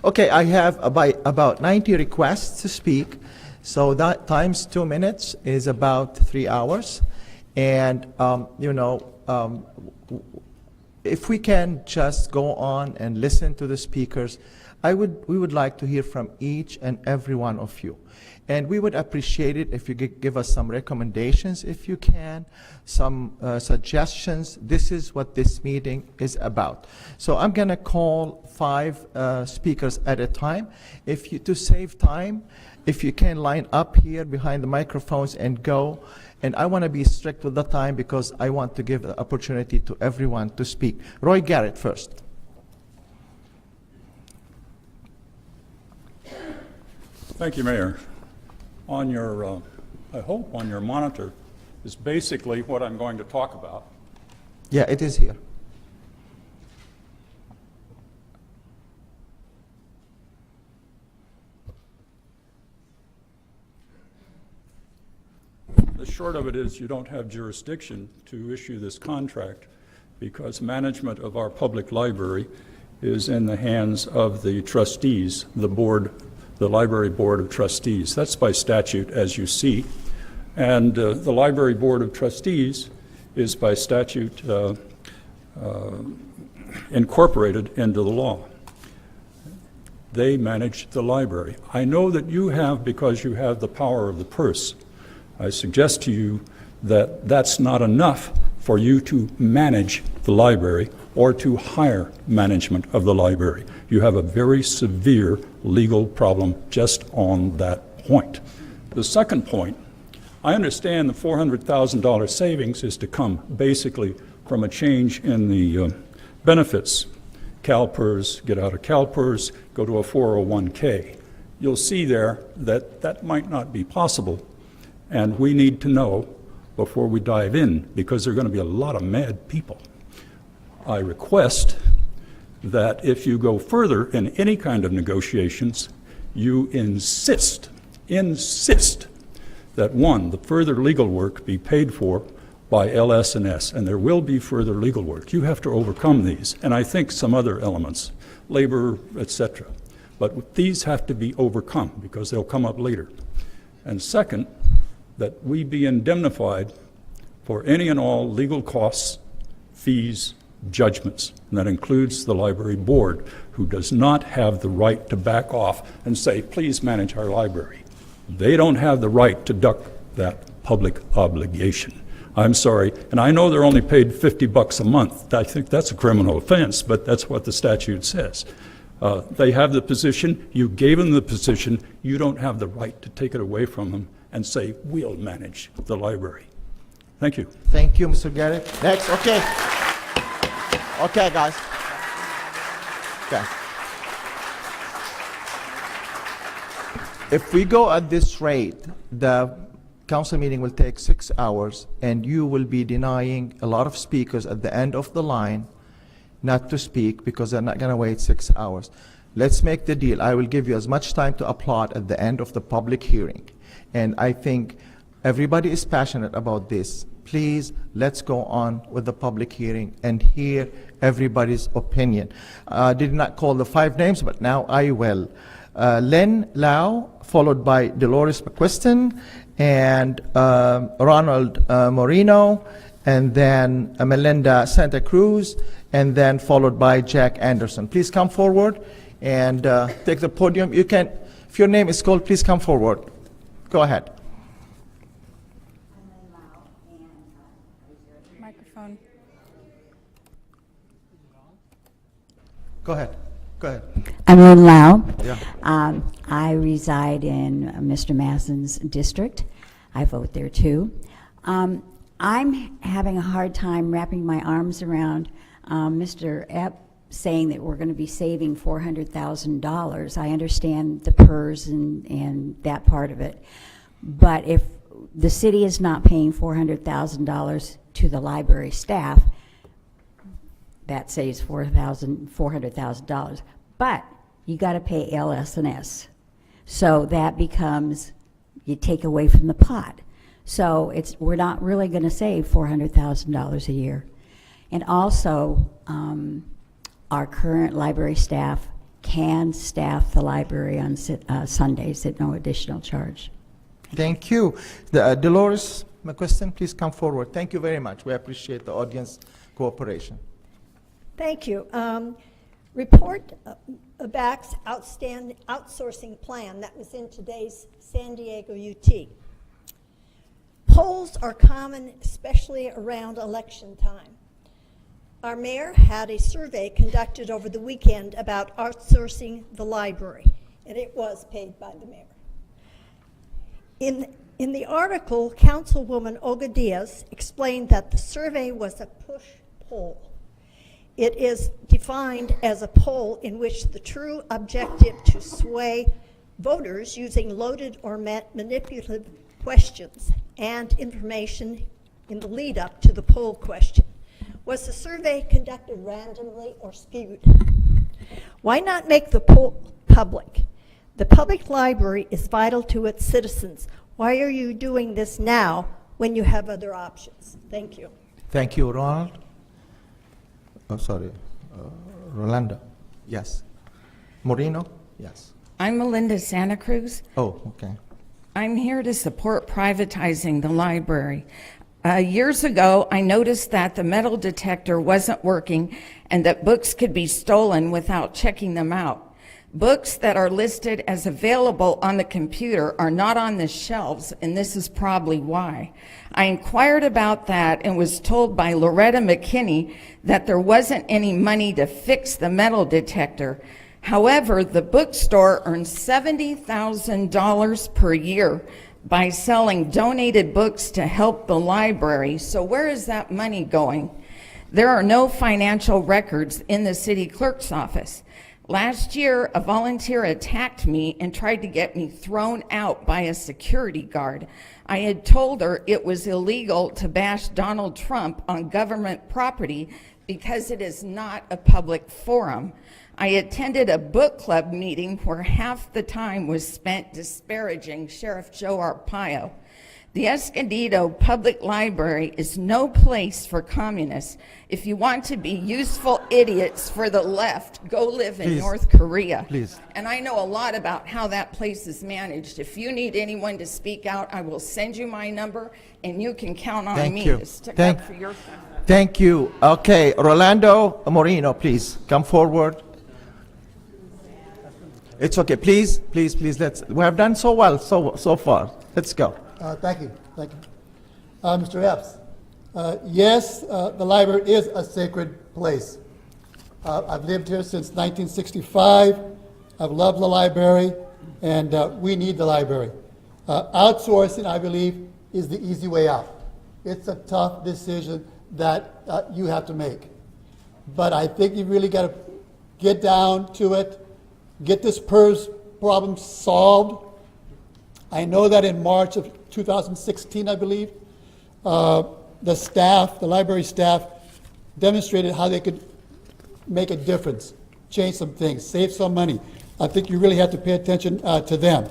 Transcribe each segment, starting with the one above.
Okay, I have about 90 requests to speak, so that times 2 minutes is about 3 hours. And, if we can just go on and listen to the speakers, we would like to hear from each and every one of you. And we would appreciate it if you could give us some recommendations, if you can, some suggestions. This is what this meeting is about. So I'm going to call 5 speakers at a time. To save time, if you can line up here behind the microphones and go. And I want to be strict with the time because I want to give the opportunity to everyone to speak. Roy Garrett first. Thank you, Mayor. On your, I hope on your monitor is basically what I'm going to talk about. Yeah, it is here. The short of it is you don't have jurisdiction to issue this contract because management of our public library is in the hands of the trustees, the board, the Library Board of Trustees. That's by statute, as you see. And the Library Board of Trustees is by statute incorporated into the law. They manage the library. I know that you have, because you have the power of the purse. I suggest to you that that's not enough for you to manage the library or to hire management of the library. You have a very severe legal problem just on that point. The second point, I understand the $400,000 savings is to come basically from a change in the benefits. CalPERS, get out of CalPERS, go to a 401k. You'll see there that that might not be possible. And we need to know before we dive in, because there are going to be a lot of mad people. I request that if you go further in any kind of negotiations, you insist that one, the further legal work be paid for by LS&S, and there will be further legal work. You have to overcome these, and I think some other elements, labor, etc. But these have to be overcome because they'll come up later. And second, that we be indemnified for any and all legal costs, fees, judgments. And that includes the library board, who does not have the right to back off and say, please manage our library. They don't have the right to duck that public obligation. I'm sorry, and I know they're only paid $50 a month. I think that's a criminal offense, but that's what the statute says. They have the position, you gave them the position, you don't have the right to take it away from them and say, we'll manage the library. Thank you. Thank you, Mr. Garrett. Next, okay. Okay, guys. Okay. If we go at this rate, the council meeting will take 6 hours, and you will be denying a lot of speakers at the end of the line not to speak because they're not going to wait 6 hours. Let's make the deal. I will give you as much time to applaud at the end of the public hearing. And I think everybody is passionate about this. Please, let's go on with the public hearing and hear everybody's opinion. I did not call the 5 names, but now I will. Len Lau, followed by Dolores McQuiston, and Ronald Moreno, and then Melinda Santa Cruz, and then followed by Jack Anderson. Please come forward and take the podium. You can, if your name is called, please come forward. Go ahead. Microphone. Go ahead. Go ahead. I'm Lynn Lau. Yeah. I reside in Mr. Masson's district. I vote there too. I'm having a hard time wrapping my arms around Mr. Epp saying that we're going to be saving $400,000. I understand the PERS and that part of it. But if the city is not paying $400,000 to the library staff, that saves $400,000. But you got to pay LS&S. So that becomes, you take away from the pot. So we're not really going to save $400,000 a year. And also, our current library staff can staff the library on Sundays at no additional charge. Thank you. Dolores McQuiston, please come forward. Thank you very much. We appreciate the audience cooperation. Thank you. Report BAC's outsourcing plan that was in today's San Diego UT. Polls are common, especially around election time. Our mayor had a survey conducted over the weekend about outsourcing the library, and it was paid by the mayor. In the article, Councilwoman Olga Diaz explained that the survey was a push poll. It is defined as a poll in which the true objective to sway voters using loaded or manipulative questions and information in the lead up to the poll question. Was the survey conducted randomly or skewed? Why not make the poll public? The public library is vital to its citizens. Why are you doing this now when you have other options? Thank you. Thank you, Ronald. Oh, sorry, Rolando. Yes. Moreno? Yes. I'm Melinda Santa Cruz. Oh, okay. I'm here to support privatizing the library. Years ago, I noticed that the metal detector wasn't working and that books could be stolen without checking them out. Books that are listed as available on the computer are not on the shelves, and this is probably why. I inquired about that and was told by Loretta McKinney that there wasn't any money to fix the metal detector. However, the bookstore earns $70,000 per year by selling donated books to help the library. So where is that money going? There are no financial records in the city clerk's office. Last year, a volunteer attacked me and tried to get me thrown out by a security guard. I had told her it was illegal to bash Donald Trump on government property because it is not a public forum. I attended a book club meeting where half the time was spent disparaging Sheriff Joe Arpaio. The Escondido Public Library is no place for communists. If you want to be useful idiots for the left, go live in North Korea. Please. And I know a lot about how that place is managed. If you need anyone to speak out, I will send you my number, and you can count on me to stick up for your family. Thank you. Okay, Rolando Moreno, please come forward. It's okay. Please, please, please. We have done so well so far. Let's go. Thank you. Mr. Epps, yes, the library is a sacred place. I've lived here since 1965. I've loved the library, and we need the library. Outsourcing, I believe, is the easy way out. It's a tough decision that you have to make. But I think you've really got to get down to it, get this PERS problem solved. I know that in March of 2016, I believe, the library staff demonstrated how they could make a difference, change some things, save some money. I think you really have to pay attention to them.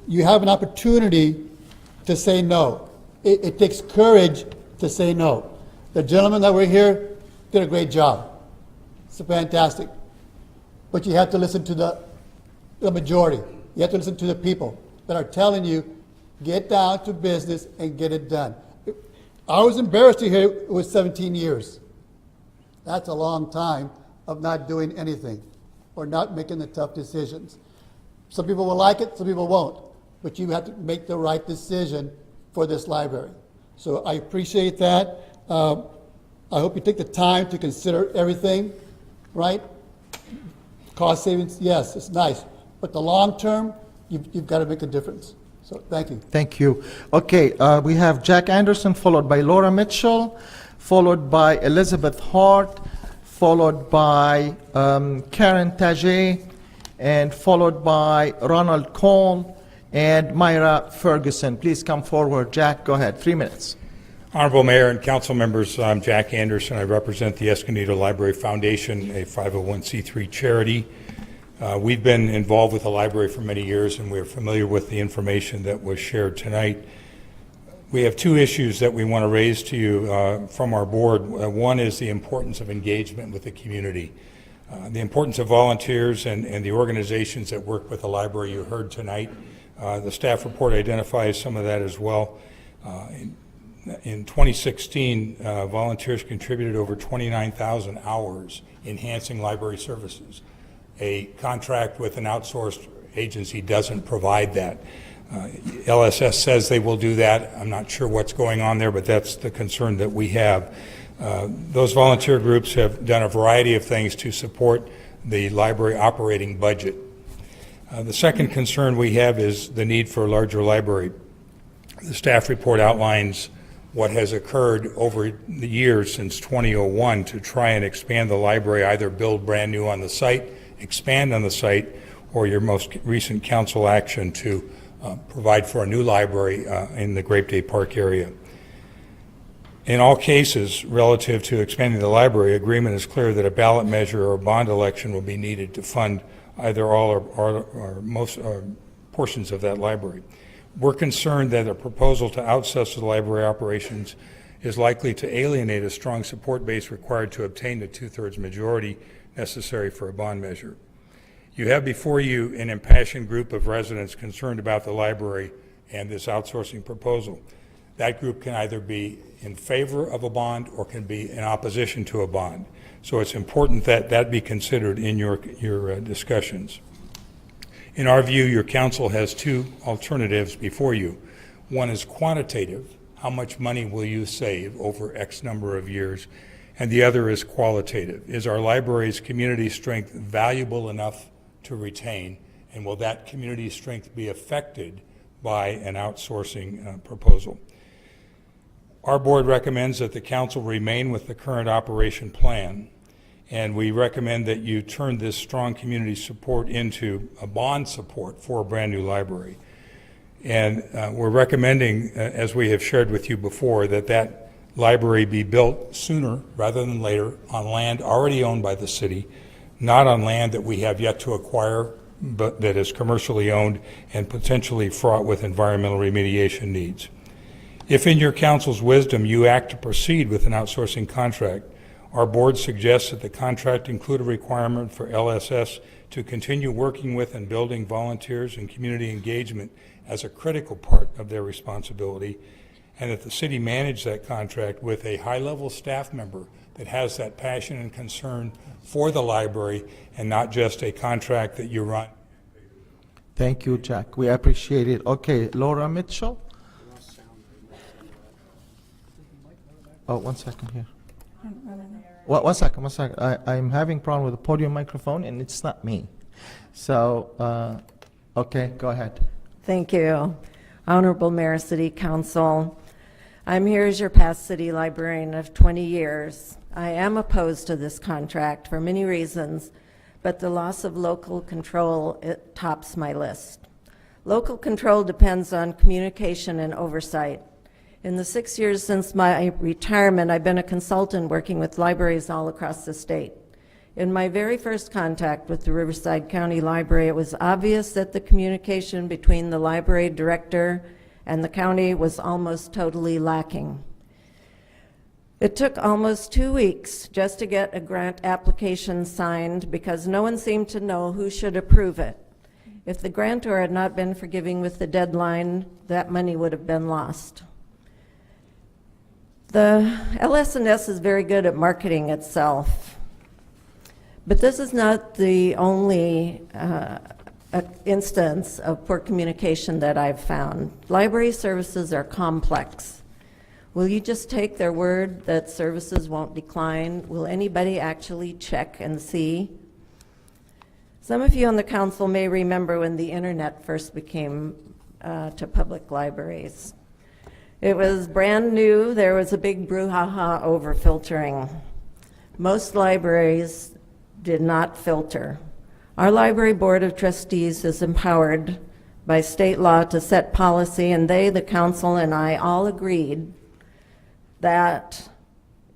You have an opportunity to say no. It takes courage to say no. The gentlemen that were here did a great job. It's fantastic. But you have to listen to the majority. You have to listen to the people that are telling you, get down to business and get it done. I was embarrassed to hear it was 17 years. That's a long time of not doing anything or not making the tough decisions. Some people will like it, some people won't. But you have to make the right decision for this library. So I appreciate that. I hope you take the time to consider everything, right? Cost savings, yes, it's nice. But the long term, you've got to make a difference. So thank you. Thank you. Okay, we have Jack Anderson, followed by Laura Mitchell, followed by Elizabeth Hart, followed by Karen Tajay, and followed by Ronald Cole and Myra Ferguson. Please come forward. Jack, go ahead. 3 minutes. Honorable Mayor and council members, I'm Jack Anderson. I represent the Escondido Library Foundation, a 501c3 charity. We've been involved with the library for many years, and we're familiar with the information that was shared tonight. We have two issues that we want to raise to you from our board. One is the importance of engagement with the community. The importance of volunteers and the organizations that work with the library you heard tonight. The staff report identifies some of that as well. In 2016, volunteers contributed over 29,000 hours enhancing library services. A contract with an outsourced agency doesn't provide that. LS&S says they will do that. I'm not sure what's going on there, but that's the concern that we have. Those volunteer groups have done a variety of things to support the library operating budget. The second concern we have is the need for a larger library. The staff report outlines what has occurred over the years since 2001 to try and expand the library, either build brand new on the site, expand on the site, or your most recent council action to provide for a new library in the Grape Day Park area. In all cases, relative to expanding the library, agreement is clear that a ballot measure or bond election will be needed to fund either all or most portions of that library. We're concerned that a proposal to outsource the library operations is likely to alienate a strong support base required to obtain the 2/3 majority necessary for a bond measure. You have before you an impassioned group of residents concerned about the library and this outsourcing proposal. That group can either be in favor of a bond or can be in opposition to a bond. So it's important that that be considered in your discussions. In our view, your council has two alternatives before you. One is quantitative, how much money will you save over X number of years, and the other is qualitative. Is our library's community strength valuable enough to retain, and will that community strength be affected by an outsourcing proposal? Our board recommends that the council remain with the current operation plan, and we recommend that you turn this strong community support into a bond support for a brand new library. And we're recommending, as we have shared with you before, that that library be built sooner rather than later on land already owned by the city, not on land that we have yet to acquire, but that is commercially owned and potentially fraught with environmental remediation needs. If in your council's wisdom you act to proceed with an outsourcing contract, our board suggests that the contract include a requirement for LS&S to continue working with and building volunteers and community engagement as a critical part of their responsibility, and that the city manage that contract with a high-level staff member that has that passion and concern for the library and not just a contract that you run. Thank you, Jack. We appreciate it. Okay, Laura Mitchell. Oh, 1 second here. One second. I'm having problem with the podium microphone, and it's not me. So, okay, go ahead. Thank you. Honorable Mayor, City Council, I'm here as your past city librarian of 20 years. I am opposed to this contract for many reasons, but the loss of local control, it tops my list. Local control depends on communication and oversight. In the 6 years since my retirement, I've been a consultant working with libraries all across the state. In my very first contact with the Riverside County Library, it was obvious that the communication between the library director and the county was almost totally lacking. It took almost 2 weeks just to get a grant application signed because no one seemed to know who should approve it. If the grantor had not been forgiving with the deadline, that money would have been lost. The LS&S is very good at marketing itself, but this is not the only instance of poor communication that I've found. Library services are complex. Will you just take their word that services won't decline? Will anybody actually check and see? Some of you on the council may remember when the internet first became to public libraries. It was brand new. There was a big brouhaha over filtering. Most libraries did not filter. Our library board of trustees is empowered by state law to set policy, and they, the council, and I all agreed that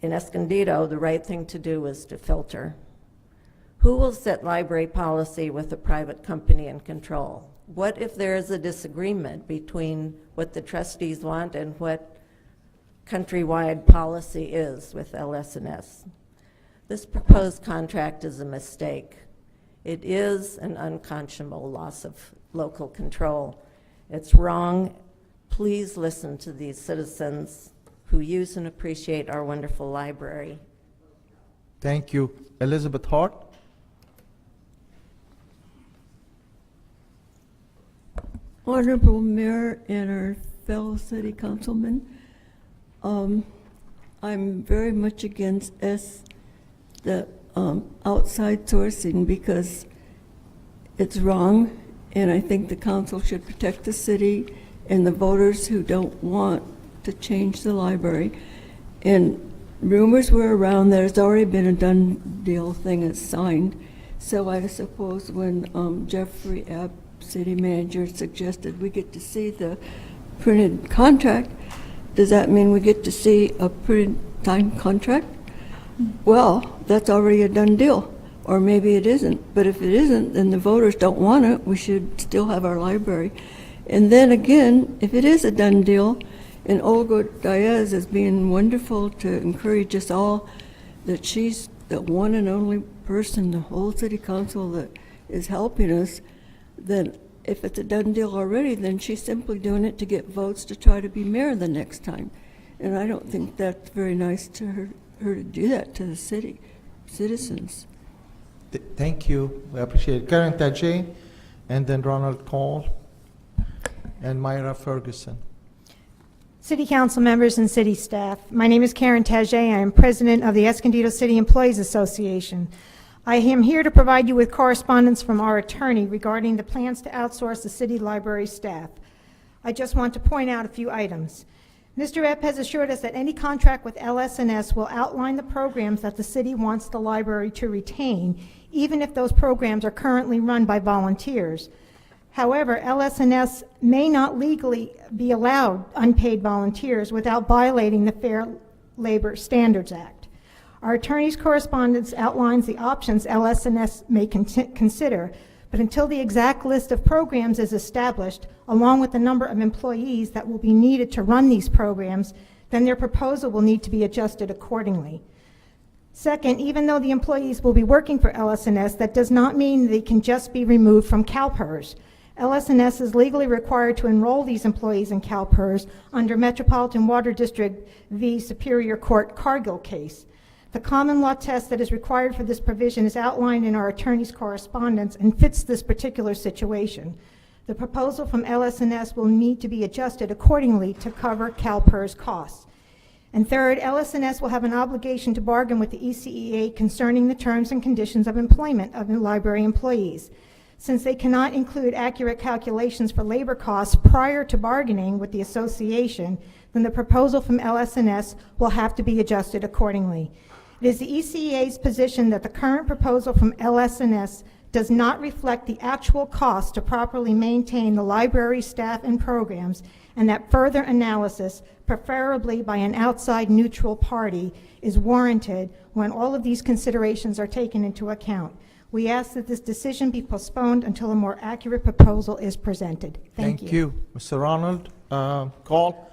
in Escondido, the right thing to do was to filter. Who will set library policy with a private company in control? What if there is a disagreement between what the trustees want and what countrywide policy is with LS&S? This proposed contract is a mistake. It is an unconscionable loss of local control. It's wrong. Please listen to these citizens who use and appreciate our wonderful library. Thank you. Elizabeth Hart? Honorable Mayor and our fellow city councilmen, I'm very much against the outside sourcing because it's wrong, and I think the council should protect the city and the voters who don't want to change the library. And rumors were around that it's already been a done deal thing is signed. So I suppose when Jeffrey Abb, city manager, suggested we get to see the printed contract, does that mean we get to see a printed signed contract? Well, that's already a done deal, or maybe it isn't. But if it isn't, then the voters don't want it. We should still have our library. And then again, if it is a done deal, and Olga Diaz is being wonderful to encourage us all that she's the one and only person, the whole city council that is helping us, then if it's a done deal already, then she's simply doing it to get votes to try to be mayor the next time. And I don't think that's very nice to her to do that to the city citizens. Thank you. We appreciate it. Karen Tajay, and then Ronald Cole, and Myra Ferguson. City Council members and city staff, my name is Karen Tajay. I am president of the Escondido City Employees Association. I am here to provide you with correspondence from our attorney regarding the plans to outsource the city library staff. I just want to point out a few items. Mr. Epp has assured us that any contract with LS&S will outline the programs that the city wants the library to retain, even if those programs are currently run by volunteers. However, LS&S may not legally be allowed unpaid volunteers without violating the Fair Labor Standards Act. Our attorney's correspondence outlines the options LS&S may consider, but until the exact list of programs is established, along with the number of employees that will be needed to run these programs, then their proposal will need to be adjusted accordingly. Second, even though the employees will be working for LS&S, that does not mean they can just be removed from CalPERS. LS&S is legally required to enroll these employees in CalPERS under Metropolitan Water District v. Superior Court Cargill case. The common law test that is required for this provision is outlined in our attorney's correspondence and fits this particular situation. The proposal from LS&S will need to be adjusted accordingly to cover CalPERS costs. And third, LS&S will have an obligation to bargain with the ECEA concerning the terms and conditions of employment of library employees. Since they cannot include accurate calculations for labor costs prior to bargaining with the association, then the proposal from LS&S will have to be adjusted accordingly. It is the ECEA's position that the current proposal from LS&S does not reflect the actual cost to properly maintain the library staff and programs, and that further analysis, preferably by an outside neutral party, is warranted when all of these considerations are taken into account. We ask that this decision be postponed until a more accurate proposal is presented. Thank you. Mr. Ronald Cole.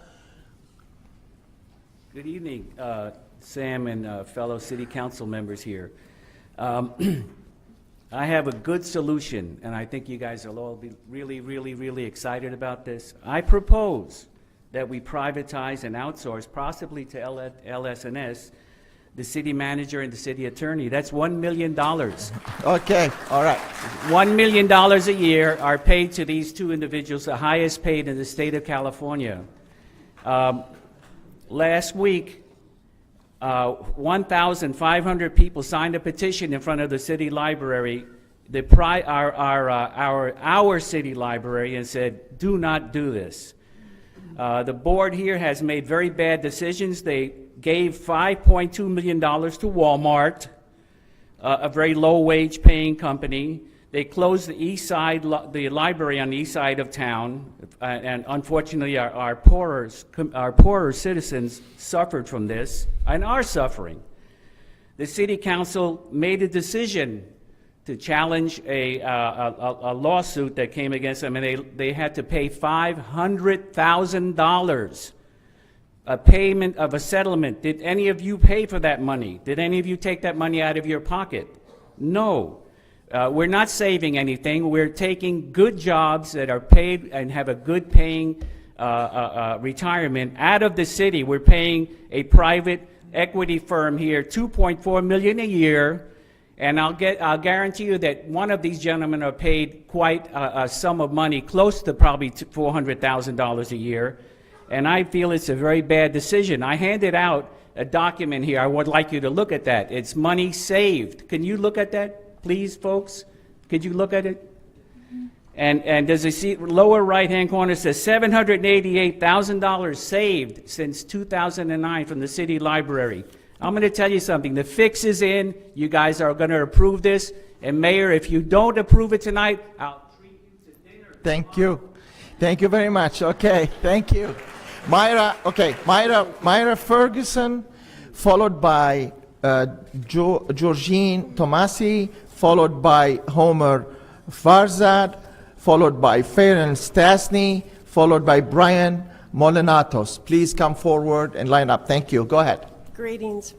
Good evening, Sam and fellow city council members here. I have a good solution, and I think you guys will all be really excited about this. I propose that we privatize and outsource, possibly to LS&S, the city manager and the city attorney. That's $1 million. Okay, all right. $1 million a year are paid to these two individuals, the highest paid in the state of California. Last week, 1,500 people signed a petition in front of the city library, our city library, and said, do not do this. The board here has made very bad decisions. They gave $5.2 million to Walmart, a very low-wage paying company. They closed the east side, the library on the east side of town, and unfortunately our poorer citizens suffered from this and are suffering. The city council made a decision to challenge a lawsuit that came against them, and they had to pay $500,000 a payment of a settlement. Did any of you pay for that money? Did any of you take that money out of your pocket? No. We're not saving anything. We're taking good jobs that are paid and have a good paying retirement out of the city. We're paying a private equity firm here $2.4 million a year, and I'll guarantee you that one of these gentlemen are paid quite a sum of money, close to probably $400,000 a year, and I feel it's a very bad decision. I handed out a document here. I would like you to look at that. It's money saved. Can you look at that, please, folks? Could you look at it? And does you see lower right-hand corner says $788,000 saved since 2009 from the city library. I'm going to tell you something. The fix is in. You guys are going to approve this. And Mayor, if you don't approve it tonight, I'll treat you to dinner. Thank you. Thank you very much. Okay, thank you. Myra Ferguson, followed by Georgine Tomasi, followed by Homer Farzad, followed by Farron Stasny, followed by Brian Molinatos. Please come forward and line up. Thank you. Go ahead. Greetings.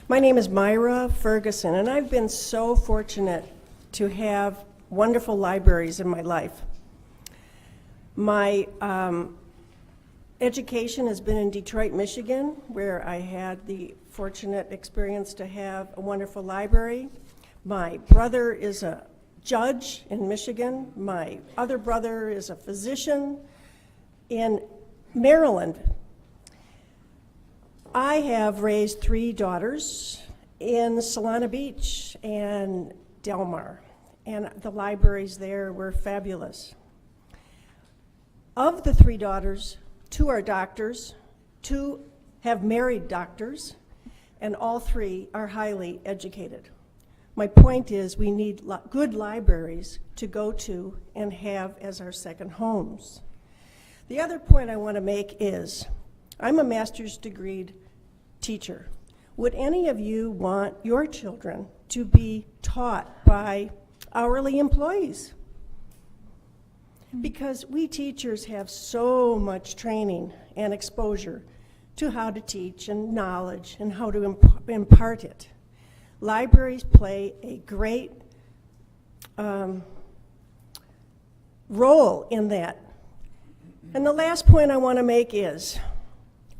My name is Myra Ferguson, and I've been so fortunate to have wonderful libraries in my life. My education has been in Detroit, Michigan, where I had the fortunate experience to have a wonderful library. My brother is a judge in Michigan. My other brother is a physician in Maryland. I have raised 3 daughters in Solana Beach and Del Mar, and the libraries there were fabulous. Of the 3 daughters, 2 are doctors, 2 have married doctors, and all 3 are highly educated. My point is we need good libraries to go to and have as our second homes. The other point I want to make is I'm a master's degree teacher. Would any of you want your children to be taught by hourly employees? Because we teachers have so much training and exposure to how to teach and knowledge and how to impart it. Libraries play a great role in that. And the last point I want to make is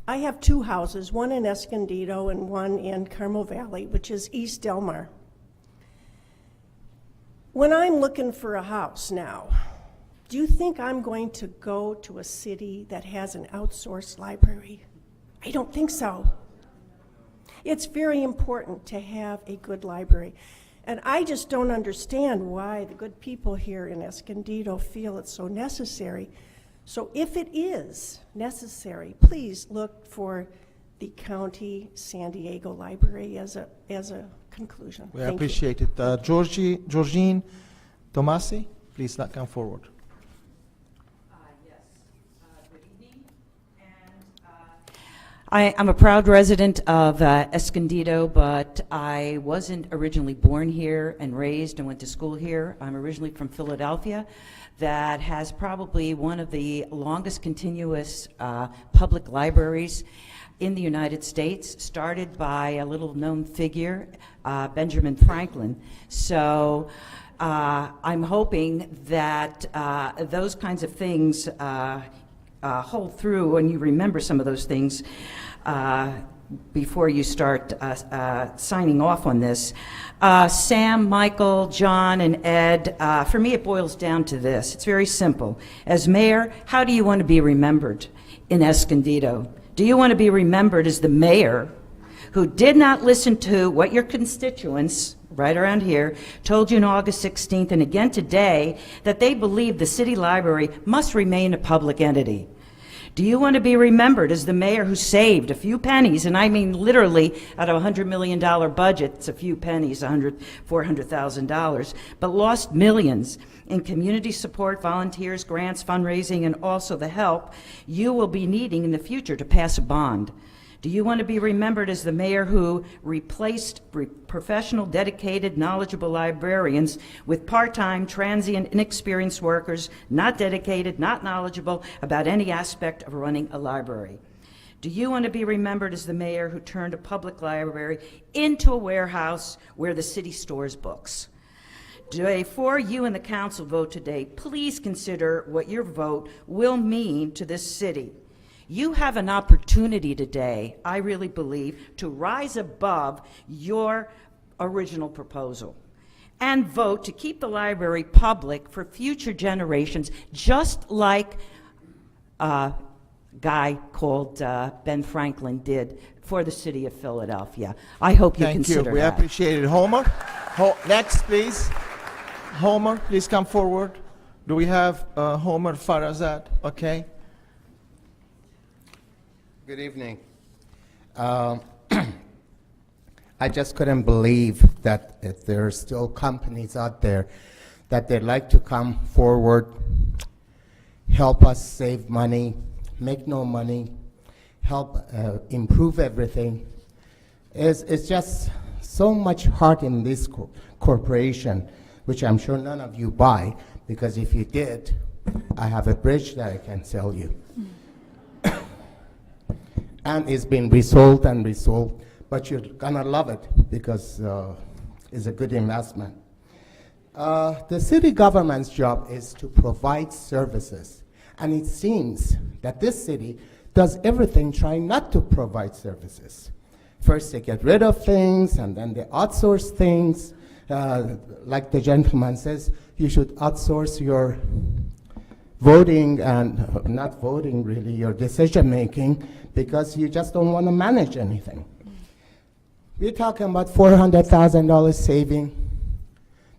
I have 2 houses, one in Escondido and one in Carmel Valley, which is East Del Mar. When I'm looking for a house now, do you think I'm going to go to a city that has an outsourced library? I don't think so. It's very important to have a good library. And I just don't understand why the good people here in Escondido feel it's so necessary. So if it is necessary, please look for the County San Diego Library as a conclusion. We Thank you. appreciate it. Georgine Tomasi, please come forward. I'm a proud resident of Escondido, but I wasn't originally born here and raised and went to school here. I'm originally from Philadelphia, that has probably one of the longest continuous public libraries in the United States, started by a little-known figure, Benjamin Franklin. So I'm hoping that those kinds of things hold through and you remember some of those things before you start signing off on this. Sam, Michael, John, and Ed, for me it boils down to this. It's very simple. As mayor, how do you want to be remembered in Escondido? Do you want to be remembered as the mayor who did not listen to what your constituents right around here told you on August 16th and again today, that they believe the city library must remain a public entity? Do you want to be remembered as the mayor who saved a few pennies, and I mean literally out of a $100 million budget, it's a few pennies, $400,000, but lost millions in community support, volunteers, grants, fundraising, and also the help you will be needing in the future to pass a bond? Do you want to be remembered as the mayor who replaced professional, dedicated, knowledgeable librarians with part-time, transient, inexperienced workers, not dedicated, not knowledgeable about any aspect of running a library? Do you want to be remembered as the mayor who turned a public library into a warehouse where the city stores books? Before you and the council vote today, please consider what your vote will mean to this city. You have an opportunity today, I really believe, to rise above your original proposal and vote to keep the library public for future generations, just like a guy called Ben Franklin did for the city of Philadelphia. I hope you consider Thank you. We that. appreciate it. Homer? Next, please. Homer, please come forward. Do we have Homer Farazad? Okay. Good evening. I just couldn't believe that there are still companies out there that they'd like to come forward, help us save money, make no money, help improve everything. It's just so much heart in this corporation, which I'm sure none of you buy, because if you did, I have a bridge that I can sell you. And it's been resold and resold, but you're gonna love it because it's a good investment. The city government's job is to provide services, and it seems that this city does everything trying not to provide services. First they get rid of things, and then they outsource things. Like the gentleman says, you should outsource your voting and not voting really, your decision making, because you just don't want to manage anything. We're talking about $400,000 saving.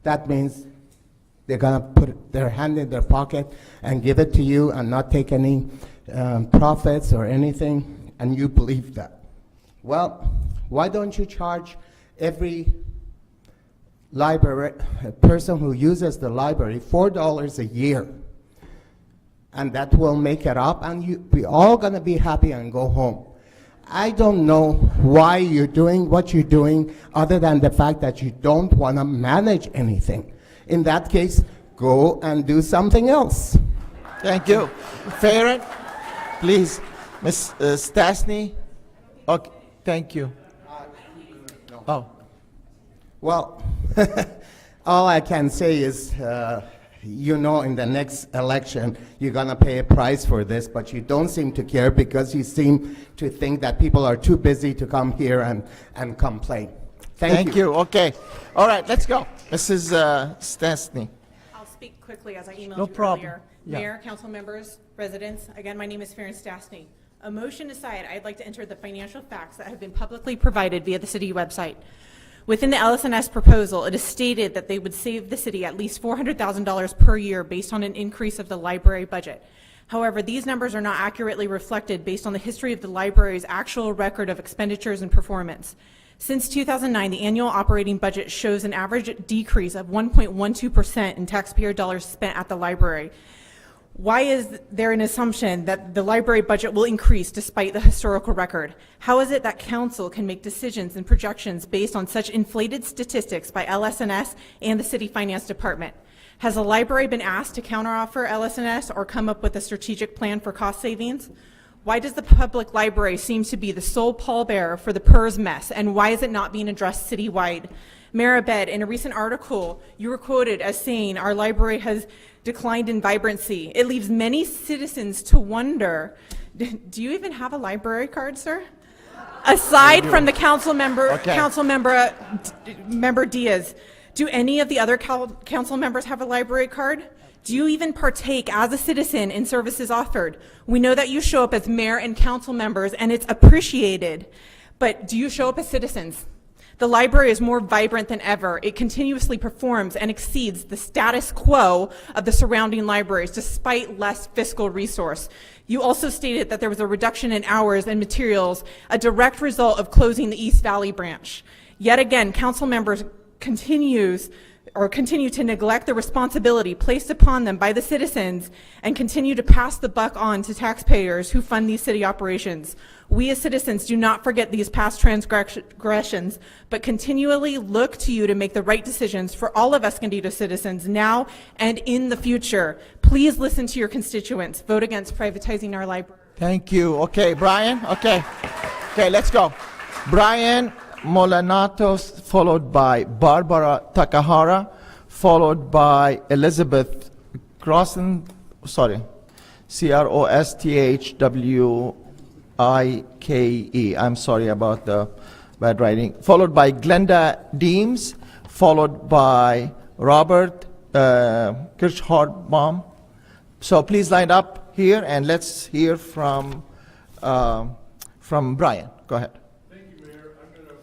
That means they're gonna put their hand in their pocket and give it to you and not take any profits or anything, and you believe that. Well, why don't you charge every library, a person who uses the library, $4 a year? And that will make it up, and we're all going to be happy and go home. I don't know why you're doing what you're doing, other than the fact that you don't want to manage anything. In that case, go and do something else. Thank you. Farron, please. Ms. Stasny? Okay, thank you. Oh. Well, all I can say is, you know, in the next election, you're going to pay a price for this, but you don't seem to care because you seem to think that people are too busy to come here and complain. Thank you. Okay. All right, let's go. Mrs. Stasny. I'll speak quickly as I emailed No you problem. earlier. Yeah. Mayor, council members, residents, again, my name is Farron Stasny. A motion aside, I'd like to enter the financial facts that have been publicly provided via the city website. Within the LS&S proposal, it is stated that they would save the city at least $400,000 per year based on an increase of the library budget. However, these numbers are not accurately reflected based on the history of the library's actual record of expenditures and performance. Since 2009, the annual operating budget shows an average decrease of 1.12% in taxpayer dollars spent at the library. Why is there an assumption that the library budget will increase despite the historical record? How is it that council can make decisions and projections based on such inflated statistics by LS&S and the city finance department? Has the library been asked to counteroffer LS&S or come up with a strategic plan for cost savings? Why does the public library seem to be the sole pallbearer for the PERS mess, and why is it not being addressed citywide? Mayor Abed, in a recent article, you were quoted as saying our library has declined in vibrancy. It leaves many citizens to wonder, do you even have a library card, sir? Aside from the Councilmember Diaz, do any of the other council members have a library card? Do you even partake as a citizen in services offered? We know that you show up as mayor and council members, and it's appreciated, but do you show up as citizens? The library is more vibrant than ever. It continuously performs and exceeds the status quo of the surrounding libraries despite less fiscal resource. You also stated that there was a reduction in hours and materials, a direct result of closing the East Valley branch. Yet again, council members continue to neglect the responsibility placed upon them by the citizens and continue to pass the buck on to taxpayers who fund these city operations. We as citizens do not forget these past transgressions, but continually look to you to make the right decisions for all of Escondido citizens now and in the future. Please listen to your constituents. Vote against privatizing our library. Thank you. Okay, Brian. Okay, let's go. Brian Molanatos, followed by Barbara Takahara, followed by Elizabeth Crossan. Sorry, Crosthwike. I'm sorry about the bad writing. Followed by Glenda Deems, followed by Robert Kirchhartbaum. So please line up here and let's hear from Brian. Go ahead. Thank you, Mayor. I'm going to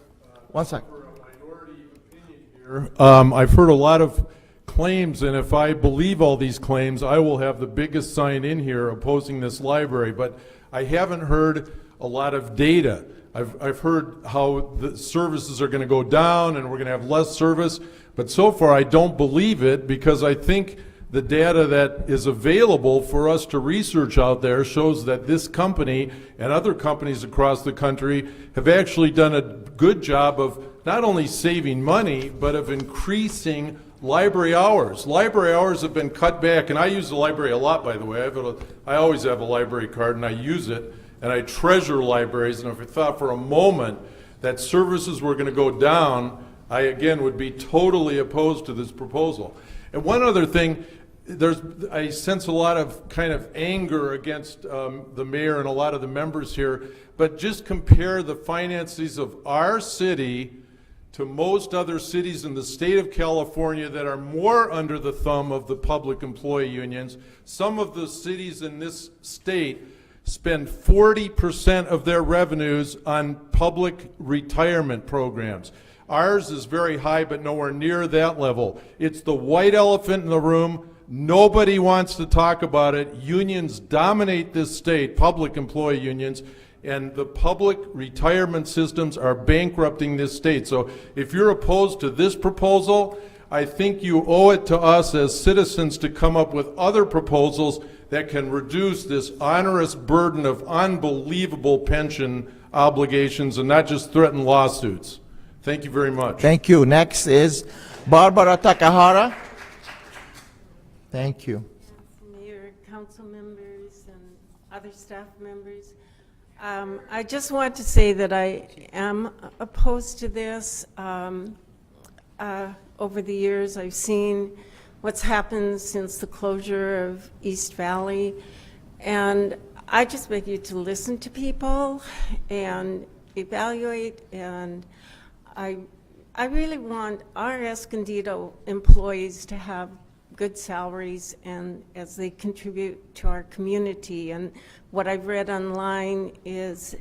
One sec. offer a minority opinion here. I've heard a lot of claims, and if I believe all these claims, I will have the biggest sign in here opposing this library, but I haven't heard a lot of data. I've heard how the services are going to go down and we're going to have less service, but so far I don't believe it, because I think the data that is available for us to research out there shows that this company and other companies across the country have actually done a good job of not only saving money, but of increasing library hours. Library hours have been cut back, and I use the library a lot, by the way. I always have a library card, and I use it, and I treasure libraries, and if I thought for a moment that services were going to go down, I, again, would be totally opposed to this proposal. And one other thing, I sense a lot of kind of anger against the mayor and a lot of the members here, but just compare the finances of our city to most other cities in the state of California that are more under the thumb of the public employee unions. Some of the cities in this state spend 40% of their revenues on public retirement programs. Ours is very high, but nowhere near that level. It's the white elephant in the room. Nobody wants to talk about it. Unions dominate this state, public employee unions, and the public retirement systems are bankrupting this state. So if you're opposed to this proposal, I think you owe it to us as citizens to come up with other proposals that can reduce this onerous burden of unbelievable pension obligations and not just threaten lawsuits. Thank you very much. Thank you. Next is Barbara Takahara. Thank you. Mayor, council members, and other staff members. I just want to say that I am opposed to this. Over the years, I've seen what's happened since the closure of East Valley, and I just beg you to listen to people and evaluate, and I really want our Escondido employees to have good salaries and as they contribute to our community. And what I've read online is,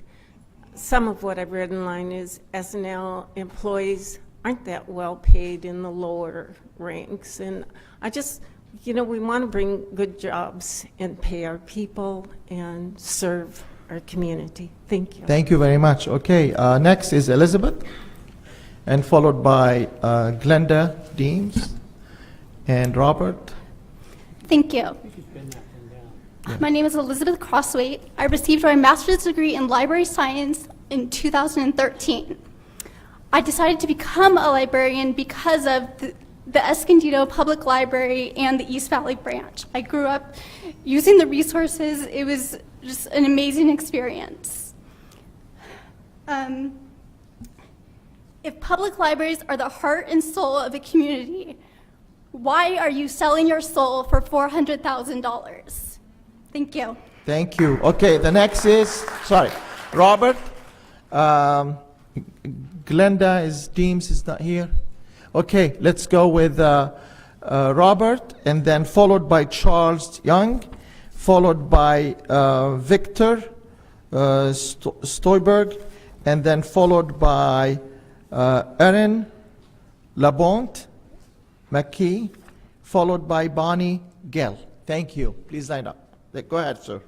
some of what I've read online is SNL employees aren't that well paid in the lower ranks. And I just, we want to bring good jobs and pay our people and serve our community. Thank you. Thank you very much. Okay, next is Elizabeth, and followed by Glenda Deems and Robert. Thank you. My name is Elizabeth Crosswaite. I received my master's degree in library science in 2013. I decided to become a librarian because of the Escondido Public Library and the East Valley branch. I grew up using the resources. It was just an amazing experience. If public libraries are the heart and soul of a community, why are you selling your soul for $400,000? Thank you. Thank you. Okay, the next is, Robert. Glenda Deems is not here. Okay, let's go with Robert, and then followed by Charles Young, followed by Victor Stoiberg, and then followed by Erin Labonte McKee, followed by Bonnie Gell. Thank you. Please line up. Go ahead, sir.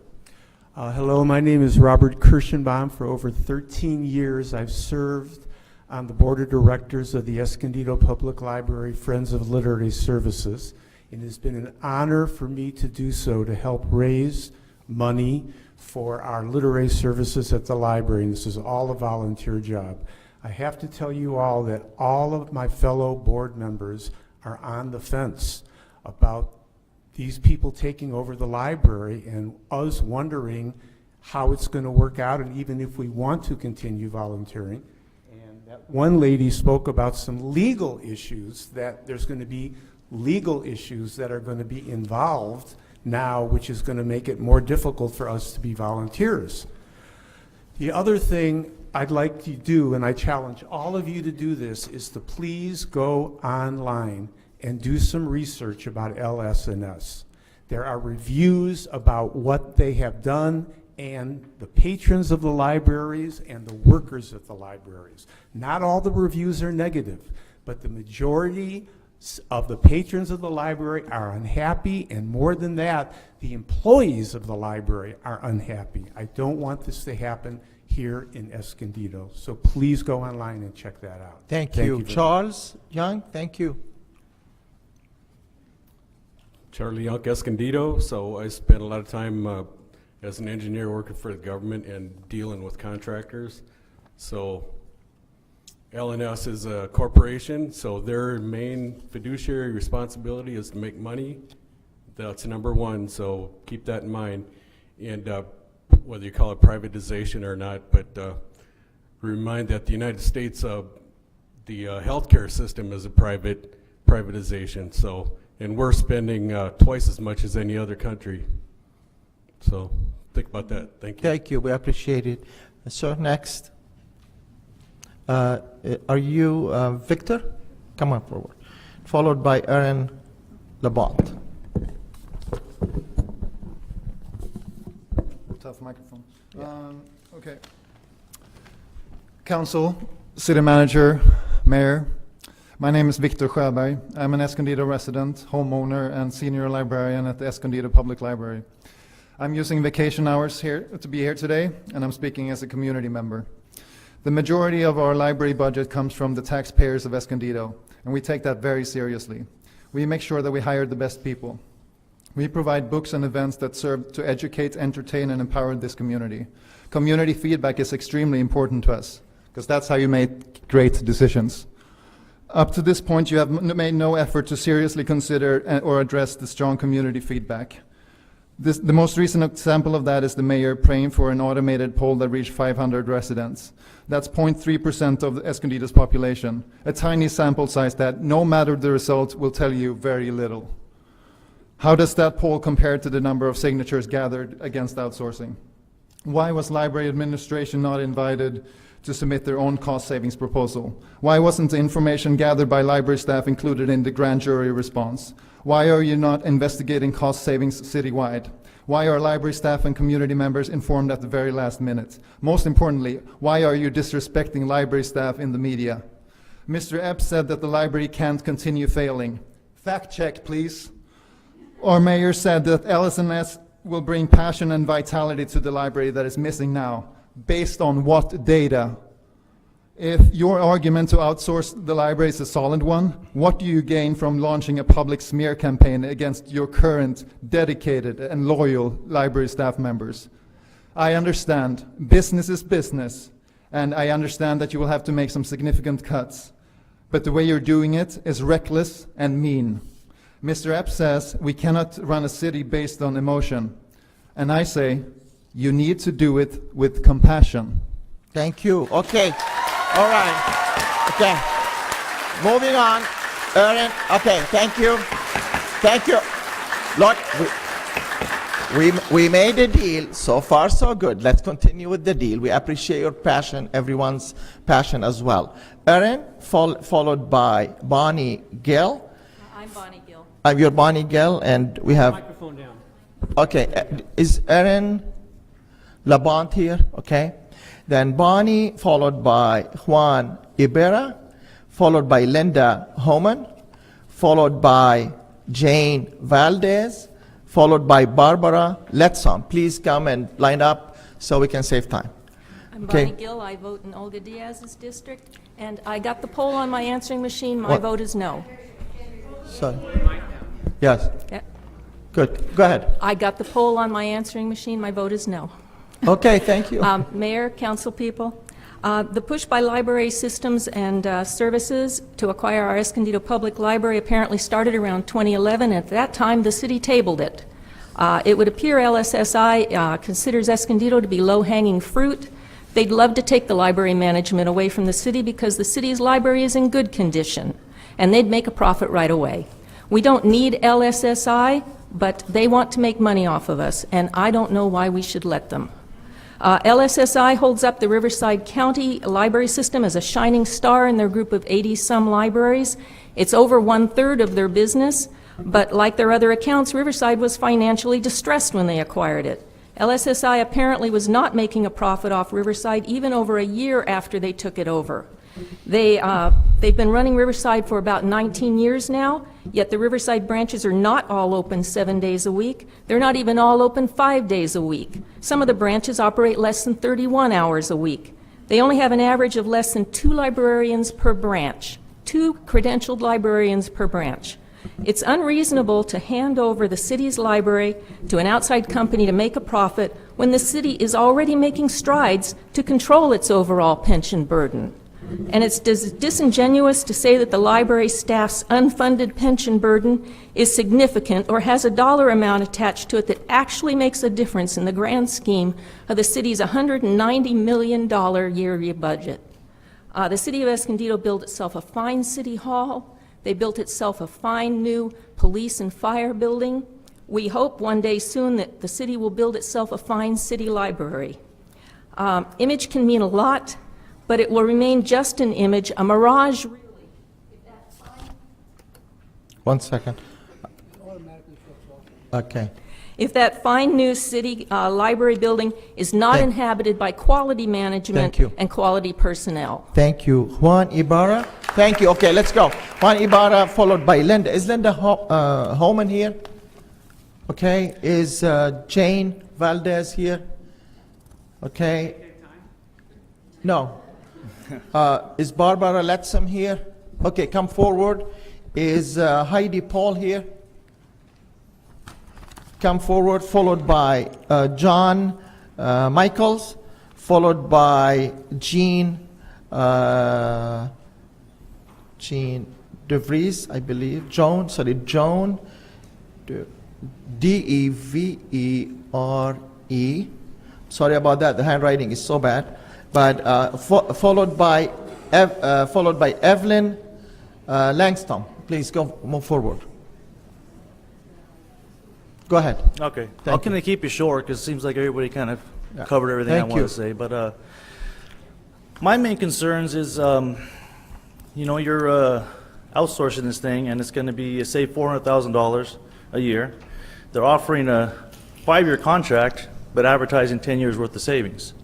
Hello, my name is Robert Kirschenbaum. For over 13 years, I've served on the board of directors of the Escondido Public Library Friends of Literary Services. It has been an honor for me to do so, to help raise money for our literary services at the library, and this is all a volunteer job. I have to tell you all that all of my fellow board members are on the fence about these people taking over the library and us wondering how it's going to work out, and even if we want to continue volunteering. And that one lady spoke about some legal issues, that there's going to be legal issues that are going to be involved now, which is going to make it more difficult for us to be volunteers. The other thing I'd like to do, and I challenge all of you to do this, is to please go online and do some research about LS&S. There are reviews about what they have done, and the patrons of the libraries and the workers at the libraries. Not all the reviews are negative, but the majority of the patrons of the library are unhappy, and more than that, the employees of the library are unhappy. I don't want this to happen here in Escondido, so please go online and check that out. Thank you. Charles Young, thank you. Charlie Young, Escondido. So I spent a lot of time as an engineer working for the government and dealing with contractors. So L&S is a corporation, so their main fiduciary responsibility is to make money. That's number one, so keep that in mind. And whether you call it privatization or not, but remind that the United States, the healthcare system is a privatization. So, and we're spending twice as much as any other country. So think about that. Thank you. Thank you. We appreciate it. So next, are you Victor? Come on forward. Followed by Aaron Labont. Tough microphone. Okay. Council, City Manager, Mayor. My name is Victor Sjöberg. I'm an Escondido resident, homeowner, and senior librarian at the Escondido Public Library. I'm using vacation hours here to be here today, and I'm speaking as a community member. The majority of our library budget comes from the taxpayers of Escondido, and we take that very seriously. We make sure that we hire the best people. We provide books and events that serve to educate, entertain, and empower this community. Community feedback is extremely important to us, because that's how you make great decisions. Up to this point, you have made no effort to seriously consider or address the strong community feedback. The most recent example of that is the mayor praying for an automated poll that reached 500 residents. That's 0.3% of Escondido's population, a tiny sample size that, no matter the result, will tell you very little. How does that poll compare to the number of signatures gathered against outsourcing? Why was library administration not invited to submit their own cost savings proposal? Why wasn't the information gathered by library staff included in the grand jury response? Why are you not investigating cost savings citywide? Why are library staff and community members informed at the very last minute? Most importantly, why are you disrespecting library staff in the media? Mr. Epps said that the library can't continue failing. Fact check, please. Our mayor said that LS&S will bring passion and vitality to the library that is missing now. Based on what data? If your argument to outsource the library is a solid one, what do you gain from launching a public smear campaign against your current dedicated and loyal library staff members? I understand business is business, and I understand that you will have to make some significant cuts, but the way you're doing it is reckless and mean. Mr. Epps says we cannot run a city based on emotion, and I say you need to do it with compassion. Thank you. Okay. All right. Okay. Moving on. Aaron. Okay. Thank you. Thank you. Look, we made a deal. So far, so good. Let's continue with the deal. We appreciate your passion, everyone's passion as well. Aaron, followed by Bonnie Gill. I'm Bonnie Gill. You're Bonnie Gill, and we have. Microphone down. Okay. Is Aaron Labont here? Okay. Then Bonnie, followed by Juan Ibarra, followed by Linda Homan, followed by Jane Valdez, followed by Barbara Letson. Please come and line up so we can save time. I'm Bonnie Gill. I vote in Olga Diaz's district, and I got the poll on my answering machine. My vote is no. Sorry. Yes. Yeah. Good. Go ahead. I got the poll on my answering machine. My vote is no. Okay, thank you. Mayor, council people, the push by library systems and services to acquire our Escondido Public Library apparently started around 2011. At that time, the city tabled it. It would appear LSSI considers Escondido to be low-hanging fruit. They'd love to take the library management away from the city because the city's library is in good condition, and they'd make a profit right away. We don't need LSSI, but they want to make money off of us, and I don't know why we should let them. LSSI holds up the Riverside County library system as a shining star in their group of 80-some libraries. It's over 1/3 of their business, but like their other accounts, Riverside was financially distressed when they acquired it. LSSI apparently was not making a profit off Riverside even over a year after they took it over. They've been running Riverside for about 19 years now, yet the Riverside branches are not all open 7 days a week. They're not even all open 5 days a week. Some of the branches operate less than 31 hours a week. They only have an average of less than 2 librarians per branch, 2 credentialed librarians per branch. It's unreasonable to hand over the city's library to an outside company to make a profit when the city is already making strides to control its overall pension burden. And it's disingenuous to say that the library staff's unfunded pension burden is significant or has a dollar amount attached to it that actually makes a difference in the grand scheme of the city's $190 million yearly budget. The city of Escondido built itself a fine city hall. They built itself a fine new police and fire building. We hope one day soon that the city will build itself a fine city library. Image can mean a lot, but it will remain just an image, a mirage, really. 1 second. Okay. If that fine new city library building is not inhabited by quality management and quality personnel. Thank you. Juan Ibarra? Thank you. Okay, let's go. Juan Ibarra, followed by Linda. Is Linda Homan here? Okay. Is Jane Valdez here? Okay. No. Is Barbara Letzam here? Okay, come forward. Is Heidi Paul here? Come forward, followed by John Michaels, followed by Jean DeVries, I believe. Joan Devere. Sorry about that. The handwriting is so bad. But followed by Evelyn Langston. Please move forward. Go ahead. Okay. I'm going to keep it short because it seems like everybody kind of covered everything I want to say. But my main concerns is, you're outsourcing this thing, and it's going to be save $400,000 a year. They're offering a 5-year contract, but advertising 10 years worth of savings.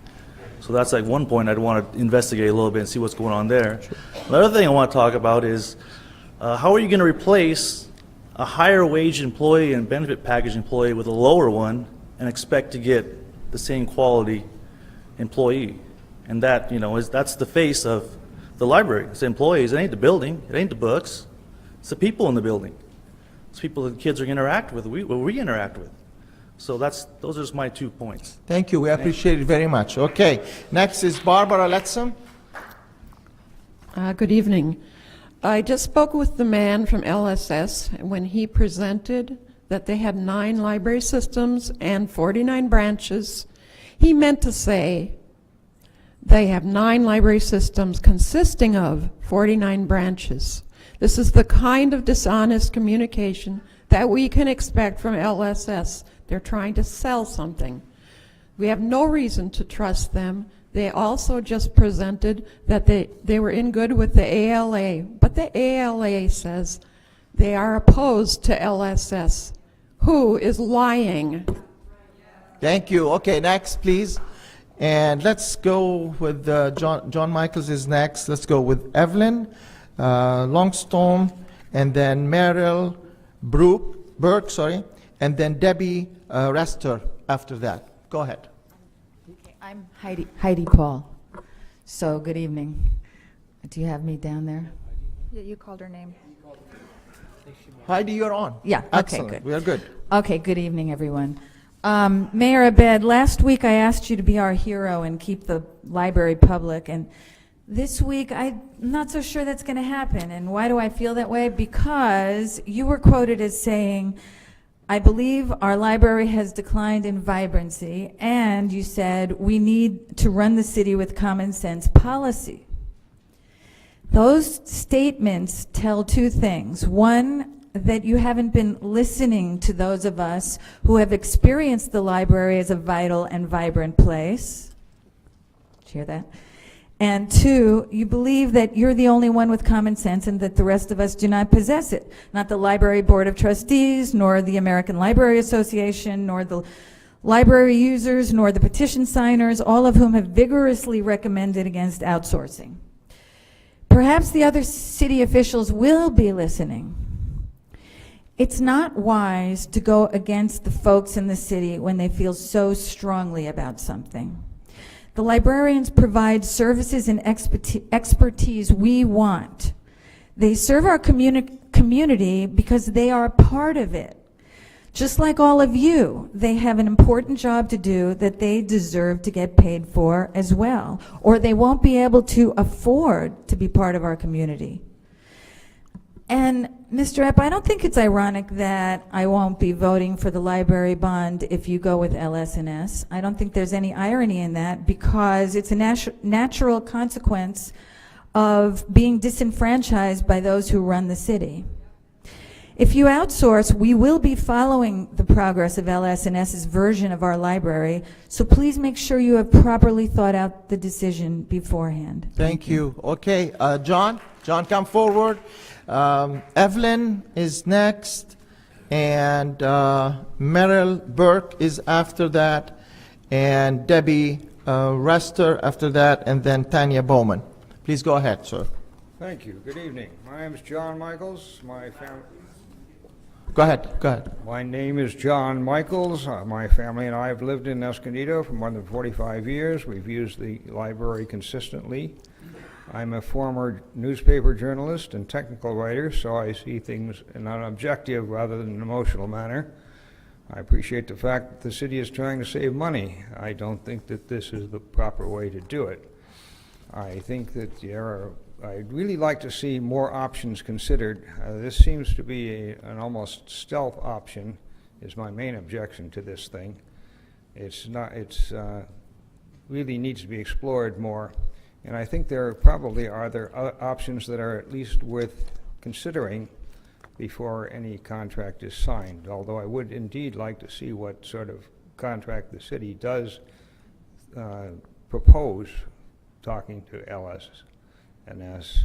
So that's like one point I'd want to investigate a little bit and see what's going on there. The other thing I want to talk about is how are you going to replace a higher wage employee and benefit package employee with a lower one and expect to get the same quality employee? And that, that's the face of the library. It's the employees. It ain't the building. It ain't the books. It's the people in the building. It's people that the kids are going to interact with, we interact with. So those are just my 2 points. Thank you. We appreciate it very much. Okay. Next is Barbara Letzam. Good evening. I just spoke with the man from LS&S when he presented that they had 9 library systems and 49 branches. He meant to say they have 9 library systems consisting of 49 branches. This is the kind of dishonest communication that we can expect from LS&S. They're trying to sell something. We have no reason to trust them. They also just presented that they were in good with the ALA, but the ALA says they are opposed to LS&S. Who is lying? Thank you. Okay, next, please. And let's go with John Michaels is next. Let's go with Evelyn Longstone, and then Meryl Burke, and then Debbie Rester after that. Go ahead. Okay, I'm Heidi Paul. So good evening. Do you have me down there? Yeah, you called her name. Heidi, you're on. Yeah, okay, Excellent. good. We are good. Okay, good evening, everyone. Mayor Abed, last week I asked you to be our hero and keep the library public, and this week I'm not so sure that's going to happen. And why do I feel that way? Because you were quoted as saying, I believe our library has declined in vibrancy, and you said we need to run the city with common sense policy. Those statements tell two things. One, that you haven't been listening to those of us who have experienced the library as a vital and vibrant place. Did you hear that? And two, you believe that you're the only one with common sense and that the rest of us do not possess it. Not the Library Board of Trustees, nor the American Library Association, nor the library users, nor the petition signers, all of whom have vigorously recommended against outsourcing. Perhaps the other city officials will be listening. It's not wise to go against the folks in the city when they feel so strongly about something. The librarians provide services and expertise we want. They serve our community because they are a part of it. Just like all of you, they have an important job to do that they deserve to get paid for as well, or they won't be able to afford to be part of our community. And Mr. Epp, I don't think it's ironic that I won't be voting for the library bond if you go with LS&S. I don't think there's any irony in that because it's a natural consequence of being disenfranchised by those who run the city. If you outsource, we will be following the progress of LS&S's version of our library, so please make sure you have properly thought out the decision beforehand. Thank you. Okay, John, come forward. Evelyn is next, and Meryl Burke is after that, and Debbie Rester after that, and then Tanya Bowman. Please go ahead, sir. Thank you. Good evening. My name is John Michaels. Go ahead. My name is John Michaels. My family and I have lived in Escondido for more than 45 years. We've used the library consistently. I'm a former newspaper journalist and technical writer, so I see things in an objective rather than an emotional manner. I appreciate the fact that the city is trying to save money. I don't think that this is the proper way to do it. I think that I'd really like to see more options considered. This seems to be an almost stealth option, is my main objection to this thing. It's really needs to be explored more. And I think there probably are other options that are at least worth considering before any contract is signed, although I would indeed like to see what sort of contract the city does propose, talking to LS&S.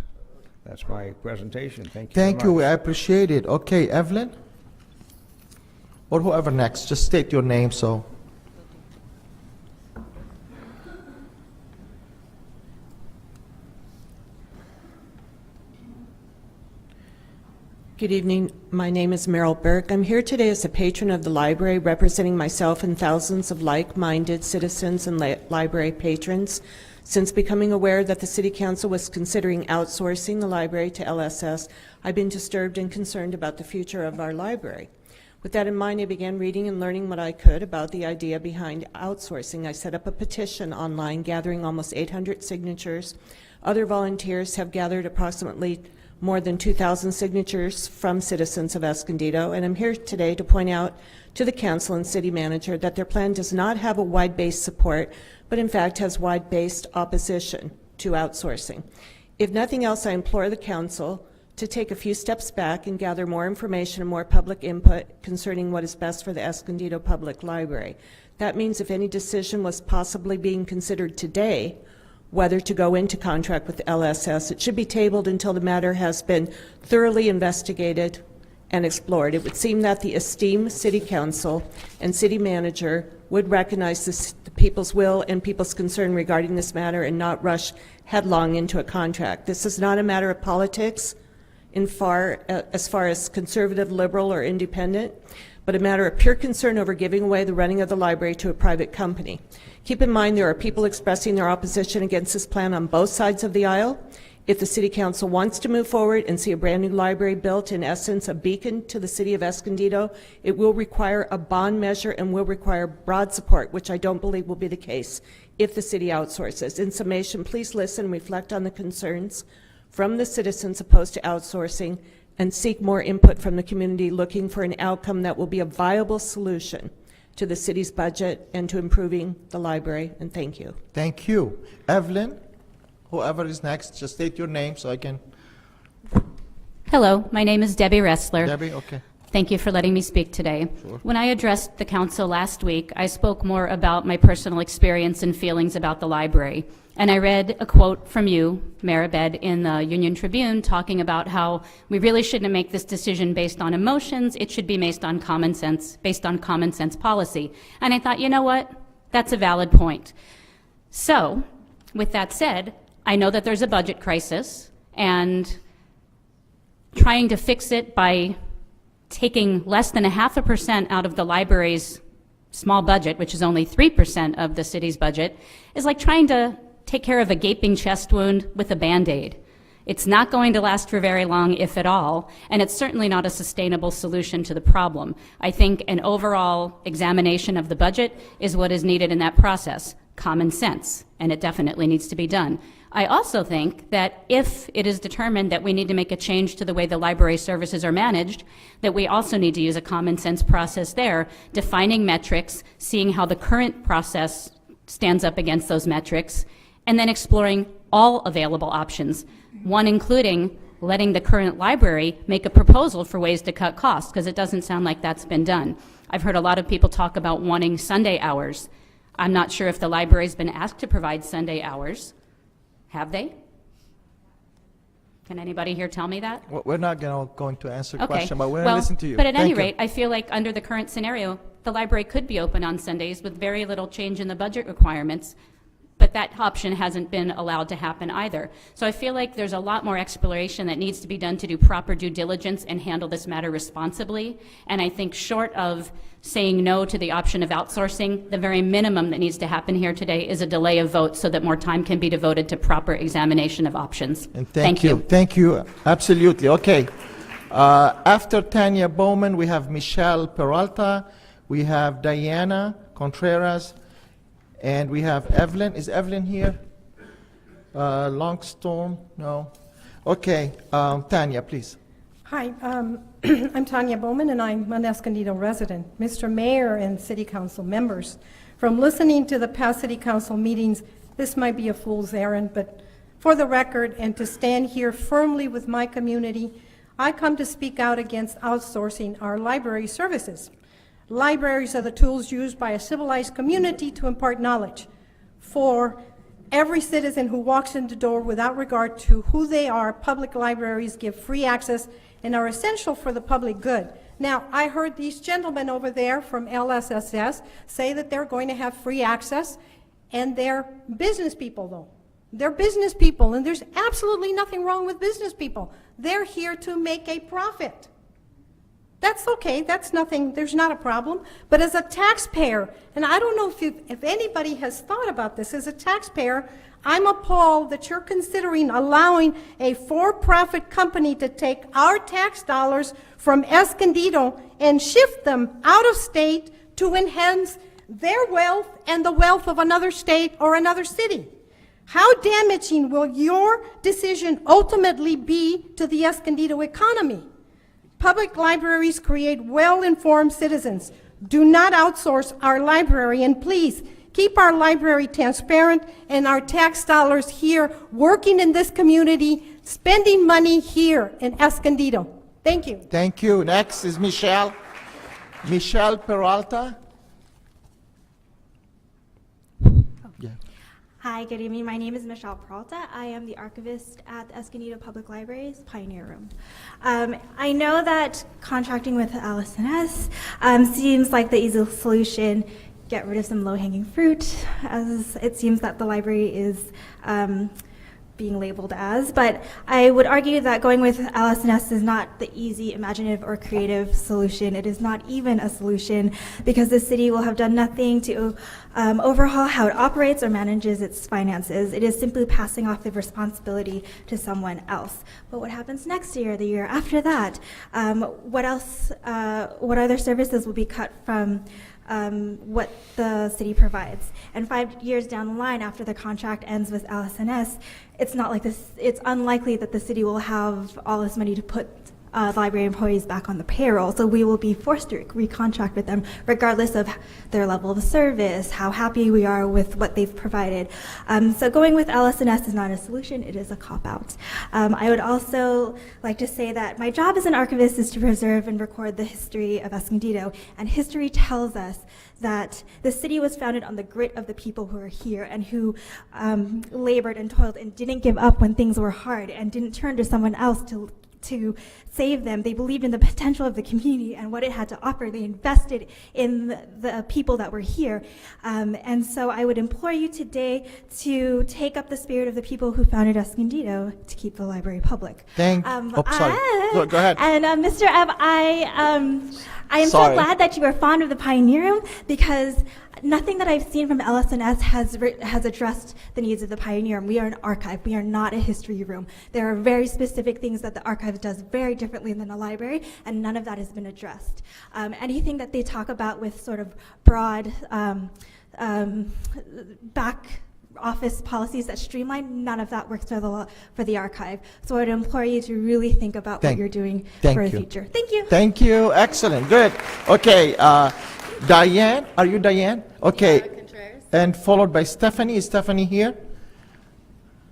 That's my presentation. Thank you. Thank you. Very much. I appreciate it. Okay, Evelyn? Or whoever next, just state your name so. Good evening. My name is Meryl Burke. I'm here today as a patron of the library, representing myself and thousands of like-minded citizens and library patrons. Since becoming aware that the City Council was considering outsourcing the library to LSS, I've been disturbed and concerned about the future of our library. With that in mind, I began reading and learning what I could about the idea behind outsourcing. I set up a petition online, gathering almost 800 signatures. Other volunteers have gathered approximately more than 2,000 signatures from citizens of Escondido, and I'm here today to point out to the council and city manager that their plan does not have a wide-based support, but in fact has wide-based opposition to outsourcing. If nothing else, I implore the council to take a few steps back and gather more information and more public input concerning what is best for the Escondido Public Library. That means if any decision was possibly being considered today, whether to go into contract with LSS, it should be tabled until the matter has been thoroughly investigated and explored. It would seem that the esteemed City Council and City Manager would recognize the people's will and people's concern regarding this matter and not rush headlong into a contract. This is not a matter of politics as far as conservative, liberal, or independent, but a matter of pure concern over giving away the running of the library to a private company. Keep in mind there are people expressing their opposition against this plan on both sides of the aisle. If the City Council wants to move forward and see a brand new library built, in essence a beacon to the city of Escondido, it will require a bond measure and will require broad support, which I don't believe will be the case if the city outsources. In summation, please listen and reflect on the concerns from the citizens opposed to outsourcing and seek more input from the community, looking for an outcome that will be a viable solution to the city's budget and to improving the library. And thank you. Thank you. Evelyn, whoever is next, just state your name so I can. Hello, my name is Debbie Ressler. Debbie, okay. Thank you for letting me speak today. Sure. When I addressed the council last week, I spoke more about my personal experience and feelings about the library. And I read a quote from you, Mayor Abed, in the Union Tribune talking about how we really shouldn't make this decision based on emotions. It should be based on common sense policy. And I thought, you know what? That's a valid point. So, with that said, I know that there's a budget crisis, and trying to fix it by taking less than 0.5% out of the library's small budget, which is only 3% of the city's budget, is like trying to take care of a gaping chest wound with a Band-Aid. It's not going to last for very long, if at all, and it's certainly not a sustainable solution to the problem. I think an overall examination of the budget is what is needed in that process. Common sense, and it definitely needs to be done. I also think that if it is determined that we need to make a change to the way the library services are managed, that we also need to use a common sense process there, defining metrics, seeing how the current process stands up against those metrics, and then exploring all available options, one including letting the current library make a proposal for ways to cut costs, because it doesn't sound like that's been done. I've heard a lot of people talk about wanting Sunday hours. I'm not sure if the library's been asked to provide Sunday hours. Have they? Can anybody here tell me that? We're not going to answer the Okay. question, but we're going Well, to listen to you. But at Thank any you. rate, I feel like under the current scenario, the library could be open on Sundays with very little change in the budget requirements, but that option hasn't been allowed to happen either. So I feel like there's a lot more exploration that needs to be done to do proper due diligence and handle this matter responsibly. And I think short of saying no to the option of outsourcing, the very minimum that needs to happen here today is a delay of vote so that more time can be devoted to proper examination of options. And thank you. Thank you. Absolutely. Okay. After Tanya Bowman, we have Michelle Peralta, we have Diana Contreras, and we have Evelyn. Is Evelyn here? Longstone? No. Okay. Tanya, please. Hi, I'm Tanya Bowman, and I'm an Escondido resident. Mr. Mayor and City Council members, from listening to the past City Council meetings, this might be a fool's errand, but for the record and to stand here firmly with my community, I come to speak out against outsourcing our library services. Libraries are the tools used by a civilized community to impart knowledge. For every citizen who walks in the door without regard to who they are, public libraries give free access and are essential for the public good. Now, I heard these gentlemen over there from LS&S say that they're going to have free access, and they're business people, though. They're business people, and there's absolutely nothing wrong with business people. They're here to make a profit. That's okay, that's nothing, there's not a problem. But as a taxpayer, and I don't know if anybody has thought about this, as a taxpayer, I'm appalled that you're considering allowing a for-profit company to take our tax dollars from Escondido and shift them out of state to enhance their wealth and the wealth of another state or another city. How damaging will your decision ultimately be to the Escondido economy? Public libraries create well-informed citizens. Do not outsource our library, and please keep our library transparent and our tax dollars here, working in this community, spending money here in Escondido. Thank you. Thank you. Next is Michelle. Michelle Peralta. Yeah. Hi, good evening. My name is Michelle Peralta. I am the archivist at the Escondido Public Library's Pioneer Room. I know that contracting with LS&S seems like the easy solution. Get rid of some low-hanging fruit, as it seems that the library is being labeled as. But I would argue that going with LS&S is not the easy, imaginative, or creative solution. It is not even a solution, because the city will have done nothing to overhaul how it operates or manages its finances. It is simply passing off the responsibility to someone else. But what happens next year, the year after that? What else? What other services will be cut from what the city provides? And 5 years down the line, after the contract ends with LS&S, it's not like this. It's unlikely that the city will have all this money to put library employees back on the payroll, so we will be forced to recontract with them regardless of their level of service, how happy we are with what they've provided. So going with LS&S is not a solution, it is a cop-out. I would also like to say that my job as an archivist is to preserve and record the history of Escondido, and history tells us that the city was founded on the grit of the people who are here and who labored and toiled and didn't give up when things were hard and didn't turn to someone else to save them. They believed in the potential of the community and what it had to offer. They invested in the people that were here. And so I would implore you today to take up the spirit of the people who founded Escondido to keep the library public. Sorry. Go ahead. And Mr. Ebb, I am so glad that you are fond of the Pioneer Room, because nothing that I've seen from LS&S has addressed the needs of the Pioneer Room. We are an archive. We are not a history room. There are very specific things that the archive does very differently than a library, and none of that has been addressed. Anything that they talk about with sort of broad back office policies that streamline, none of that works for the archive. So I would implore you to really think about what you're doing for the future. Thank you. Thank you. Excellent. Good. Okay. Diane, are you Diane? Okay. And followed by Stephanie. Is Stephanie here?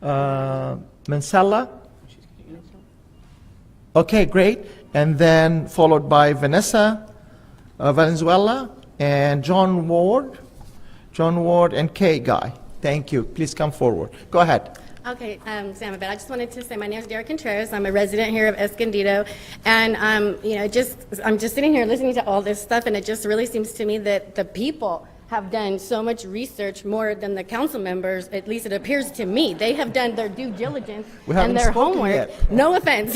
Mansella? Okay, great. And then followed by Vanessa Valenzuela and John Ward and Kay Guy. Thank you. Please come forward. Go ahead. Okay, Sam Abed, I just wanted to say my name is Derek Contreras. I'm a resident here of Escondido, and I'm just sitting here listening to all this stuff, and it just really seems to me that the people have done so much research, more than the council members, at least it appears to me. They have done their due diligence and their homework. Yet. No offense.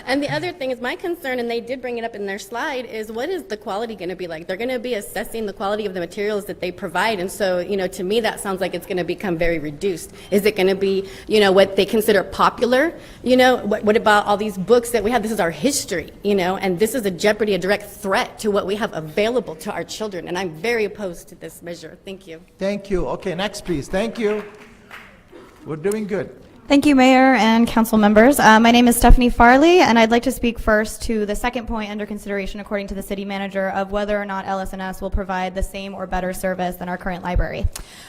And the other thing is my concern, and they did bring it up in their slide, is what is the quality going to be like? They're going to be assessing the quality of the materials that they provide, and so, to me that sounds like it's going to become very reduced. Is it going to be, what they consider popular? What about all these books that we have? This is our history, and this is a jeopardy, a direct threat to what we have available to our children, and I'm very opposed to this measure. Thank you. Thank you. Okay, next please. Thank you. We're doing good. Thank you, Mayor and council members. My name is Stephanie Farley, and I'd like to speak first to the second point under consideration according to the city manager of whether or not LS&S will provide the same or better service than our current library.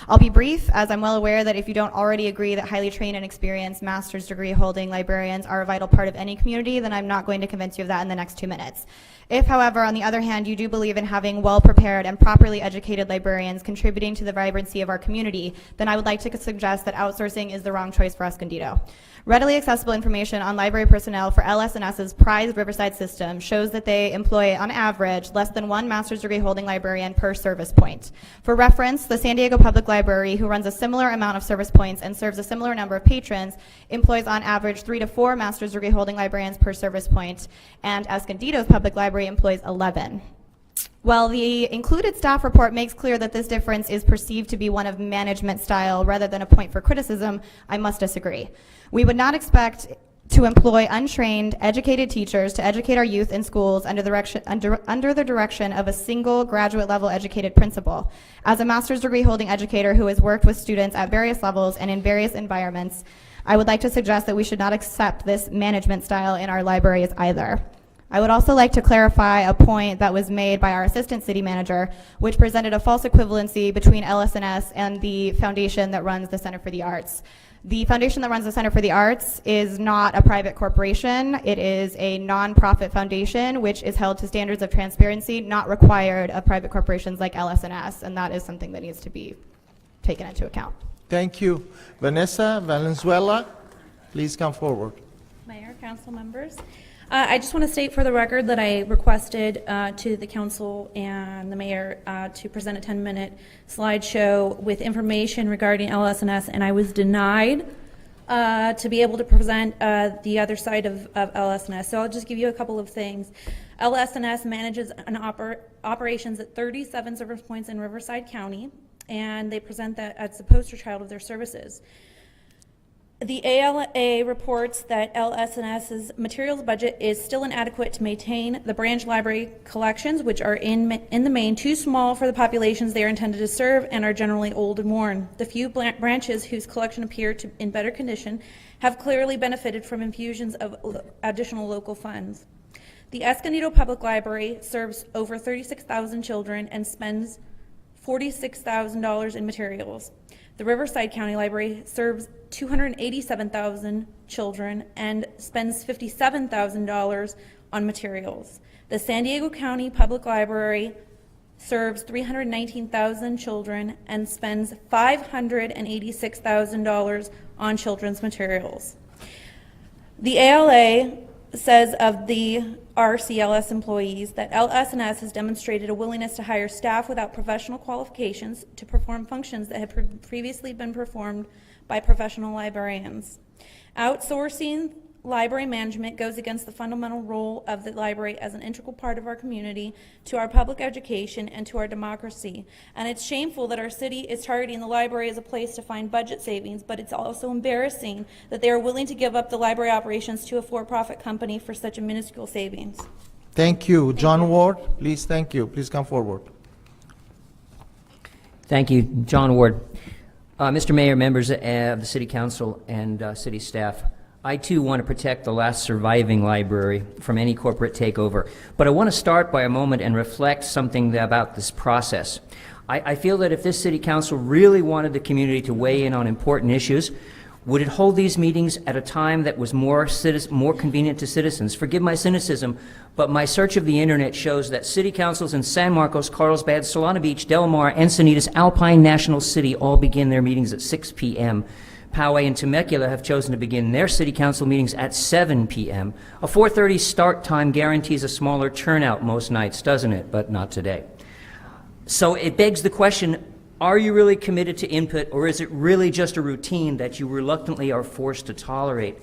I'll be brief, as I'm well aware that if you don't already agree that highly trained and experienced master's degree holding librarians are a vital part of any community, then I'm not going to convince you of that in the next 2 minutes. If, however, on the other hand, you do believe in having well-prepared and properly educated librarians contributing to the vibrancy of our community, then I would like to suggest that outsourcing is the wrong choice for Escondido. Readily accessible information on library personnel for LS&S's prized Riverside system shows that they employ, on average, less than one master's degree holding librarian per service point. For reference, the San Diego Public Library, who runs a similar amount of service points and serves a similar number of patrons, employs on average 3 to 4 master's degree holding librarians per service point, and Escondido's Public Library employs 11. While the included staff report makes clear that this difference is perceived to be one of management style rather than a point for criticism, I must disagree. We would not expect to employ untrained, educated teachers to educate our youth in schools under the direction of a single graduate-level educated principal. As a master's degree holding educator who has worked with students at various levels and in various environments, I would like to suggest that we should not accept this management style in our libraries either. I would also like to clarify a point that was made by our assistant city manager, which presented a false equivalency between LS&S and the foundation that runs the Center for the Arts. The foundation that runs the Center for the Arts is not a private corporation. It is a nonprofit foundation which is held to standards of transparency not required of private corporations like LS&S, and that is something that needs to be taken into account. Thank you. Vanessa Valenzuela, please come forward. Mayor, council members. I just want to state for the record that I requested to the council and the mayor to present a 10-minute slideshow with information regarding LS&S, and I was denied to be able to present the other side of LS&S. So I'll just give you a couple of things. LS&S manages operations at 37 service points in Riverside County, and they present that as the poster child of their services. The ALA reports that LS&S's materials budget is still inadequate to maintain the branch library collections, which are in the main too small for the populations they are intended to serve and are generally old and worn. The few branches whose collection appear to in better condition have clearly benefited from infusions of additional local funds. The Escondido Public Library serves over 36,000 children and spends $46,000 in materials. The Riverside County Library serves 287,000 children and spends $57,000 on materials. The San Diego County Public Library serves 319,000 children and spends $586,000 on children's materials. The ALA says of the RCLS employees that LS&S has demonstrated a willingness to hire staff without professional qualifications to perform functions that had previously been performed by professional librarians. Outsourcing library management goes against the fundamental role of the library as an integral part of our community, to our public education, and to our democracy. And it's shameful that our city is targeting the library as a place to find budget savings, but it's also embarrassing that they are willing to give up the library operations to a for-profit company for such a minuscule savings. Thank you. John Ward, please, thank you. Please come forward. Thank you, John Ward. Mr. Mayor, members of the City Council and city staff, I too want to protect the last surviving library from any corporate takeover. But I want to start by a moment and reflect something about this process. I feel that if this City Council really wanted the community to weigh in on important issues, would it hold these meetings at a time that was more convenient to citizens? Forgive my cynicism, but my search of the internet shows that city councils in San Marcos, Carlsbad, Solana Beach, Del Mar, Encinitas, Alpine, National City all begin their meetings at 6 p.m. Poway and Temecula have chosen to begin their city council meetings at 7 p.m. A 4:30 start time guarantees a smaller turnout most nights, doesn't it? But not today. So it begs the question, are you really committed to input, or is it really just a routine that you reluctantly are forced to tolerate?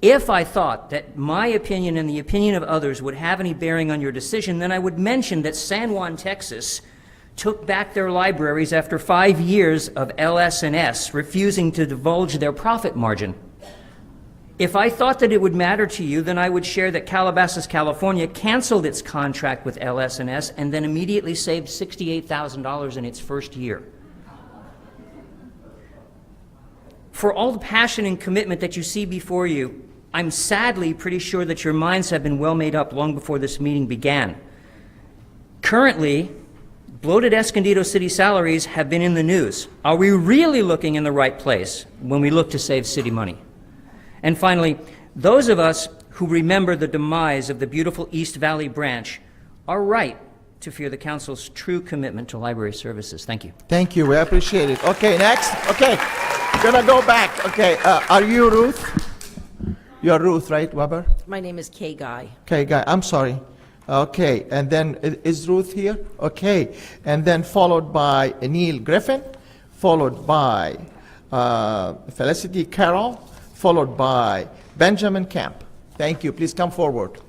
If I thought that my opinion and the opinion of others would have any bearing on your decision, then I would mention that San Juan, Texas, took back their libraries after 5 years of LS&S refusing to divulge their profit margin. If I thought that it would matter to you, then I would share that Calabasas, California canceled its contract with LS&S and then immediately saved $68,000 in its first year. For all the passion and commitment that you see before you, I'm sadly pretty sure that your minds have been well made up long before this meeting began. Currently, bloated Escondido city salaries have been in the news. Are we really looking in the right place when we look to save city money? And finally, those of us who remember the demise of the beautiful East Valley branch are right to fear the council's true commitment to library services. Thank you. Thank you. We appreciate it. Okay, next. Okay, gonna go back. Okay, are you Ruth? You're Ruth, right, Weber? My name is Kay Guy. Okay, Guy. I'm sorry. Okay, and then is Ruth here? Okay, and then followed by Neil Griffin, followed by Felicity Carroll, followed by Benjamin Camp. Thank you. Please come forward.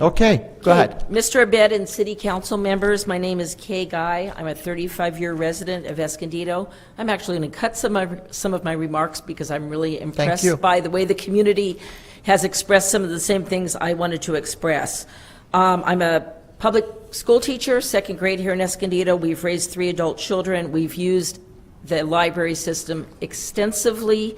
Okay, go ahead. Mr. Abed and City Council members, my name is Kay Guy. I'm a 35-year resident of Escondido. I'm actually going to cut some of my remarks because I'm really impressed by the way the community has expressed some of the same things I wanted to express. I'm a public school teacher, second grade here in Escondido. We've raised 3 adult children. We've used the library system extensively,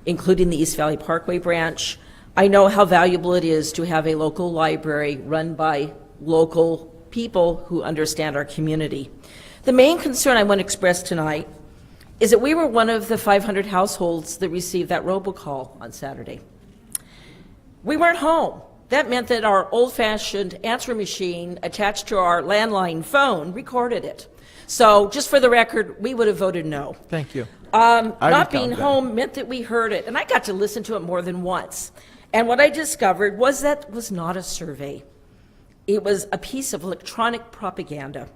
including the East Valley Parkway branch. I know how valuable it is to have a local library run by local people who understand our community. The main concern I want to express tonight is that we were one of the 500 households that received that robocall on Saturday. We weren't home. That meant that our old-fashioned answering machine attached to our landline phone recorded it. So just for the record, we would have voted no. Thank you. Not being home meant that we heard it, and I got to listen to it more than once. And what I discovered was that was not a survey. It was a piece of electronic propaganda.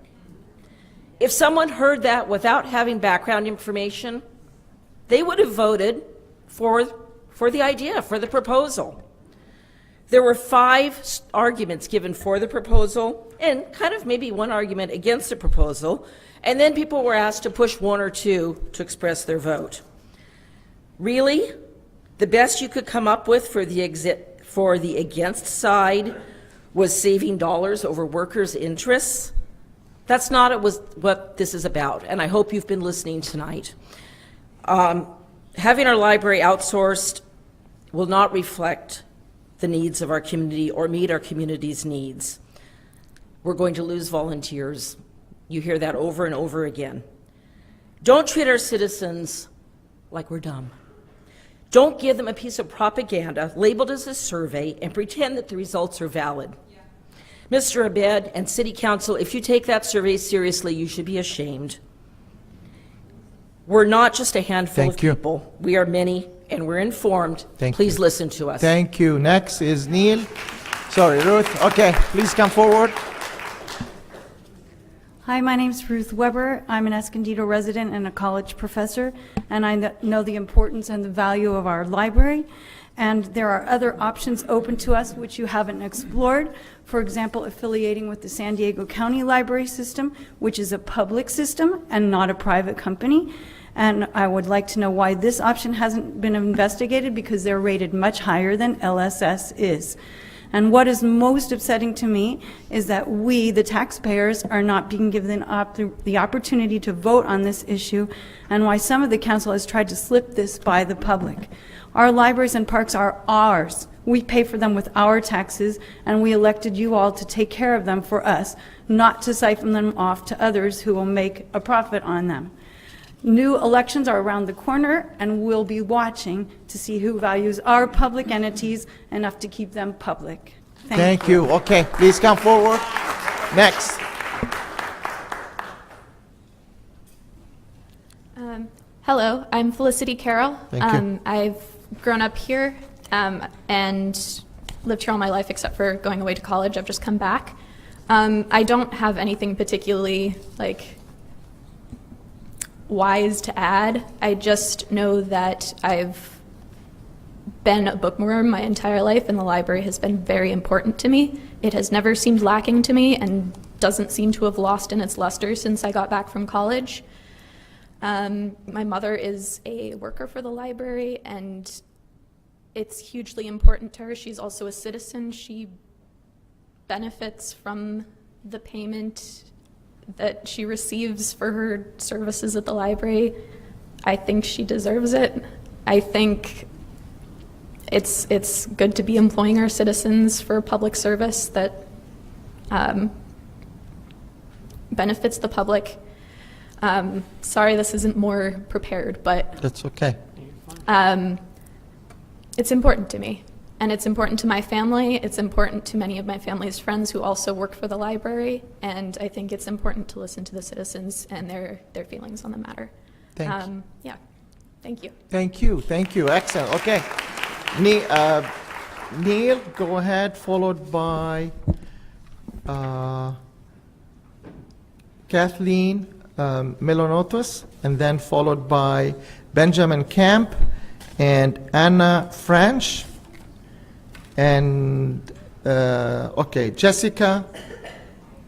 If someone heard that without having background information, they would have voted for the idea, for the proposal. There were 5 arguments given for the proposal and kind of maybe 1 argument against the proposal, and then people were asked to push 1 or 2 to express their vote. Really? The best you could come up with for the against side was saving dollars over workers' interests? That's not what this is about, and I hope you've been listening tonight. Having our library outsourced will not reflect the needs of our community or meet our community's needs. We're going to lose volunteers. You hear that over and over again. Don't treat our citizens like we're dumb. Don't give them a piece of propaganda labeled as a survey and pretend that the results are valid. Mr. Abed and City Council, if you take that survey seriously, you should be ashamed. We're not just a handful of people. We are many, and we're informed. Please listen to us. Thank you. Next is Neil. Sorry, Ruth. Okay, please come forward. Hi, my name's Ruth Weber. I'm an Escondido resident and a college professor, and I know the importance and the value of our library. And there are other options open to us which you haven't explored. For example, affiliating with the San Diego County Library System, which is a public system and not a private company. And I would like to know why this option hasn't been investigated, because they're rated much higher than LS&S is. And what is most upsetting to me is that we, the taxpayers, are not being given the opportunity to vote on this issue, and why some of the council has tried to slip this by the public. Our libraries and parks are ours. We pay for them with our taxes, and we elected you all to take care of them for us, not to siphon them off to others who will make a profit on them. New elections are around the corner, and we'll be watching to see who values our public entities enough to keep them public. Thank you. Okay, please come forward. Next. Hello, I'm Felicity Carroll. Thank you. I've grown up here and lived here all my life except for going away to college. I've just come back. I don't have anything particularly wise to add. I just know that I've been a bookworm my entire life, and the library has been very important to me. It has never seemed lacking to me and doesn't seem to have lost in its luster since I got back from college. My mother is a worker for the library, and it's hugely important to her. She's also a citizen. She benefits from the payment that she receives for her services at the library. I think she deserves it. I think it's good to be employing our citizens for public service that benefits the public. Sorry this isn't more prepared, but That's okay. it's important to me. And it's important to my family. It's important to many of my family's friends who also work for the library. And I think it's important to listen to the citizens and their feelings on the matter. Thank you. Yeah. Thank you. Thank you. Thank you. Excellent. Okay. Neil, go ahead, followed by Kathleen Melonotus, and then followed by Benjamin Camp and Anna French. And, okay, Jessica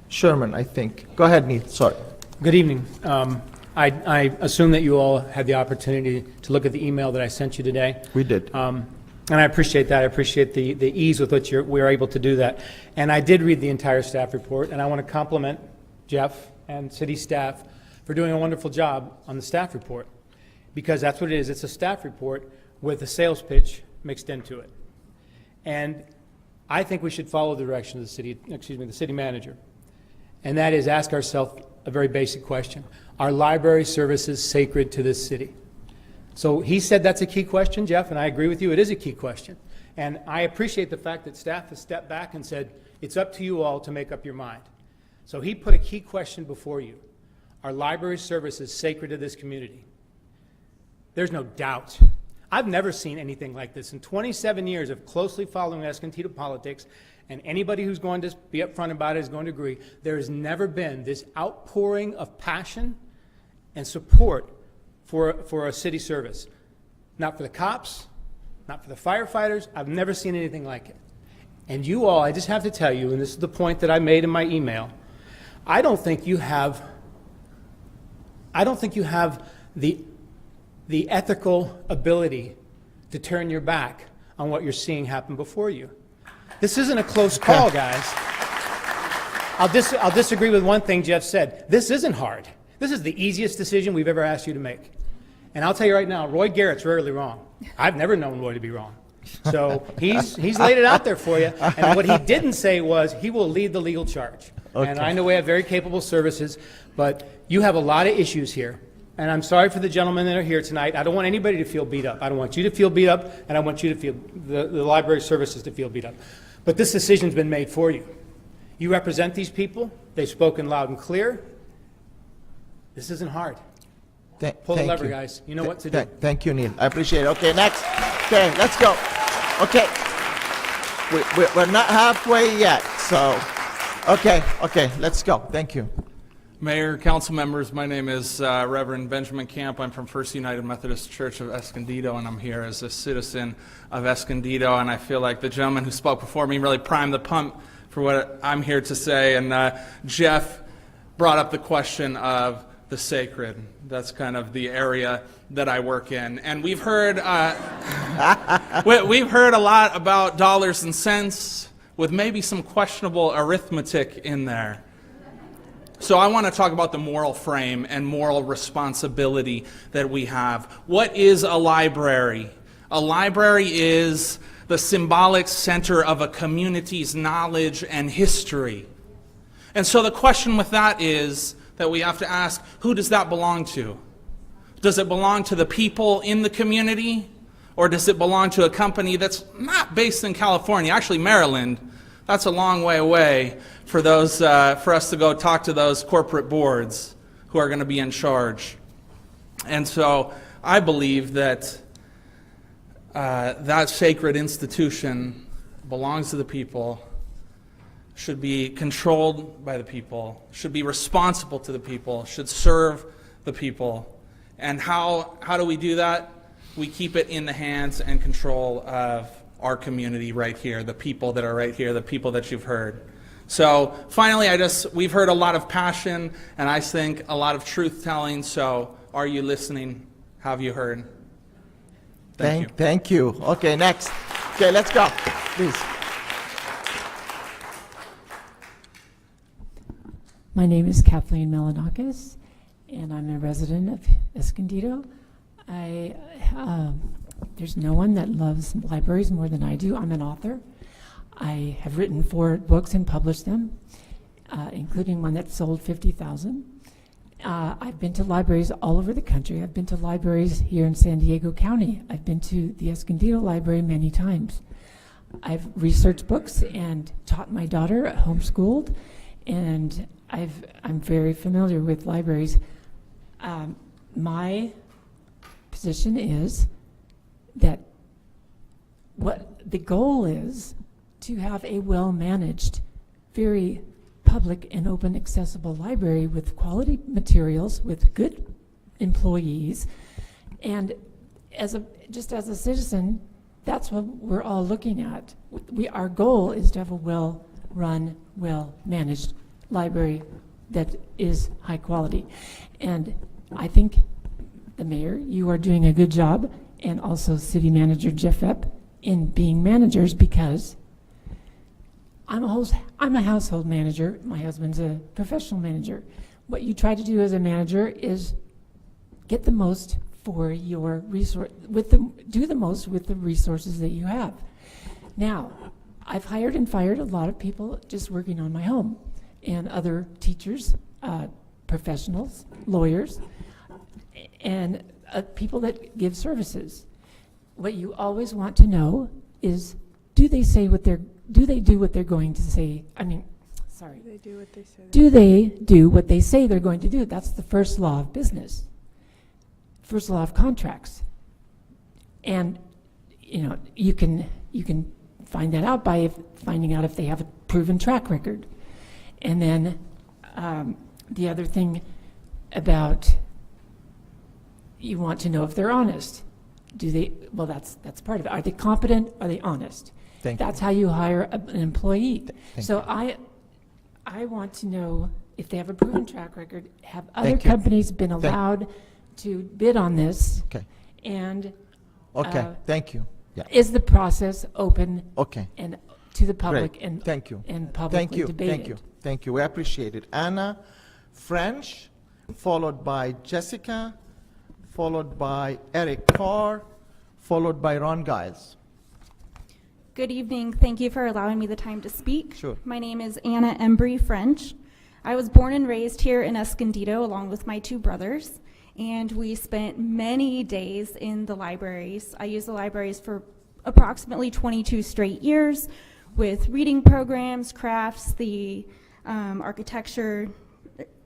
Sherman, I think. Go ahead, Neil, sorry. Good evening. I assume that you all had the opportunity to look at the email that I sent you today. We did. And I appreciate that. I appreciate the ease with which we are able to do that. And I did read the entire staff report, and I want to compliment Jeff and city staff for doing a wonderful job on the staff report, because that's what it is. It's a staff report with a sales pitch mixed into it. And I think we should follow the direction of the city manager. And that is ask ourselves a very basic question. Are library services sacred to this city? So he said that's a key question, Jeff, and I agree with you. It is a key question. And I appreciate the fact that staff has stepped back and said, it's up to you all to make up your mind. So he put a key question before you. Are library services sacred to this community? There's no doubt. I've never seen anything like this. In 27 years of closely following Escondido politics, and anybody who's going to be upfront about it is going to agree, there has never been this outpouring of passion and support for a city service. Not for the cops, not for the firefighters. I've never seen anything like it. And you all, I just have to tell you, and this is the point that I made in my email, I don't think you have the the ethical ability to turn your back on what you're seeing happen before you. This isn't a close call, guys. I'll disagree with one thing Jeff said. This isn't hard. This is the easiest decision we've ever asked you to make. And I'll tell you right now, Roy Garrett's rarely wrong. I've never known Roy to be wrong. So he's laid it out there for you. And what he didn't say was he will lead the legal charge. Okay. And I know we have very capable services, but you have a lot of issues here. And I'm sorry for the gentlemen that are here tonight. I don't want anybody to feel beat up. I don't want you to feel beat up, and I want you to feel, the library services to feel beat up. But this decision's been made for you. You represent these people. They've spoken loud and clear. This isn't hard. Pull the lever, guys. You know what to do. Thank you, Neil. I appreciate it. Okay, next. Okay, let's go. Okay. We're not halfway yet, so. Okay, let's go. Thank you. Mayor, council members, my name is Reverend Benjamin Camp. I'm from First United Methodist Church of Escondido, and I'm here as a citizen of Escondido, and I feel like the gentleman who spoke before me really primed the pump for what I'm here to say, and Jeff brought up the question of the sacred. That's kind of the area that I work in, and we've heard we've heard a lot about dollars and cents with maybe some questionable arithmetic in there. So I want to talk about the moral frame and moral responsibility that we have. What is a library? A library is the symbolic center of a community's knowledge and history. And so the question with that is that we have to ask, who does that belong to? Does it belong to the people in the community? Or does it belong to a company that's not based in California, actually Maryland? That's a long way away for those for us to go talk to those corporate boards who are going to be in charge. And so I believe that that sacred institution belongs to the people, should be controlled by the people, should be responsible to the people, should serve the people. And how do we do that? We keep it in the hands and control of our community right here, the people that are right here, the people that you've heard. So finally, we've heard a lot of passion, and I think a lot of truth-telling, so are you listening? Have you heard? Thank you. Okay, next. Okay, let's go, please. My name is Kathleen Melanakis, and I'm a resident of Escondido. There's no one that loves libraries more than I do. I'm an author. I have written 4 books and published them, including one that sold 50,000. I've been to libraries all over the country. I've been to libraries here in San Diego County. I've been to the Escondido Library many times. I've researched books and taught my daughter, homeschooled, and I'm very familiar with libraries. My position is that what the goal is to have a well-managed, very public and open accessible library with quality materials, with good employees, and just as a citizen, that's what we're all looking at. Our goal is to have a well-run, well-managed library that is high quality. And I think the mayor, you are doing a good job, and also city manager Jeff Epp, in being managers, because I'm a household manager. My husband's a professional manager. What you try to do as a manager is get the most for your resource, do the most with the resources that you have. Now, I've hired and fired a lot of people just working on my home, and other teachers, professionals, lawyers, and people that give services. What you always want to know is, do they do what they're going to say? Do they do what they say? Do they do what they say they're going to do? That's the first law of business, first law of contracts. And you can find that out by finding out if they have a proven track record. And then the other thing about, you want to know if they're honest. Well, that's part of it. Are they competent? Are they honest? That's how you hire an employee. So I want to know if they have a proven track record. Have other companies been allowed to bid on this? Okay. And Okay, thank you. Yeah. is the process open Okay. and to the public Great. and Thank you. and Thank publicly you. debated? Thank you. Thank you. We appreciate it. Anna French, followed by Jessica, followed by Eric Carr, followed by Ron Giles. Good evening. Thank you for allowing me the time to speak. Sure. My name is Anna Embry French. I was born and raised here in Escondido along with my two brothers, and we spent many days in the libraries. I used the libraries for approximately 22 straight years with reading programs, crafts, the architecture,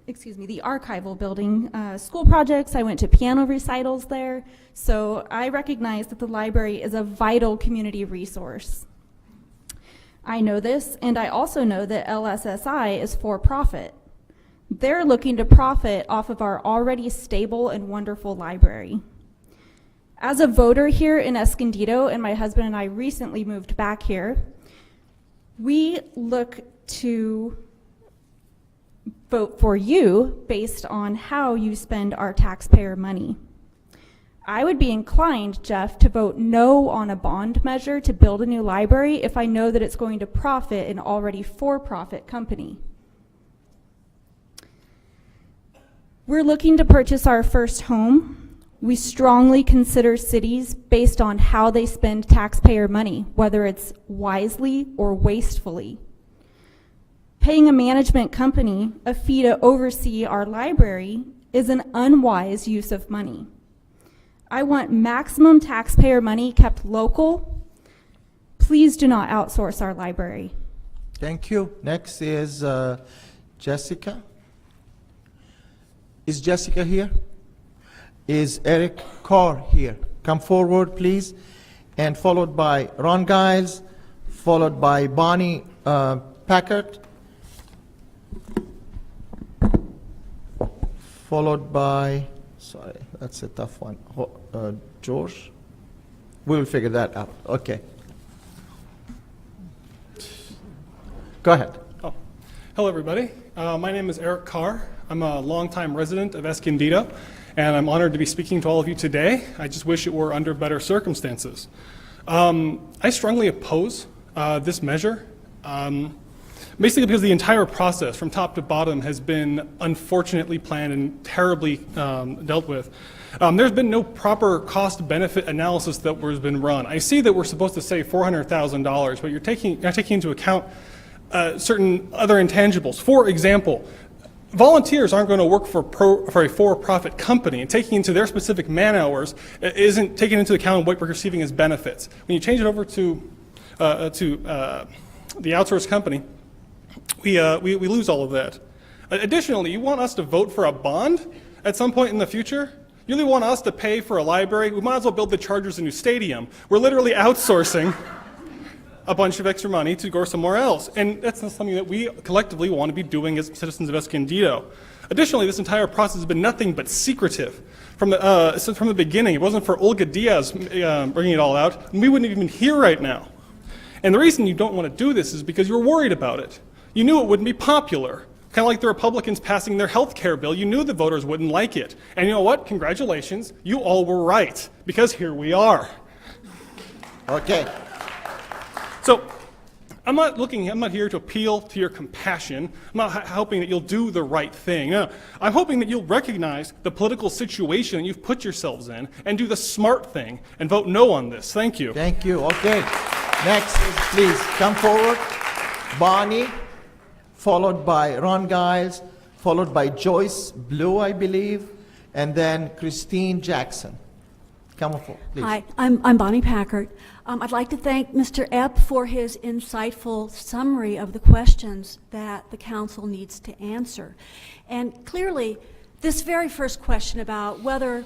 the archival building, school projects. I went to piano recitals there. So I recognize that the library is a vital community resource. I know this, and I also know that LS&S is for profit. They're looking to profit off of our already stable and wonderful library. As a voter here in Escondido, and my husband and I recently moved back here, we look to vote for you based on how you spend our taxpayer money. I would be inclined, Jeff, to vote no on a bond measure to build a new library if I know that it's going to profit an already for-profit company. We're looking to purchase our first home. We strongly consider cities based on how they spend taxpayer money, whether it's wisely or wastefully. Paying a management company a fee to oversee our library is an unwise use of money. I want maximum taxpayer money kept local. Please do not outsource our library. Thank you. Next is Jessica. Is Jessica here? Is Eric Carr here? Come forward, please. And followed by Ron Giles, followed by Bonnie Packard, followed by, sorry, that's a tough one, George. We will figure that out. Okay. Go ahead. Oh. Hello, everybody. My name is Eric Carr. I'm a longtime resident of Escondido, and I'm honored to be speaking to all of you today. I just wish it were under better circumstances. I strongly oppose this measure, basically because the entire process from top to bottom has been unfortunately planned and terribly dealt with. There's been no proper cost-benefit analysis that has been run. I see that we're supposed to save $400,000, but you're not taking into account certain other intangibles. For example, volunteers aren't going to work for a for-profit company, and taking into their specific man hours isn't taking into account what we're receiving as benefits. When you change it over to the outsourced company, we lose all of that. Additionally, you want us to vote for a bond at some point in the future? You really want us to pay for a library? We might as well build the Chargers a new stadium. We're literally outsourcing a bunch of extra money to go somewhere else. And that's not something that we collectively want to be doing as citizens of Escondido. Additionally, this entire process has been nothing but secretive from the beginning. It wasn't for Olga Diaz bringing it all out, and we wouldn't even be here right now. And the reason you don't want to do this is because you're worried about it. You knew it wouldn't be popular. Kind of like the Republicans passing their health care bill. You knew the voters wouldn't like it. And you know what? Congratulations. You all were right, because here we are. Okay. So I'm not here to appeal to your compassion. I'm not hoping that you'll do the right thing. No, I'm hoping that you'll recognize the political situation that you've put yourselves in and do the smart thing and vote no on this. Thank you. Thank you. Okay. Next is, please, come forward. Bonnie, followed by Ron Giles, followed by Joyce Blue, I believe, and then Christine Jackson. Come forward, please. Hi, I'm Bonnie Packard. I'd like to thank Mr. Epp for his insightful summary of the questions that the council needs to answer. And clearly, this very first question about whether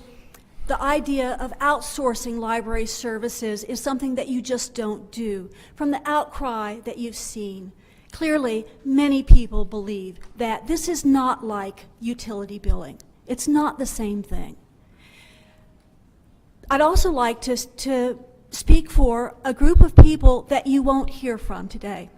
the idea of outsourcing library services is something that you just don't do, from the outcry that you've seen, clearly many people believe that this is not like utility billing. It's not the same thing. I'd also like to speak for a group of people that you won't hear from today.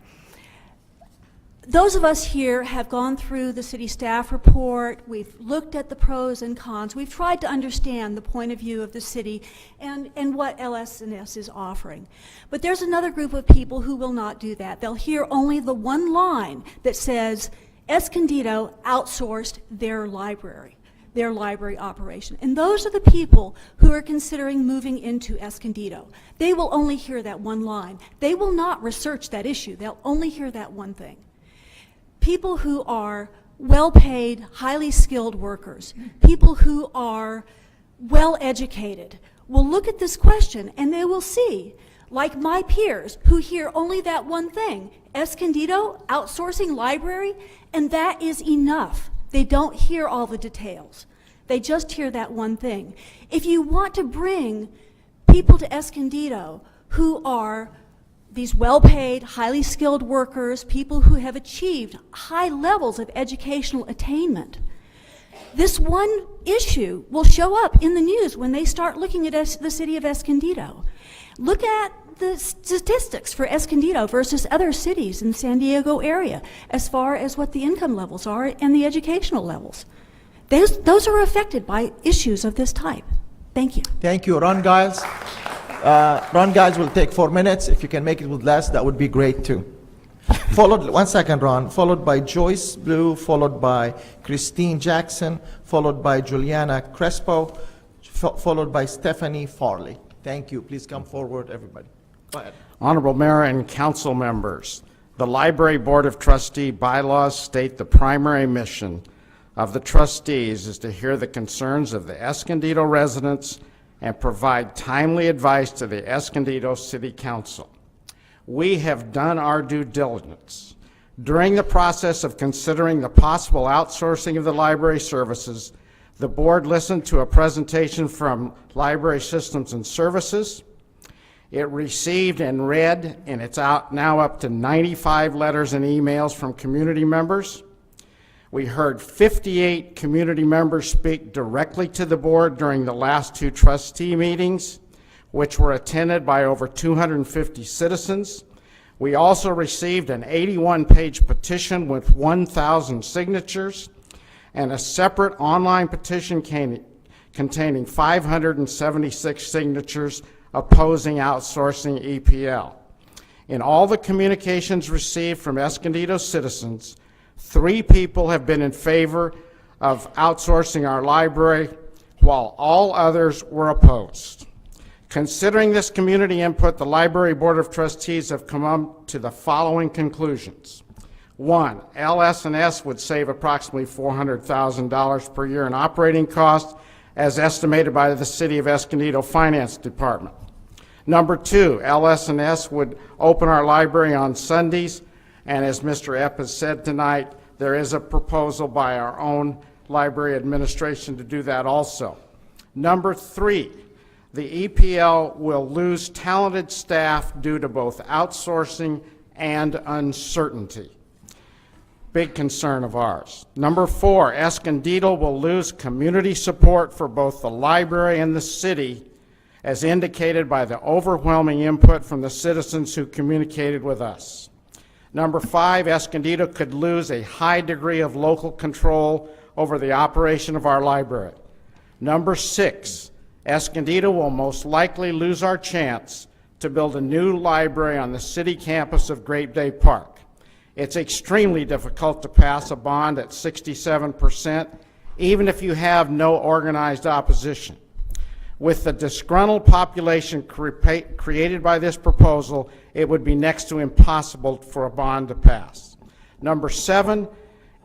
Those of us here have gone through the city staff report, we've looked at the pros and cons, we've tried to understand the point of view of the city and what LS&S is offering. But there's another group of people who will not do that. They'll hear only the one line that says, Escondido outsourced their library operation. And those are the people who are considering moving into Escondido. They will only hear that one line. They will not research that issue. They'll only hear that one thing. People who are well-paid, highly skilled workers, people who are well-educated, will look at this question and they will see, like my peers who hear only that one thing, Escondido outsourcing library, and that is enough. They don't hear all the details. They just hear that one thing. If you want to bring people to Escondido who are these well-paid, highly skilled workers, people who have achieved high levels of educational attainment, this one issue will show up in the news when they start looking at the city of Escondido. Look at the statistics for Escondido versus other cities in the San Diego area as far as what the income levels are and the educational levels. Those are affected by issues of this type. Thank you. Thank you. Ron Giles. Ron Giles will take 4 minutes. If you can make it with less, that would be great too. Followed, 1 second, Ron, followed by Joyce Blue, followed by Christine Jackson, followed by Juliana Crespo, followed by Stephanie Farley. Thank you. Please come forward, everybody. Go ahead. Honorable Mayor and council members, the Library Board of Trustee bylaws state the primary mission of the trustees is to hear the concerns of the Escondido residents and provide timely advice to the Escondido City Council. We have done our due diligence. During the process of considering the possible outsourcing of the library services, the board listened to a presentation from Library Systems and Services. It received and read, and it's out now up to 95 letters and emails from community members. We heard 58 community members speak directly to the board during the last 2 trustee meetings, which were attended by over 250 citizens. We also received an 81-page petition with 1,000 signatures and a separate online petition containing 576 signatures opposing outsourcing EPL. In all the communications received from Escondido citizens, 3 people have been in favor of outsourcing our library, while all others were opposed. Considering this community input, the Library Board of Trustees have come up to the following conclusions. 1, LS&S would save approximately $400,000 per year in operating costs, as estimated by the City of Escondido Finance Department. Number 2, LS&S would open our library on Sundays, and as Mr. Epp has said tonight, there is a proposal by our own library administration to do that also. Number 3, the EPL will lose talented staff due to both outsourcing and uncertainty. Big concern of ours. Number 4, Escondido will lose community support for both the library and the city, as indicated by the overwhelming input from the citizens who communicated with us. Number 5, Escondido could lose a high degree of local control over the operation of our library. Number 6, Escondido will most likely lose our chance to build a new library on the city campus of Grape Day Park. It's extremely difficult to pass a bond at 67%, even if you have no organized opposition. With the disgruntled population created by this proposal, it would be next to impossible for a bond to pass. Number 7,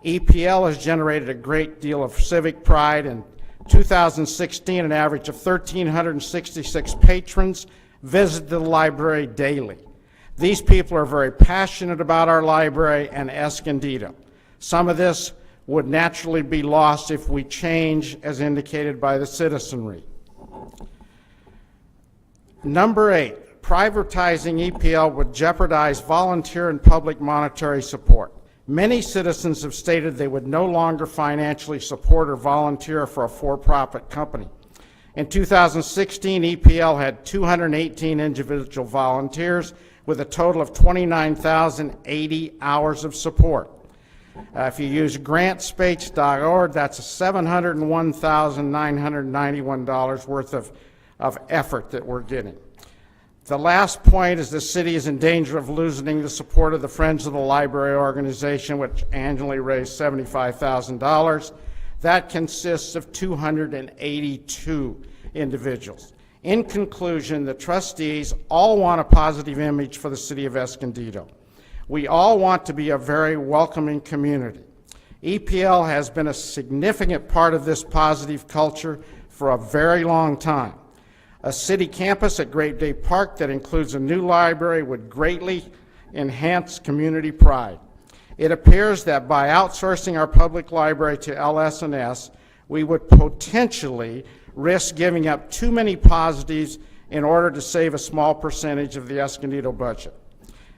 EPL has generated a great deal of civic pride. In 2016, an average of 1,366 patrons visited the library daily. These people are very passionate about our library and Escondido. Some of this would naturally be lost if we change, as indicated by the citizenry. Number 8, privatizing EPL would jeopardize volunteer and public monetary support. Many citizens have stated they would no longer financially support or volunteer for a for-profit company. In 2016, EPL had 218 individual volunteers, with a total of 29,080 hours of support. If you use grantspace.org, that's $701,991 worth of effort that we're getting. The last point is the city is in danger of losing the support of the Friends of the Library organization, which annually raised $75,000. That consists of 282 individuals. In conclusion, the trustees all want a positive image for the city of Escondido. We all want to be a very welcoming community. EPL has been a significant part of this positive culture for a very long time. A city campus at Great Day Park that includes a new library would greatly enhance community pride. It appears that by outsourcing our public library to LS&S, we would potentially risk giving up too many positives in order to save a small percentage of the Escondido budget.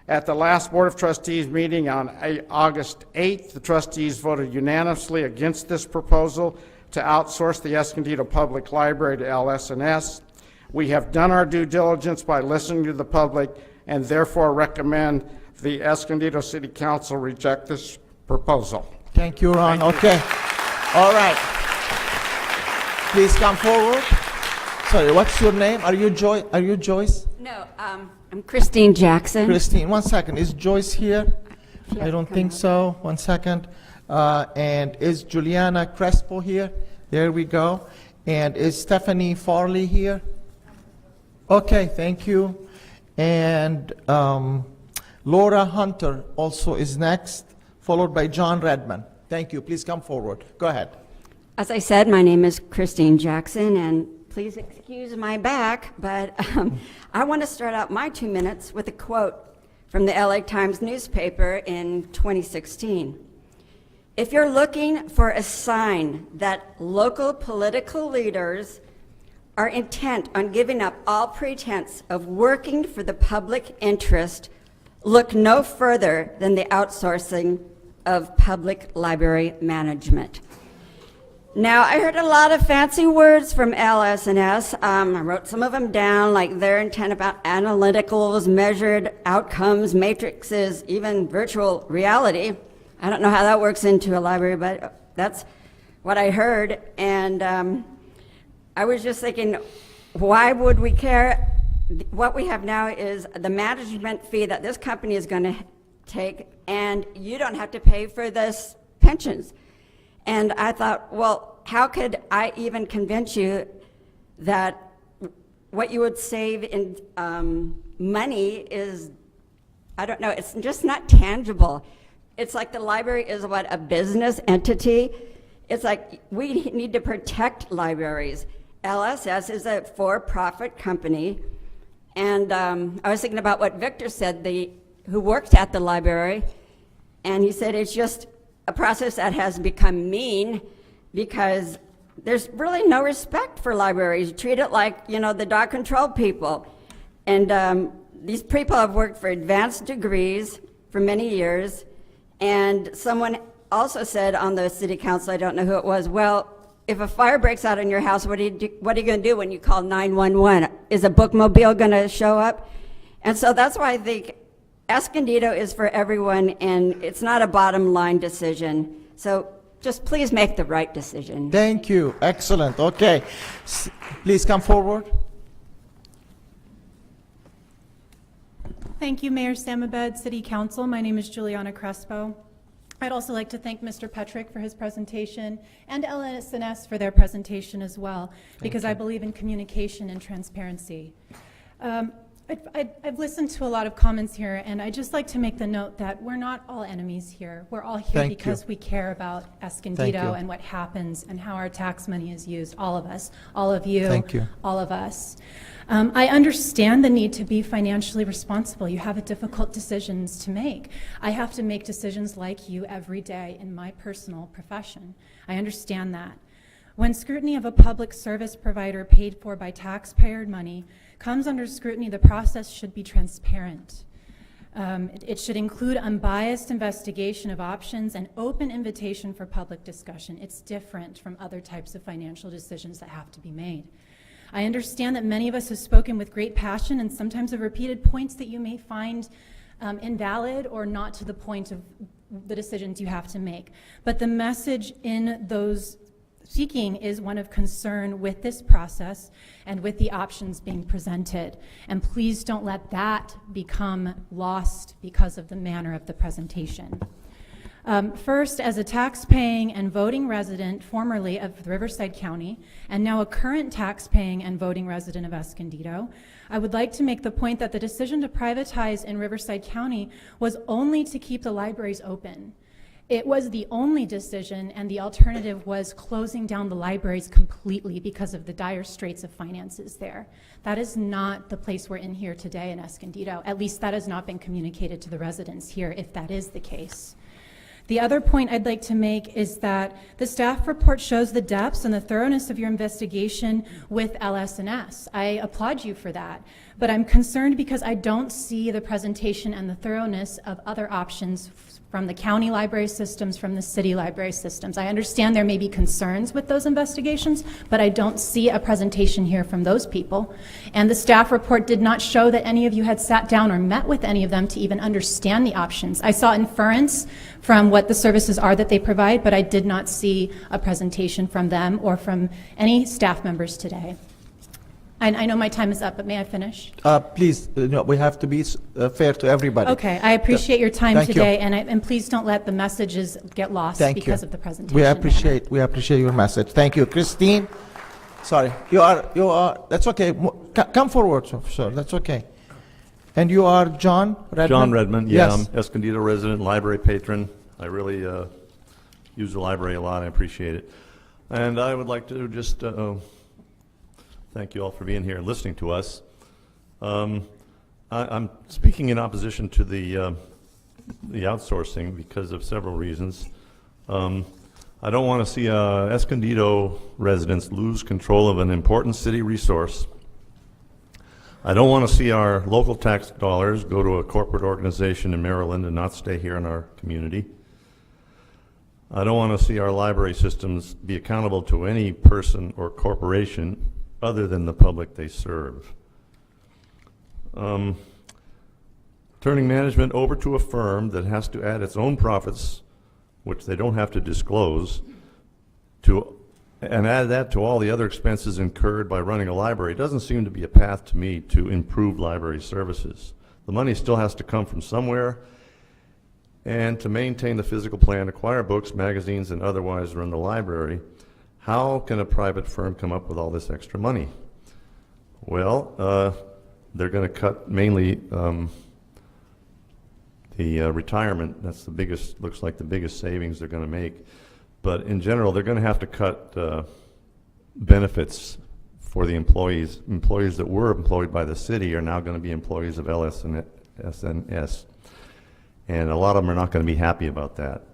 At the last Board of Trustees meeting on August 8th, the trustees voted unanimously against this proposal to outsource the Escondido Public Library to LS&S. We have done our due diligence by listening to the public and therefore recommend the Escondido City Council reject this proposal. Thank you, Ron. Thank you. Okay. All right. Please come forward. Sorry, what's your name? Are you Joyce? No, I'm Christine Jackson. Christine, 1 second. Is Joyce here? I don't think so. 1 second. And is Juliana Crespo here? There we go. And is Stephanie Farley here? Okay, thank you. And Laura Hunter also is next, followed by John Redman. Thank you. Please come forward. Go ahead. As I said, my name is Christine Jackson, and please excuse my back, but I want to start out my 2 minutes with a quote from the LA Times newspaper in 2016. If you're looking for a sign that local political leaders are intent on giving up all pretense of working for the public interest, look no further than the outsourcing of public library management. Now, I heard a lot of fancy words from LS&S. I wrote some of them down, like their intent about analyticals, measured outcomes, matrices, even virtual reality. I don't know how that works into a library, but that's what I heard. And I was just thinking, why would we care? What we have now is the management fee that this company is going to take, and you don't have to pay for this pensions. And I thought, well, how could I even convince you that what you would save in money is, I don't know, it's just not tangible. It's like the library is what, a business entity? It's like we need to protect libraries. LSS is a for-profit company, and I was thinking about what Victor said, who worked at the library, and he said it's just a process that has become mean because there's really no respect for libraries. You treat it like, you know, the dog control people. And these people have worked for advanced degrees for many years, and someone also said on the city council, I don't know who it was, well, if a fire breaks out in your house, what are you going to do when you call 911? Is a bookmobile going to show up? And so that's why I think Escondido is for everyone, and it's not a bottom line decision. So just please make the right decision. Thank you. Excellent. Okay. Please come forward. Thank you, Mayor Sam Abed, City Council. My name is Juliana Crespo. I'd also like to thank Mr. Petrick for his presentation and LS&S for their presentation as well, because I believe in communication and transparency. I've listened to a lot of comments here, and I'd just like to make the note that we're not all enemies here. We're all here because we care about Escondido and what happens and how our tax money is used, all of us, all of you, all of us. I understand the need to be financially responsible. You have difficult decisions to make. I have to make decisions like you every day in my personal profession. I understand that. When scrutiny of a public service provider paid for by taxpayer money comes under scrutiny, the process should be transparent. It should include unbiased investigation of options and open invitation for public discussion. It's different from other types of financial decisions that have to be made. I understand that many of us have spoken with great passion and sometimes have repeated points that you may find invalid or not to the point of the decisions you have to make. But the message in those speaking is one of concern with this process and with the options being presented. And please don't let that become lost because of the manner of the presentation. First, as a tax-paying and voting resident formerly of Riverside County, and now a current tax-paying and voting resident of Escondido, I would like to make the point that the decision to privatize in Riverside County was only to keep the libraries open. It was the only decision, and the alternative was closing down the libraries completely because of the dire straits of finances there. That is not the place we're in here today in Escondido. At least that has not been communicated to the residents here, if that is the case. The other point I'd like to make is that the staff report shows the depths and the thoroughness of your investigation with LS&S. I applaud you for that, but I'm concerned because I don't see the presentation and the thoroughness of other options from the county library systems, from the city library systems. I understand there may be concerns with those investigations, but I don't see a presentation here from those people. And the staff report did not show that any of you had sat down or met with any of them to even understand the options. I saw inference from what the services are that they provide, but I did not see a presentation from them or from any staff members today. And I know my time is up, but may I finish? Please, no, we have to be fair to everybody. Okay, I appreciate your time Thank today, you. and please don't let the messages get lost because of the presentation. We appreciate your message. Thank you, Christine. Sorry, you are. That's okay. Come forward, sir. That's okay. And you are John Redmond? John Redmond, yeah, Yes. I'm Escondido resident, library patron. I really use the library a lot. I appreciate it. And I would like to just thank you all for being here and listening to us. I'm speaking in opposition to the outsourcing because of several reasons. I don't want to see Escondido residents lose control of an important city resource. I don't want to see our local tax dollars go to a corporate organization in Maryland and not stay here in our community. I don't want to see our library systems be accountable to any person or corporation other than the public they serve. Turning management over to a firm that has to add its own profits, which they don't have to disclose, and add that to all the other expenses incurred by running a library doesn't seem to be a path to me to improve library services. The money still has to come from somewhere, and to maintain the physical plan, acquire books, magazines, and otherwise run the library, how can a private firm come up with all this extra money? Well, they're going to cut mainly the retirement. That's the biggest, looks like the biggest savings they're going to make. But in general, they're going to have to cut benefits for the employees. Employees that were employed by the city are now going to be employees of LS&S. And a lot of them are not going to be happy about that.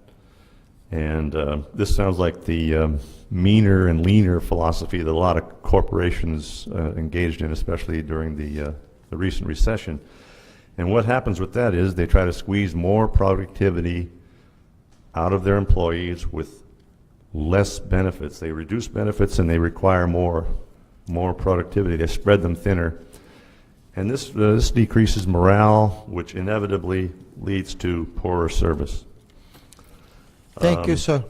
And this sounds like the meaner and leaner philosophy that a lot of corporations engaged in, especially during the recent recession. And what happens with that is they try to squeeze more productivity out of their employees with less benefits. They reduce benefits and they require more productivity. They spread them thinner. And this decreases morale, which inevitably leads to poorer service. Thank you, sir.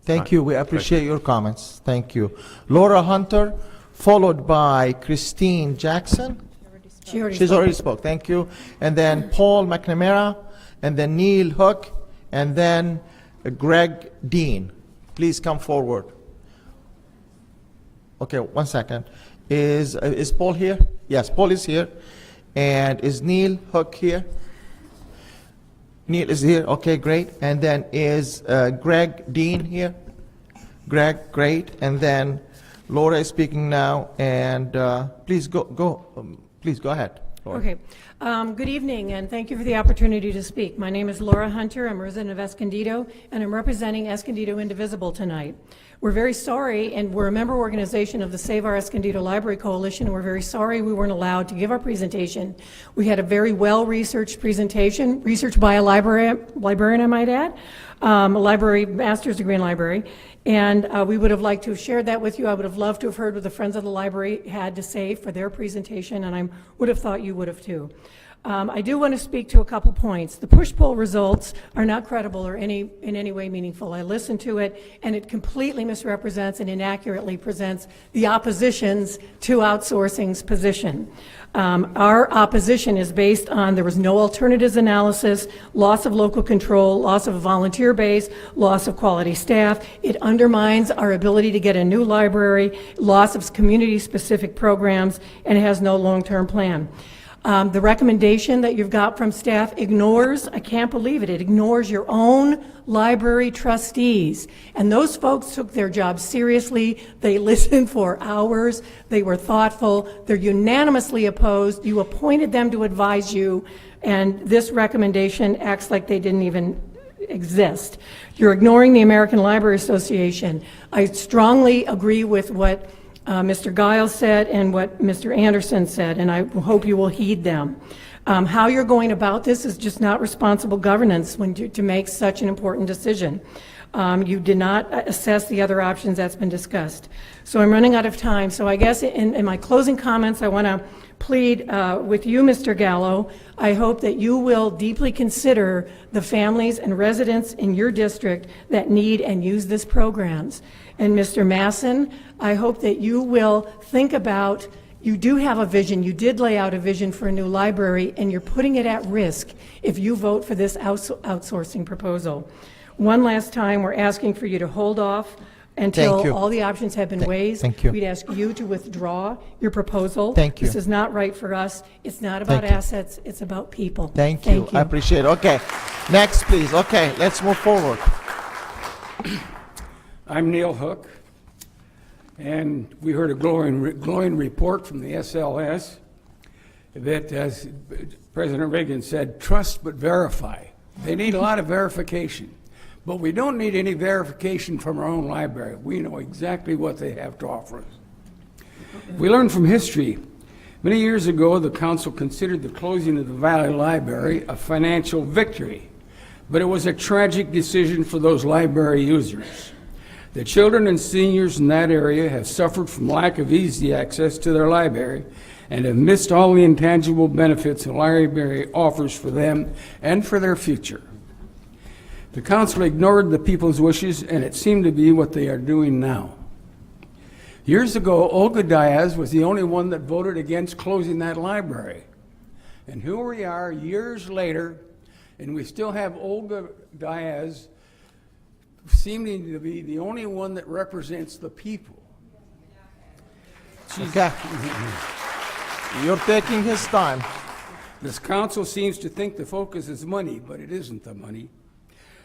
Thank you. We appreciate your comments. Thank you. Laura Hunter, followed by Christine Jackson. She's already spoke. Thank you. And then Paul McNamara, and then Neil Hook, and then Greg Dean. Please come forward. Okay, 1 second. Is Paul here? Yes, Paul is here. And is Neil Hook here? Neil is here. Okay, great. And then is Greg Dean here? Greg, great. And then Laura is speaking now. And please go ahead, Laura. Okay. Good evening, and thank you for the opportunity to speak. My name is Laura Hunter. I'm a resident of Escondido, and I'm representing Escondido Indivisible tonight. We're very sorry, and we're a member organization of the Save Our Escondido Library Coalition, and we're very sorry we weren't allowed to give our presentation. We had a very well-researched presentation, researched by a librarian, I might add, a master's degree in library, and we would have liked to have shared that with you. I would have loved to have heard what the Friends of the Library had to say for their presentation, and I would have thought you would have too. I do want to speak to a couple points. The push-poll results are not credible or in any way meaningful. I listened to it, and it completely misrepresents and inaccurately presents the opposition's to outsourcing's position. Our opposition is based on there was no alternatives analysis, loss of local control, loss of a volunteer base, loss of quality staff. It undermines our ability to get a new library, loss of community-specific programs, and it has no long-term plan. The recommendation that you've got from staff ignores, I can't believe it, it ignores your own library trustees. And those folks took their job seriously. They listened for hours. They were thoughtful. They're unanimously opposed. You appointed them to advise you, and this recommendation acts like they didn't even exist. You're ignoring the American Library Association. I strongly agree with what Mr. Giles said and what Mr. Anderson said, and I hope you will heed them. How you're going about this is just not responsible governance to make such an important decision. You did not assess the other options that's been discussed. So I'm running out of time. So I guess in my closing comments, I want to plead with you, Mr. Gallo. I hope that you will deeply consider the families and residents in your district that need and use these programs. And Mr. Masson, I hope that you will think about, you do have a vision, you did lay out a vision for a new library, and you're putting it at risk if you vote for this outsourcing proposal. One last time, we're asking for you to hold off until all the options have been weighed. Thank you. We'd ask you to withdraw your proposal. Thank you. This is not right for us. It's not about assets, it's about people. Thank you. I appreciate it. Okay, next please. Okay, let's move forward. I'm Neil Hook, and we heard a glowing report from the SLS that, as President Reagan said, trust but verify. They need a lot of verification, but we don't need any verification from our own library. We know exactly what they have to offer us. We learned from history. Many years ago, the council considered the closing of the Valley Library a financial victory, but it was a tragic decision for those library users. The children and seniors in that area have suffered from lack of easy access to their library and have missed all the intangible benefits the library offers for them and for their future. The council ignored the people's wishes, and it seemed to be what they are doing now. Years ago, Olga Diaz was the only one that voted against closing that library. And here we are years later, and we still have Olga Diaz seeming to be the only one that represents the people. Okay. You're taking his time. This council seems to think the focus is money, but it isn't the money.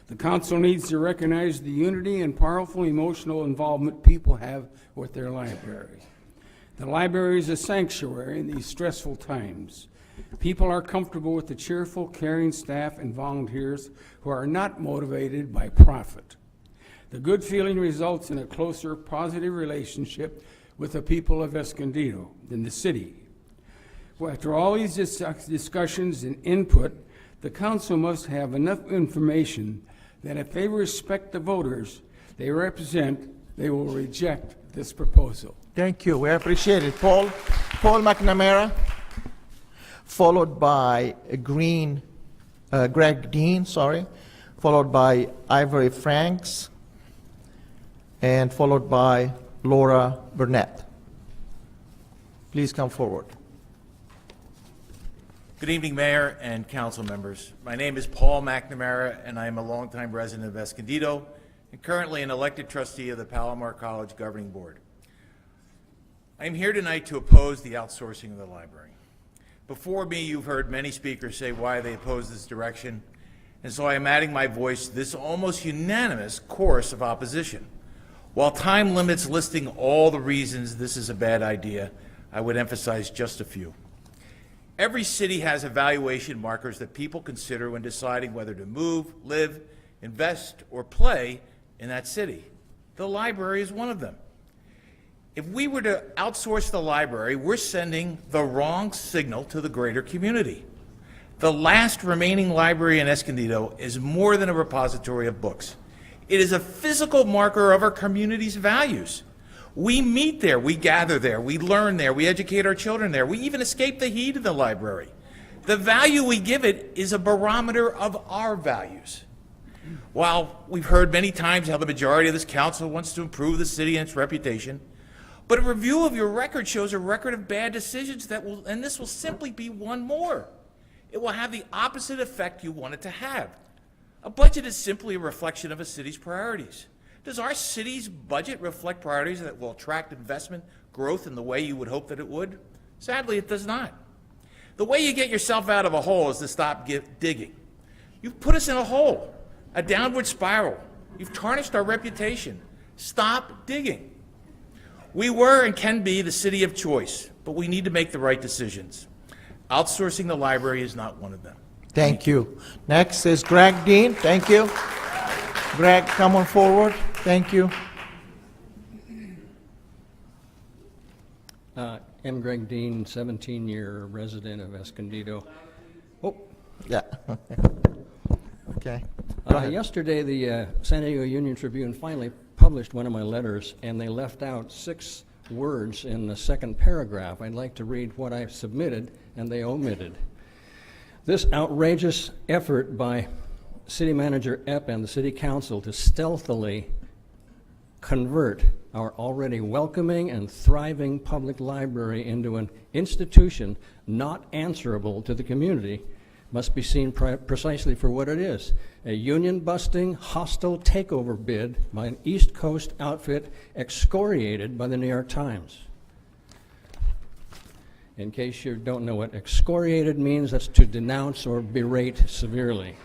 The council needs to recognize the unity and powerful emotional involvement people have with their library. The library is a sanctuary in these stressful times. People are comfortable with the cheerful, caring staff and volunteers who are not motivated by profit. The good feeling results in a closer, positive relationship with the people of Escondido than the city. Well, after all these discussions and input, the council must have enough information that if they respect the voters they represent, they will reject this proposal. Thank you. We appreciate it. Paul McNamara, followed by Greg Dean, followed by Ivory Franks, and followed by Laura Burnett. Please come forward. Good evening, Mayor and council members. My name is Paul McNamara, and I am a longtime resident of Escondido and currently an elected trustee of the Palomar College Governing Board. I am here tonight to oppose the outsourcing of the library. Before me, you've heard many speakers say why they oppose this direction, and so I am adding my voice to this almost unanimous chorus of opposition. While time limits listing all the reasons this is a bad idea, I would emphasize just a few. Every city has evaluation markers that people consider when deciding whether to move, live, invest, or play in that city. The library is one of them. If we were to outsource the library, we're sending the wrong signal to the greater community. The last remaining library in Escondido is more than a repository of books. It is a physical marker of our community's values. We meet there, we gather there, we learn there, we educate our children there, we even escape the heat of the library. The value we give it is a barometer of our values. While we've heard many times how the majority of this council wants to improve the city and its reputation, but a review of your record shows a record of bad decisions and this will simply be one more. It will have the opposite effect you want it to have. A budget is simply a reflection of a city's priorities. Does our city's budget reflect priorities that will attract investment, growth in the way you would hope that it would? Sadly, it does not. The way you get yourself out of a hole is to stop digging. You've put us in a hole, a downward spiral. You've tarnished our reputation. Stop digging. We were and can be the city of choice, but we need to make the right decisions. Outsourcing the library is not one of them. Thank you. Next is Greg Dean. Thank you. Greg, come on forward. Thank you. I'm Greg Dean, 17-year resident of Escondido. Oh. Yeah. Okay. Yesterday, the San Diego Union Tribune finally published one of my letters, and they left out 6 words in the second paragraph. I'd like to read what I submitted, and they omitted. This outrageous effort by City Manager Epp and the City Council to stealthily convert our already welcoming and thriving public library into an institution not answerable to the community must be seen precisely for what it is, a union-busting, hostile takeover bid by an East Coast outfit excoriated by the New York Times. In case you don't know what excoriated means, that's to denounce or berate severely.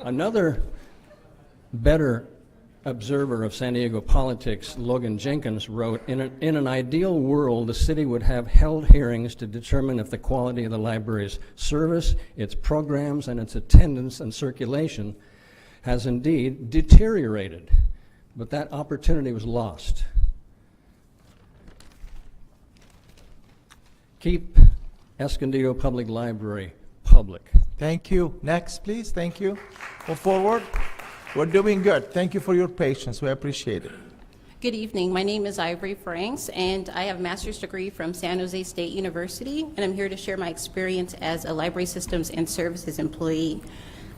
Another better observer of San Diego politics, Logan Jenkins, wrote, in an ideal world, the city would have held hearings to determine if the quality of the library's service, its programs, and its attendance and circulation has indeed deteriorated. But that opportunity was lost. Keep Escondido Public Library public. Thank you. Next, please. Thank you. Move forward. We're doing good. Thank you for your patience. We appreciate it. Good evening. My name is Ivory Franks, and I have a master's degree from San Jose State University, and I'm here to share my experience as a library systems and services employee.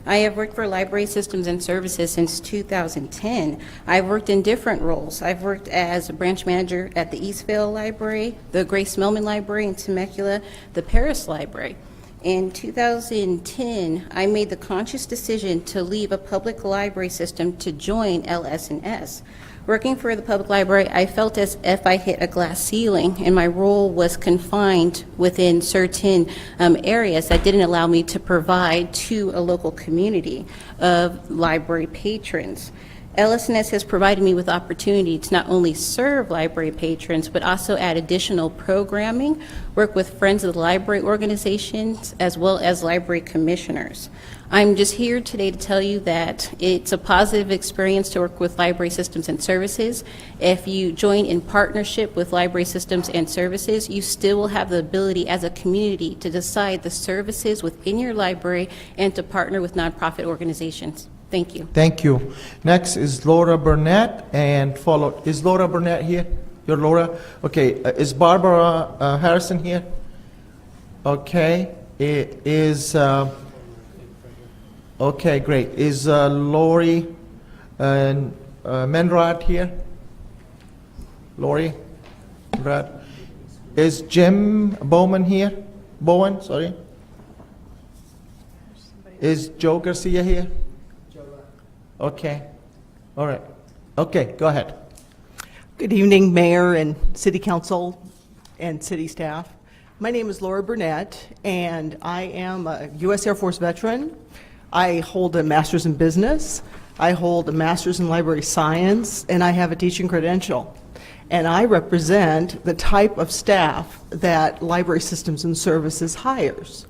I have worked for library systems and services since 2010. I've worked in different roles. I've worked as a branch manager at the Eastvale Library, the Grace Millman Library in Temecula, the Paris Library. In 2010, I made the conscious decision to leave a public library system to join LS&S. Working for the public library, I felt as if I hit a glass ceiling, and my role was confined within certain areas that didn't allow me to provide to a local community of library patrons. LS&S has provided me with opportunity to not only serve library patrons, but also add additional programming, work with Friends of the Library organizations, as well as library commissioners. I'm just here today to tell you that it's a positive experience to work with library systems and services. If you join in partnership with library systems and services, you still will have the ability as a community to decide the services within your library and to partner with nonprofit organizations. Thank you. Thank you. Next is Laura Burnett, and followed. Is Laura Burnett here? You're Laura? Okay. Is Barbara Harrison here? Okay. Okay, great. Is Lori Menrad here? Lori Menrad. Is Jim Bowman here? Bowen, sorry. Is Joe Garcia here? Okay. All right. Okay, go ahead. Good evening, Mayor and City Council and city staff. My name is Laura Burnett, and I am a U.S. Air Force veteran. I hold a master's in business. I hold a master's in library science, and I have a teaching credential. and I represent the type of staff that Library Systems and Services hires.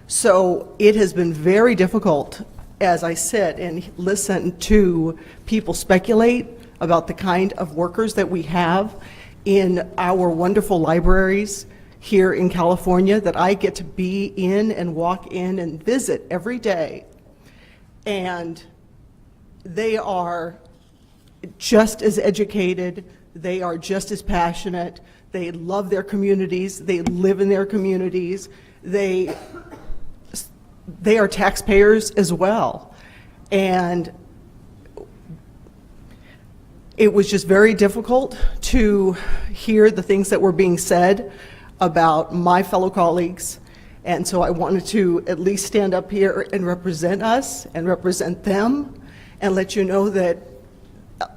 So it has been very difficult as I sit and listen to people speculate about the kind of workers that we have in our wonderful libraries here in California that I get to be in and walk in and visit every day. And they are just as educated, they are just as passionate, they love their communities, they live in their communities, they are taxpayers as well. And it was just very difficult to hear the things that were being said about my fellow colleagues. And so I wanted to at least stand up here and represent us and represent them and let you know that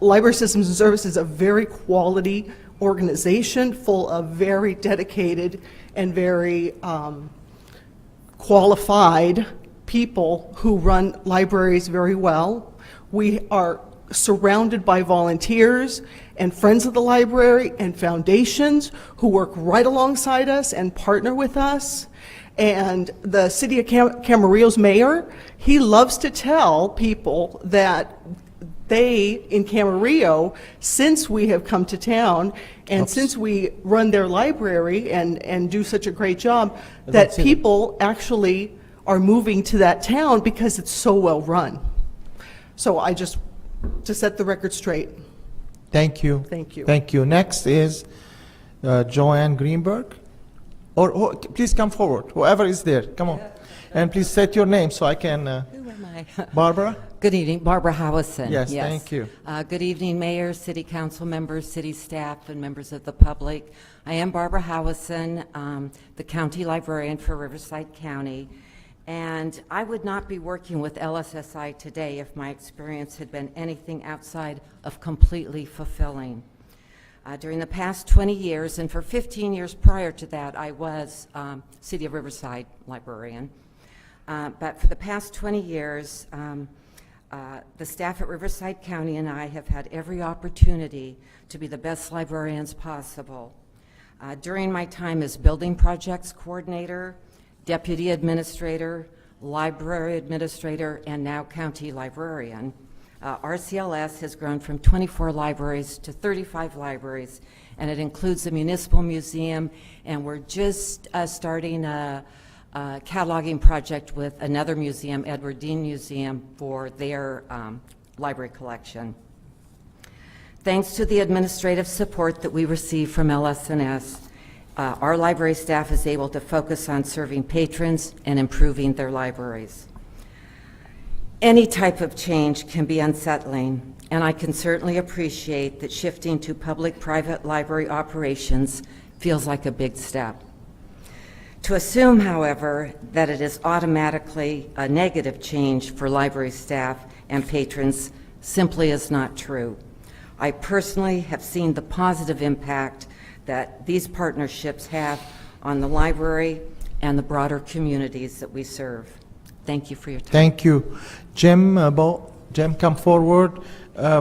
Library Systems and Services is a very quality organization full of very dedicated and very qualified people who run libraries very well. We are surrounded by volunteers and friends of the library and foundations who work right alongside us and partner with us. And the city of Camarillo's mayor, he loves to tell people that they, in Camarillo, since we have come to town and since we run their library and do such a great job, that people actually are moving to that town because it's so well run. So I just, to set the record straight. Thank you. Thank you. Thank you. Next is Joanne Greenberg. Or please come forward, whoever is there, come on. And please state your name so I can. Who am I? Barbara? Good evening, Barbara Howison. Yes, thank you. Good evening, Mayor, City Council members, city staff, and members of the public. I am Barbara Howison, the County Librarian for Riverside County, and I would not be working with LS&S today if my experience had been anything outside of completely fulfilling. During the past 20 years, and for 15 years prior to that, I was City of Riverside librarian. But for the past 20 years, the staff at Riverside County and I have had every opportunity to be the best librarians possible. During my time as building projects coordinator, deputy administrator, library administrator, and now county librarian, RCLS has grown from 24 libraries to 35 libraries, and it includes a municipal museum, and we're just starting a cataloging project with another museum, Edward Dean Museum, for their library collection. Thanks to the administrative support that we receive from LS&S, our library staff is able to focus on serving patrons and improving their libraries. Any type of change can be unsettling, and I can certainly appreciate that shifting to public-private library operations feels like a big step. To assume, however, that it is automatically a negative change for library staff and patrons simply is not true. I personally have seen the positive impact that these partnerships have on the library and the broader communities that we serve. Thank you for your time. Thank you. Jim, Jim, come forward,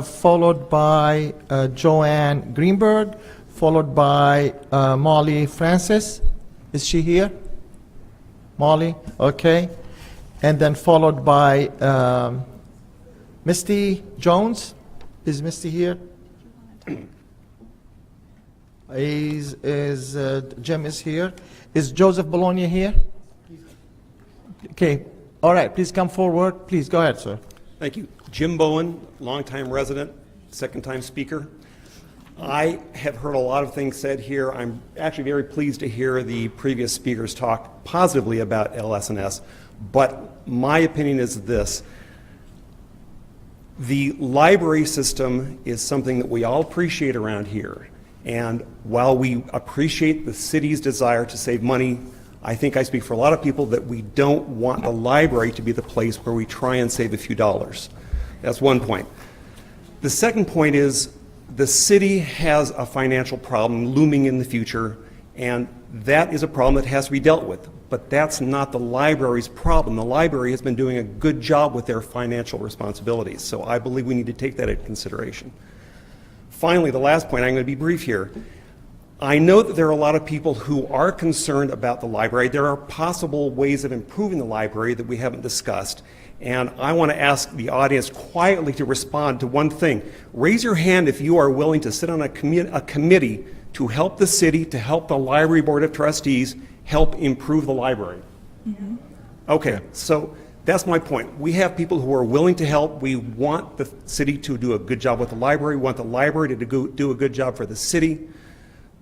followed by Joanne Greenberg, followed by Molly Francis. Is she here? Molly, okay. And then followed by Misty Jones. Is Misty here? Jim is here. Is Joseph Bologna here? Okay. All right, please come forward. Please, go ahead, sir. Thank you. Jim Bowen, longtime resident, second-time speaker. I have heard a lot of things said here. I'm actually very pleased to hear the previous speakers talk positively about LS&S, but my opinion is this. The library system is something that we all appreciate around here, and while we appreciate the city's desire to save money, I think I speak for a lot of people that we don't want the library to be the place where we try and save a few dollars. That's one point. The second point is the city has a financial problem looming in the future, and that is a problem that has to be dealt with. But that's not the library's problem. The library has been doing a good job with their financial responsibilities, so I believe we need to take that into consideration. Finally, the last point, I'm going to be brief here. I know that there are a lot of people who are concerned about the library. There are possible ways of improving the library that we haven't discussed. And I want to ask the audience quietly to respond to one thing. Raise your hand if you are willing to sit on a committee to help the city, to help the Library Board of Trustees help improve the library. Mm-hmm. Okay, so that's my point. We have people who are willing to help. We want the city to do a good job with the library. We want the library to do a good job for the city.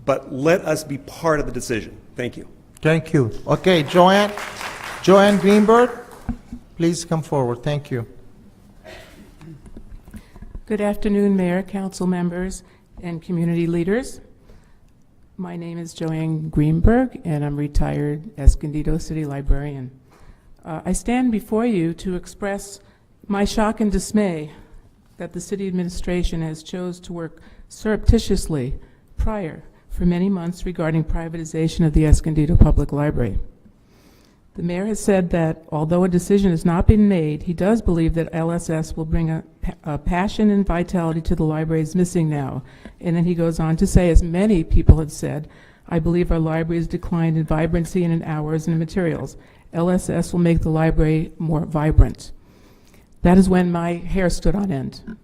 But let us be part of the decision. Thank you. Thank you. Okay, Joanne Greenberg, please come forward. Thank you. Good afternoon, Mayor, council members, and community leaders. My name is Joanne Greenberg, and I'm retired Escondido City Librarian. I stand before you to express my shock and dismay that the city administration has chose to work surreptitiously for many months regarding privatization of the Escondido Public Library. The mayor has said that although a decision has not been made, he does believe that LS&S will bring a passion and vitality to the library is missing now. And then he goes on to say, as many people have said, I believe our library has declined in vibrancy and in hours and in materials. LS&S will make the library more vibrant. That is when my hair stood on end.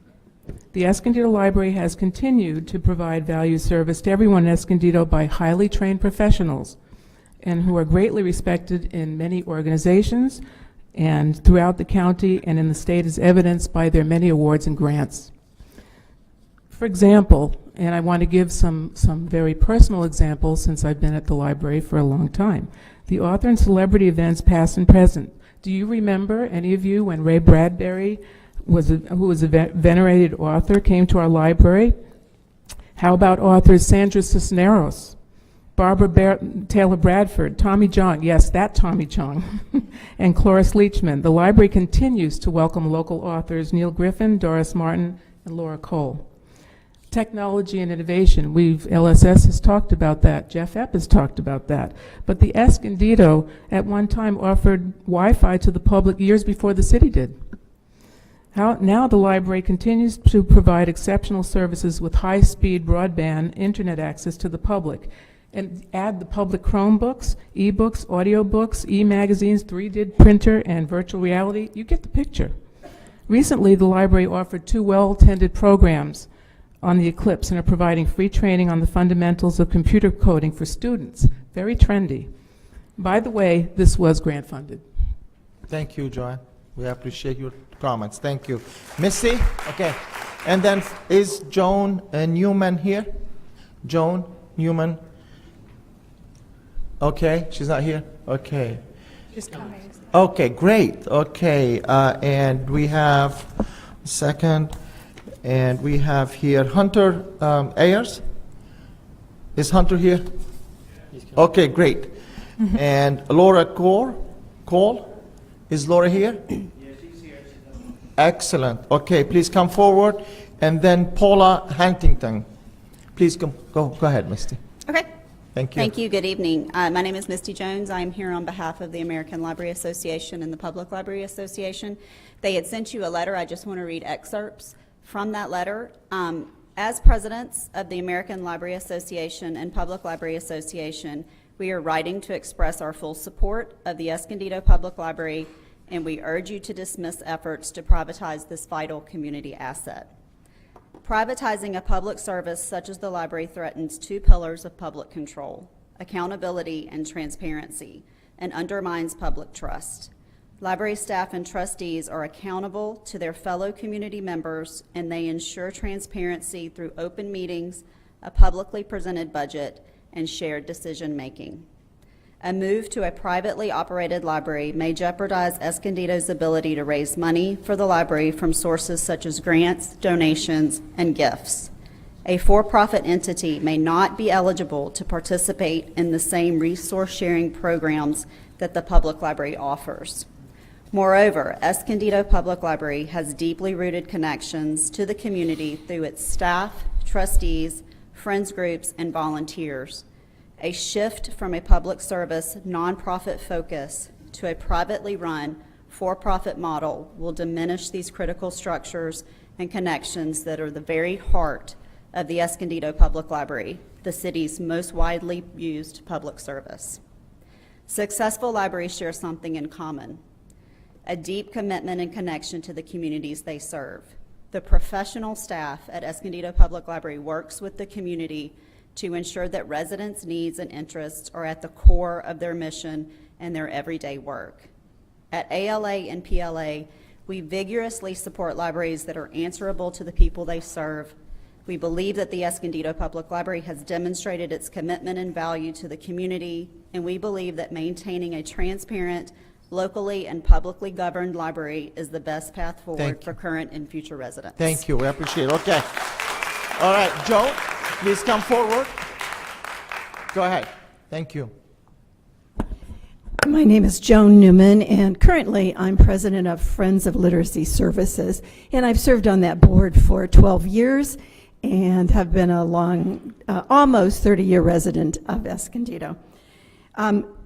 The Escondido Library has continued to provide value service to everyone in Escondido by highly trained professionals and who are greatly respected in many organizations and throughout the county and in the state, as evidenced by their many awards and grants. For example, and I want to give some very personal examples since I've been at the library for a long time, the author and celebrity events past and present. Do you remember, any of you, when Ray Bradbury, who was a venerated author, came to our library? How about authors Sandra Cisneros, Barbara Taylor Bradford, Tommy Chong, yes, that Tommy Chong, and Cloris Leachman. The library continues to welcome local authors Neil Griffin, Doris Martin, and Laura Cole. Technology and innovation, LS&S has talked about that, Jeff Epp has talked about that, but the Escondido at one time offered Wi-Fi to the public years before the city did. Now the library continues to provide exceptional services with high-speed broadband internet access to the public, and add the public Chromebooks, e-books, audiobooks, e-magazines, 3D printer, and virtual reality. You get the picture. Recently, the library offered 2 well-attended programs on the Eclipse and are providing free training on the fundamentals of computer coding for students. Very trendy. By the way, this was grant funded. Thank you, Joanne. We appreciate your comments. Thank you. Missy? Okay. And then is Joan Newman here? Joan Newman? Okay, she's not here? Okay. She's coming. Okay, great. Okay, and we have second, and we have here Hunter Ayers. Is Hunter here? Okay, great. And Laura Cole? Is Laura here? Yes, she's here. Excellent. Okay, please come forward. And then Paula Huntington. Please go ahead, Misty. Okay. Thank you. Thank you. Good evening. My name is Misty Jones. I am here on behalf of the American Library Association and the Public Library Association. They had sent you a letter. I just want to read excerpts from that letter. As presidents of the American Library Association and Public Library Association, we are writing to express our full support of the Escondido Public Library, and we urge you to dismiss efforts to privatize this vital community asset. Privatizing a public service such as the library threatens 2 pillars of public control: accountability and transparency, and undermines public trust. Library staff and trustees are accountable to their fellow community members, and they ensure transparency through open meetings, a publicly presented budget, and shared decision-making. A move to a privately operated library may jeopardize Escondido's ability to raise money for the library from sources such as grants, donations, and gifts. A for-profit entity may not be eligible to participate in the same resource-sharing programs that the public library offers. Moreover, Escondido Public Library has deeply rooted connections to the community through its staff, trustees, friends groups, and volunteers. A shift from a public service nonprofit focus to a privately run for-profit model will diminish these critical structures and connections that are the very heart of the Escondido Public Library, the city's most widely used public service. Successful libraries share something in common: a deep commitment and connection to the communities they serve. The professional staff at Escondido Public Library works with the community to ensure that residents' needs and interests are at the core of their mission and their everyday work. At ALA and PLA, we vigorously support libraries that are answerable to the people they serve. We believe that the Escondido Public Library has demonstrated its commitment and value to the community, and we believe that maintaining a transparent, locally and publicly governed library is the best path forward for current and future residents. Thank you. We appreciate it. Okay. All right, Joe, please come forward. Go ahead. Thank you. My name is Joan Newman, and currently I'm president of Friends of Literacy Services, and I've served on that board for 12 years and have been a long, almost 30-year resident of Escondido.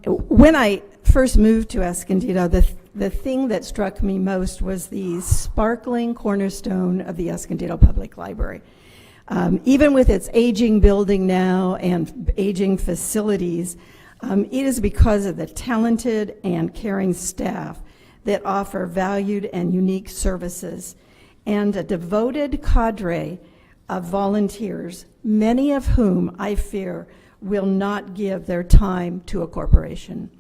When I first moved to Escondido, the thing that struck me most was the sparkling cornerstone of the Escondido Public Library. Even with its aging building now and aging facilities, it is because of the talented and caring staff that offer valued and unique services, and a devoted cadre of volunteers, many of whom I fear will not give their time to a corporation.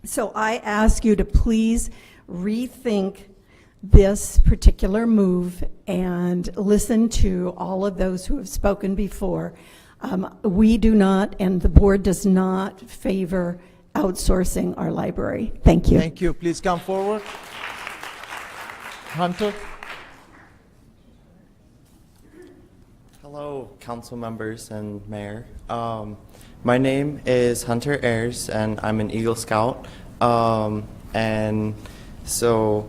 So I ask you to please rethink this particular move and listen to all of those who have spoken before. We do not, and the board does not, favor outsourcing our library. Thank you. Thank you. Please come forward. Hunter. Hello, council members and mayor. My name is Hunter Ayers, and I'm an Eagle Scout. And so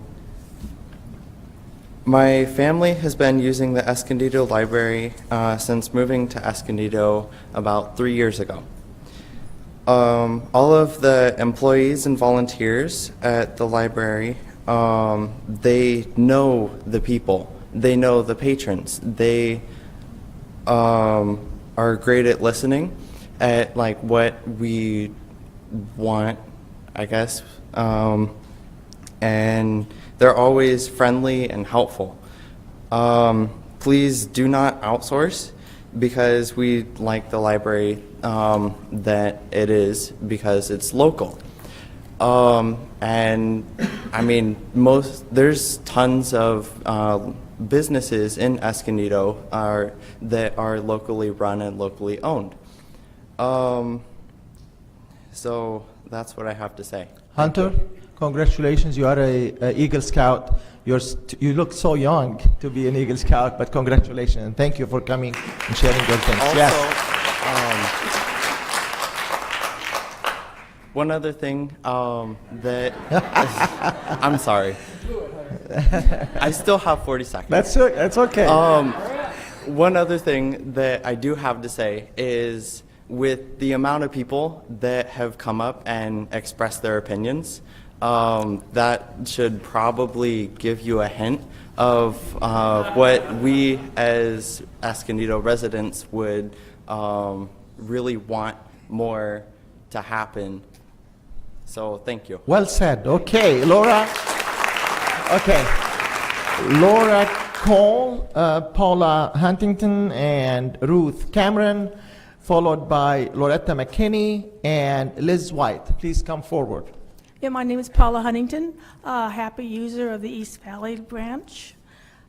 my family has been using the Escondido Library since moving to Escondido about 3 years ago. All of the employees and volunteers at the library, they know the people, they know the patrons, they are great at listening, at like what we want, I guess, and they're always friendly and helpful. Please do not outsource, because we like the library that it is, because it's local. And I mean, there's tons of businesses in Escondido that are locally run and locally owned. So that's what I have to say. Hunter, congratulations. You are a Eagle Scout. You look so young to be an Eagle Scout, but congratulations, and thank you for coming and sharing your things. Also, yes. One other thing that I'm sorry. I still have 40 seconds. That's okay. One other thing that I do have to say is, with the amount of people that have come up and expressed their opinions, that should probably give you a hint of what we as Escondido residents would really want more to happen. So thank you. Well said. Okay, Laura. Okay, Laura Cole, Paula Huntington, and Ruth Cameron, followed by Loretta McKinney and Liz White. Please come forward. Yeah, my name is Paula Huntington, a happy user of the East Valley branch.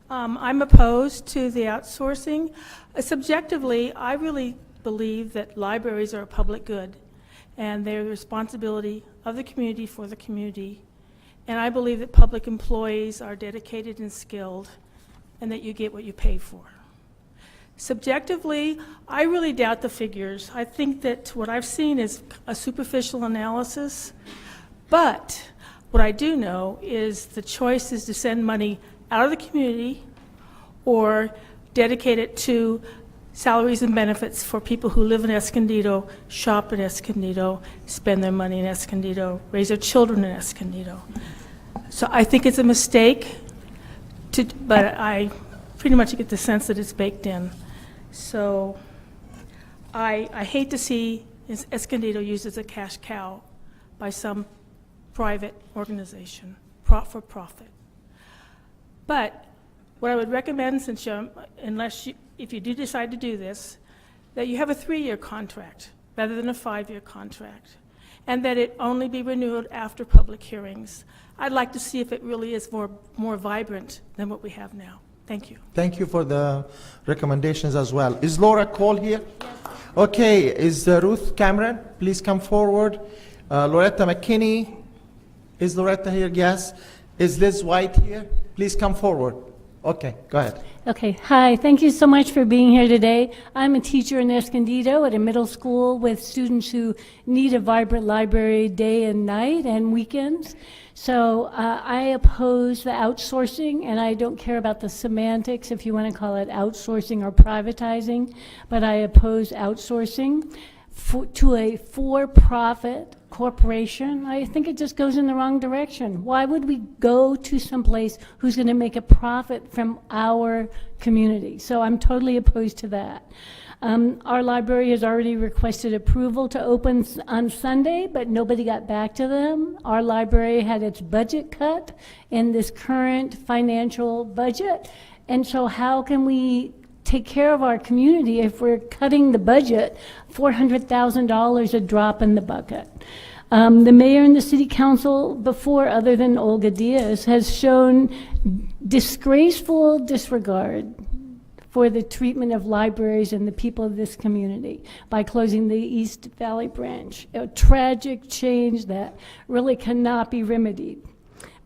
I'm opposed to the outsourcing. Subjectively, I really believe that libraries are a public good, and they're the responsibility of the community for the community. And I believe that public employees are dedicated and skilled, and that you get what you pay for. Subjectively, I really doubt the figures. I think that what I've seen is a superficial analysis, but what I do know is the choice is to send money out of the community or dedicate it to salaries and benefits for people who live in Escondido, shop in Escondido, spend their money in Escondido, raise their children in Escondido. So I think it's a mistake, but I pretty much get the sense that it's baked in. So I hate to see Escondido used as a cash cow by some private organization, for profit. But what I would recommend, since if you do decide to do this, that you have a 3-year contract rather than a 5-year contract, and that it only be renewed after public hearings. I'd like to see if it really is more vibrant than what we have now. Thank you. Thank you for the recommendations as well. Is Laura Cole here? Yes. Okay, is Ruth Cameron? Please come forward. Loretta McKinney. Is Loretta here? Yes. Is Liz White here? Please come forward. Okay, go ahead. Okay, hi, thank you so much for being here today. I'm a teacher in Escondido at a middle school with students who need a vibrant library day and night and weekends. So I oppose the outsourcing, and I don't care about the semantics, if you want to call it outsourcing or privatizing, but I oppose outsourcing to a for-profit corporation. I think it just goes in the wrong direction. Why would we go to someplace who's going to make a profit from our community? So I'm totally opposed to that. Our library has already requested approval to open on Sunday, but nobody got back to them. Our library had its budget cut in this current financial budget, and so how can we take care of our community if we're cutting the budget $400,000 a drop in the bucket? The mayor and the city council before, other than Olga Diaz, has shown disgraceful disregard for the treatment of libraries and the people of this community by closing the East Valley branch. A tragic change that really cannot be remedied.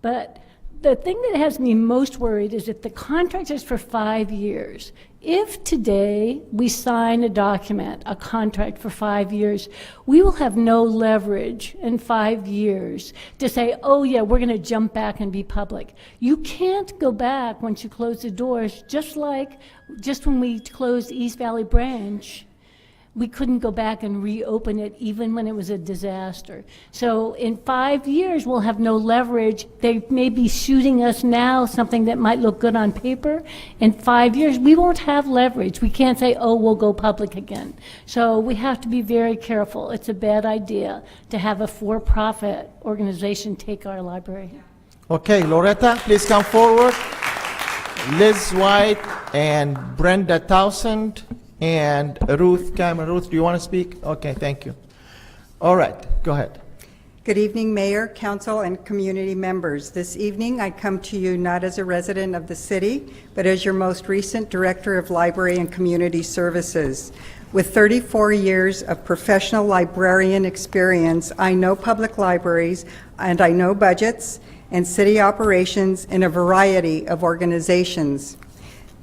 But the thing that has me most worried is that the contract is for 5 years. If today we sign a document, a contract for 5 years, we will have no leverage in 5 years to say, oh yeah, we're going to jump back and be public. You can't go back once you close the doors, just when we closed East Valley branch, we couldn't go back and reopen it even when it was a disaster. So in 5 years, we'll have no leverage. They may be shooting us now something that might look good on paper. In 5 years, we won't have leverage. We can't say, oh, we'll go public again. So we have to be very careful. It's a bad idea to have a for-profit organization take our library. Okay, Loretta, please come forward. Liz White and Brenda Townsend. And Ruth Cameron. Ruth, do you want to speak? Okay, thank you. All right, go ahead. Good evening, Mayor, Council, and community members. This evening, I come to you not as a resident of the city, but as your most recent Director of Library and Community Services. With 34 years of professional librarian experience, I know public libraries, and I know budgets and city operations in a variety of organizations.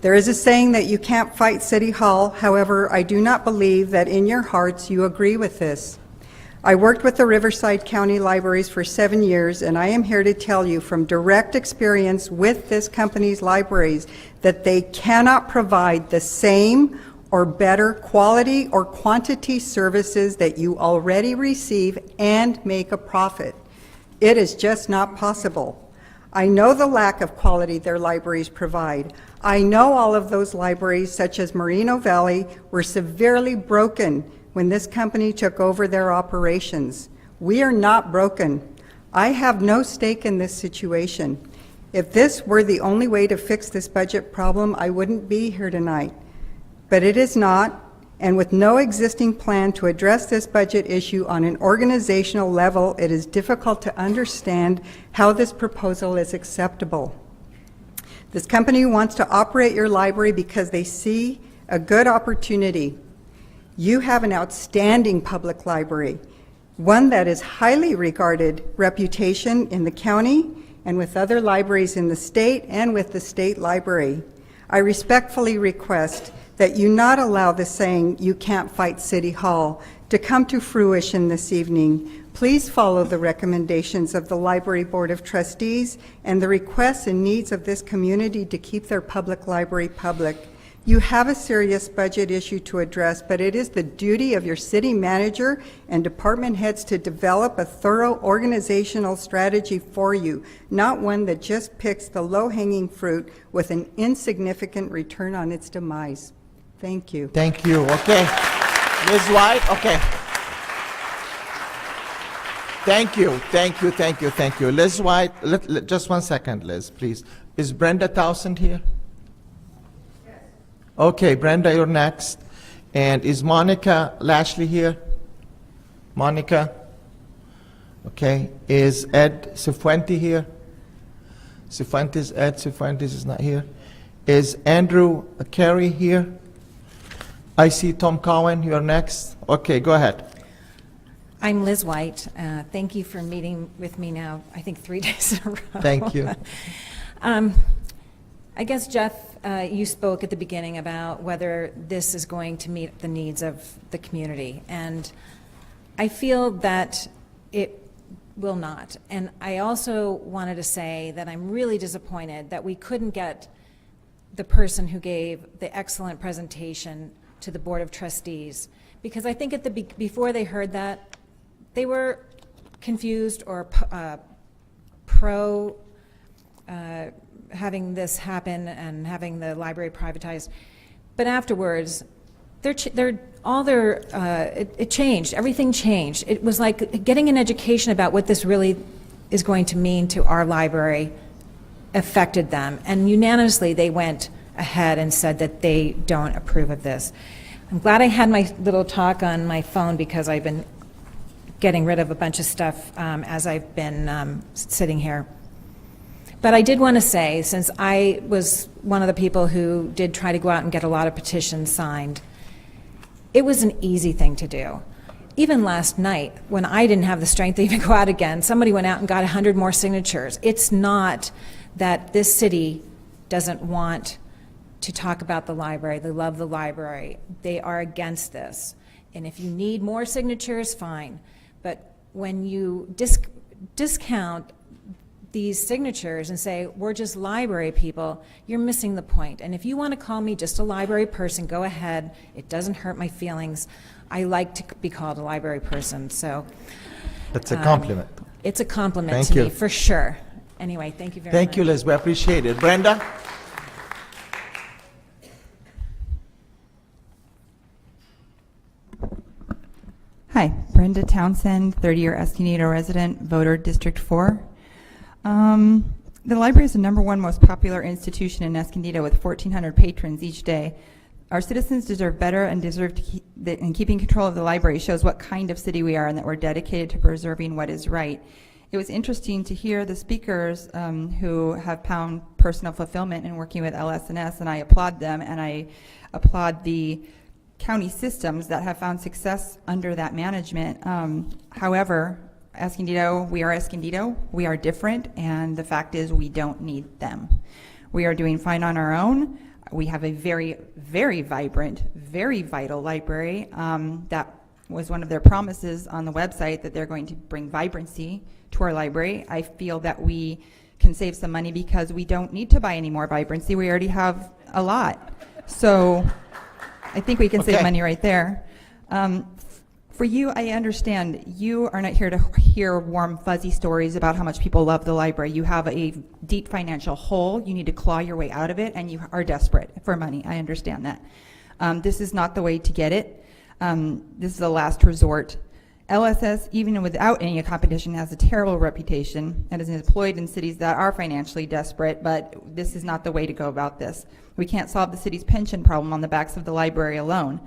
There is a saying that you can't fight City Hall. However, I do not believe that in your hearts you agree with this. I worked with the Riverside County Libraries for 7 years, and I am here to tell you from direct experience with this company's libraries that they cannot provide the same or better quality or quantity services that you already receive and make a profit. It is just not possible. I know the lack of quality their libraries provide. I know all of those libraries, such as Moreno Valley, were severely broken when this company took over their operations. We are not broken. I have no stake in this situation. If this were the only way to fix this budget problem, I wouldn't be here tonight. But it is not, and with no existing plan to address this budget issue on an organizational level, it is difficult to understand how this proposal is acceptable. This company wants to operate your library because they see a good opportunity. You have an outstanding public library, one that is highly regarded reputation in the county and with other libraries in the state and with the state library. I respectfully request that you not allow the saying, "You can't fight City Hall," to come to fruition this evening. Please follow the recommendations of the Library Board of Trustees and the requests and needs of this community to keep their public library public. You have a serious budget issue to address, but it is the duty of your city manager and department heads to develop a thorough organizational strategy for you, not one that just picks the low-hanging fruit with an insignificant return on its demise. Thank you. Thank you. Okay. Liz White, okay. Thank you, thank you, thank you, thank you. Liz White, just 1 second, Liz, please. Is Brenda Townsend here? Yes. Okay, Brenda, you're next. And is Monica Lashley here? Monica? Okay. Is Ed Cifuentes here? Ed Cifuentes is not here. Is Andrew Carey here? I see Tom Cowan, you're next. Okay, go ahead. I'm Liz White. Thank you for meeting with me now, I think 3 days in a row. Thank you. I guess, Jeff, you spoke at the beginning about whether this is going to meet the needs of the community, and I feel that it will not. And I also wanted to say that I'm really disappointed that we couldn't get the person who gave the excellent presentation to the Board of Trustees, because I think at the before they heard that, they were confused or pro having this happen and having the library privatized. But afterwards, it changed. Everything changed. It was like getting an education about what this really is going to mean to our library affected them. And unanimously, they went ahead and said that they don't approve of this. I'm glad I had my little talk on my phone because I've been getting rid of a bunch of stuff as I've been sitting here. But I did want to say, since I was one of the people who did try to go out and get a lot of petitions signed, it was an easy thing to do. Even last night, when I didn't have the strength to even go out again, somebody went out and got 100 more signatures. It's not that this city doesn't want to talk about the library. They love the library. They are against this. And if you need more signatures, fine. But when you discount these signatures and say, we're just library people, you're missing the point. And if you want to call me just a library person, go ahead. It doesn't hurt my feelings. I like to be called a library person, so. That's a compliment. It's a compliment Thank to you. me, for sure. Anyway, thank you very much. Thank you, Liz. We appreciate it. Brenda? Hi, Brenda Townsend, 30-year Escondido resident, voter District 4. The library is the #1 most popular institution in Escondido with 1,400 patrons each day. Our citizens deserve better and deserve to and keeping control of the library shows what kind of city we are and that we're dedicated to preserving what is right. It was interesting to hear the speakers who have found personal fulfillment in working with LS&S, and I applaud them, and I applaud the county systems that have found success under that management. However, Escondido, we are different, and the fact is we don't need them. We are doing fine on our own. We have a very, very vibrant, very vital library. That was one of their promises on the website, that they're going to bring vibrancy to our library. I feel that we can save some money because we don't need to buy any more vibrancy. We already have a lot. So I think we can save money right there. For you, I understand you are not here to hear warm, fuzzy stories about how much people love the library. You have a deep financial hole. You need to claw your way out of it, and you are desperate for money. I understand that. This is not the way to get it. This is the last resort. LSS, even without any competition, has a terrible reputation and is employed in cities that are financially desperate, but this is not the way to go about this. We can't solve the city's pension problem on the backs of the library alone.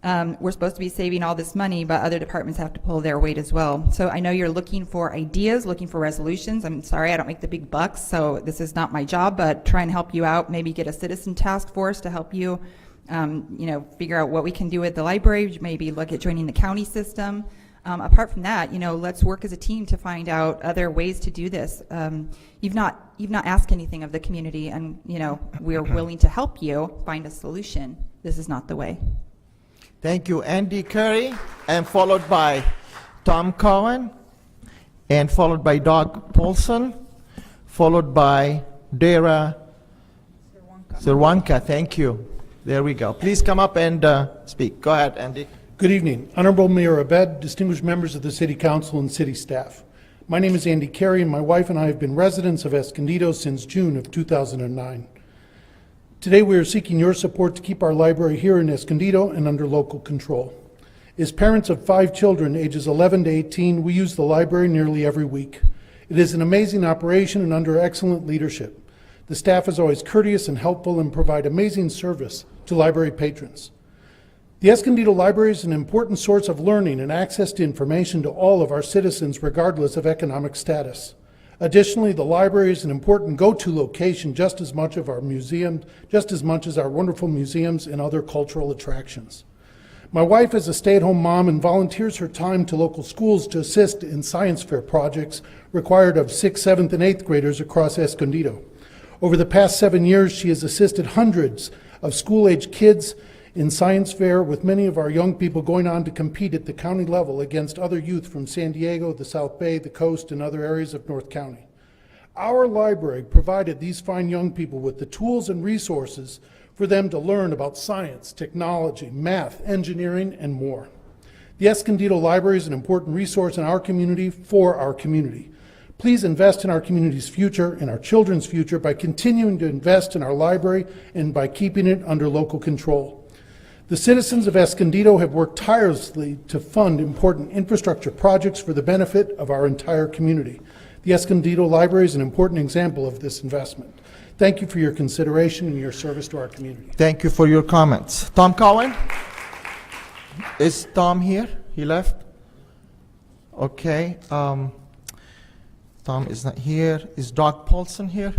We're supposed to be saving all this money, but other departments have to pull their weight as well. So I know you're looking for ideas, looking for resolutions. I'm sorry, I don't make the big bucks, so this is not my job, but try and help you out, maybe get a citizen task force to help you, figure out what we can do with the library, maybe look at joining the county system. Apart from that, let's work as a team to find out other ways to do this. You've not asked anything of the community, and we're willing to help you find a solution. This is not the way. Thank you, Andy Curry, and followed by Tom Cowan, and followed by Doug Paulson, followed by Dara Zerwanka. Thank you. There we go. Please come up and speak. Go ahead, Andy. Good evening. Honorable Mayor Abed, distinguished members of the City Council and City staff. My name is Andy Carey, and my wife and I have been residents of Escondido since June of 2009. Today, we are seeking your support to keep our library here in Escondido and under local control. As parents of 5 children, ages 11 to 18, we use the library nearly every week. It is an amazing operation and under excellent leadership. The staff is always courteous and helpful and provide amazing service to library patrons. The Escondido Library is an important source of learning and access to information to all of our citizens, regardless of economic status. Additionally, the library is an important go-to location just as much as our wonderful museums and other cultural attractions. My wife is a stay-at-home mom and volunteers her time to local schools to assist in science fair projects required of 6th, 7th, and 8th graders across Escondido. Over the past 7 years, she has assisted hundreds of school-age kids in science fair, with many of our young people going on to compete at the county level against other youth from San Diego, the South Bay, the coast, and other areas of North County. Our library provided these fine young people with the tools and resources for them to learn about science, technology, math, engineering, and more. The Escondido Library is an important resource in our community for our community. Please invest in our community's future and our children's future by continuing to invest in our library and by keeping it under local control. The citizens of Escondido have worked tirelessly to fund important infrastructure projects for the benefit of our entire community. The Escondido Library is an important example of this investment. Thank you for your consideration and your service to our community. Thank you for your comments. Tom Cowan? Is Tom here? He left? Okay. Tom is not here. Is Doc Paulson here?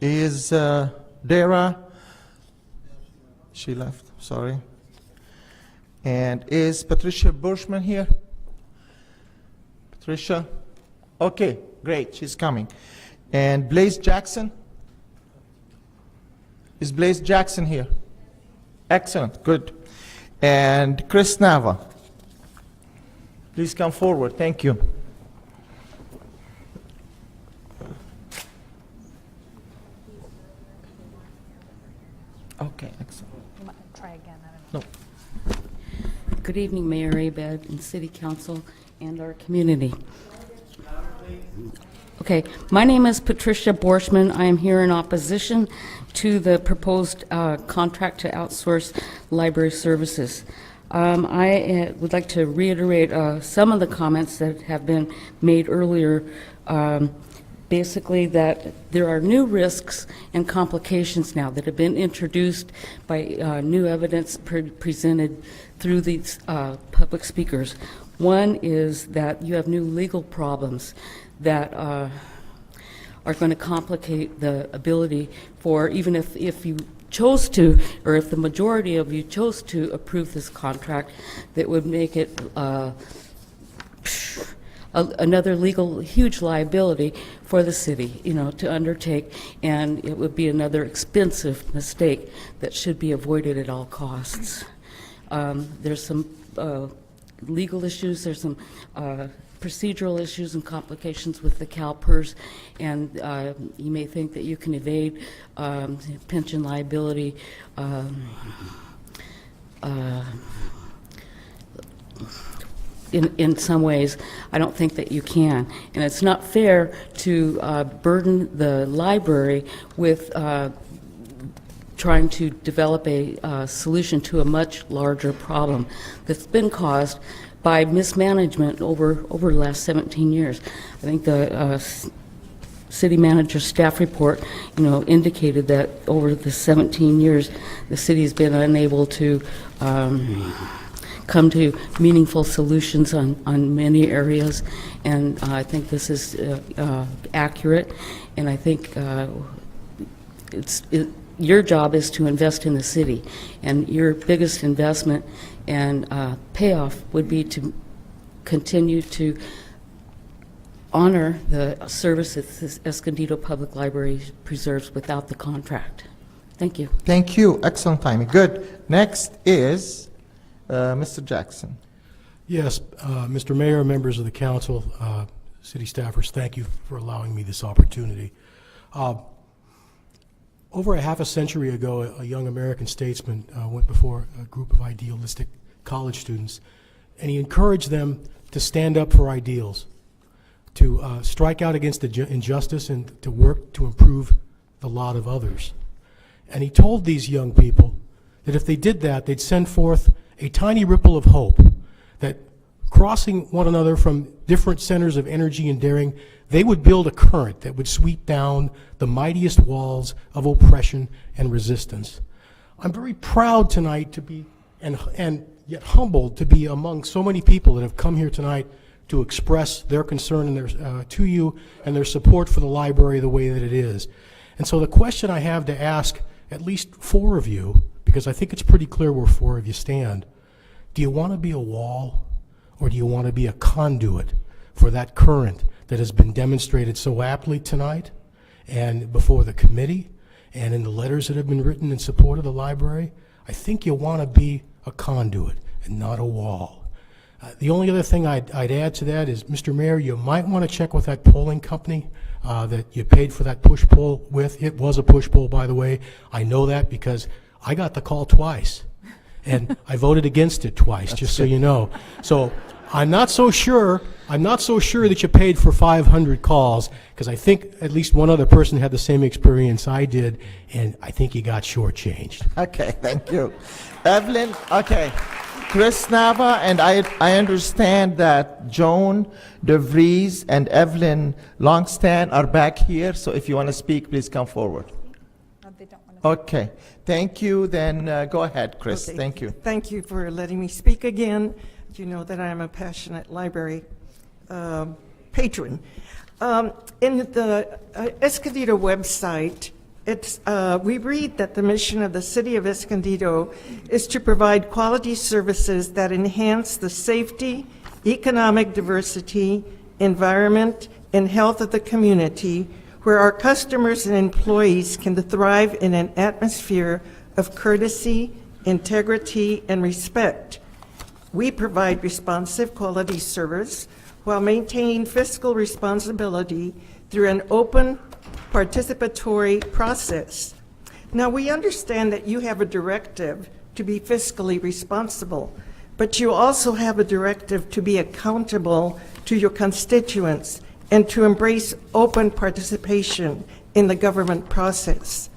Is Dara? She left, sorry. And is Patricia Bushman here? Patricia? Okay, great, she's coming. And Blaze Jackson? Is Blaze Jackson here? Excellent, good. And Chris Nava? Please come forward, thank you. Okay, excellent. Try again. No. Good evening, Mayor Abed and City Council and our community. Okay, my name is Patricia Borschman. I am here in opposition to the proposed contract to outsource library services. I would like to reiterate some of the comments that have been made earlier. Basically, that there are new risks and complications now that have been introduced by new evidence presented through these public speakers. One is that you have new legal problems that are going to complicate the ability for, even if you chose to, or if the majority of you chose to approve this contract, that would make it another legal huge liability for the city, to undertake, and it would be another expensive mistake that should be avoided at all costs. There's some legal issues, there's some procedural issues and complications with the CalPERS, and you may think that you can evade pension liability in some ways. I don't think that you can. And it's not fair to burden the library with trying to develop a solution to a much larger problem that's been caused by mismanagement over the last 17 years. I think the city manager's staff report, indicated that over the 17 years, the city's been unable to come to meaningful solutions on many areas, and I think this is accurate, and I think your job is to invest in the city, and your biggest investment and payoff would be to continue to honor the service that the Escondido Public Library preserves without the contract. Thank you. Thank you. Excellent timing. Good. Next is Mr. Jackson. Yes, Mr. Mayor, members of the council, city staffers, thank you for allowing me this opportunity. Over a half a century ago, a young American statesman went before a group of idealistic college students, and he encouraged them to stand up for ideals, to strike out against injustice, and to work to improve the lot of others. And he told these young people that if they did that, they'd send forth a tiny ripple of hope, that crossing one another from different centers of energy and daring, they would build a current that would sweep down the mightiest walls of oppression and resistance. I'm very proud tonight to be, and yet humbled to be among so many people that have come here tonight to express their concern and their, to you and their support for the library the way that it is. And so the question I have to ask at least 4 of you, because I think it's pretty clear where 4 of you stand, do you want to be a wall, or do you want to be a conduit for that current that has been demonstrated so aptly tonight and before the committee and in the letters that have been written in support of the library? I think you want to be a conduit and not a wall. The only other thing I'd add to that is, Mr. Mayor, you might want to check with that polling company that you paid for that push poll with. It was a push poll, by the way. I know that because I got the call twice, and I voted against it twice, just so you know. So I'm not so sure that you paid for 500 calls, because I think at least one other person had the same experience I did, and I think you got shortchanged. Okay, thank you. Evelyn, okay. Chris Nava, and I understand that Joan DeVries and Evelyn Longstan are back here, so if you want to speak, please come forward. They don't want to. Okay, thank you. Then go ahead, Chris. Okay. Thank you. Thank you for letting me speak again. You know that I am a passionate library patron. In the Escondido website, we read that the mission of the City of Escondido is to provide quality services that enhance the safety, economic diversity, environment, and health of the community, where our customers and employees can thrive in an atmosphere of courtesy, integrity, and respect. We provide responsive quality service while maintaining fiscal responsibility through an open, participatory process. Now, we understand that you have a directive to be fiscally responsible, but you also have a directive to be accountable to your constituents and to embrace open participation in the government process.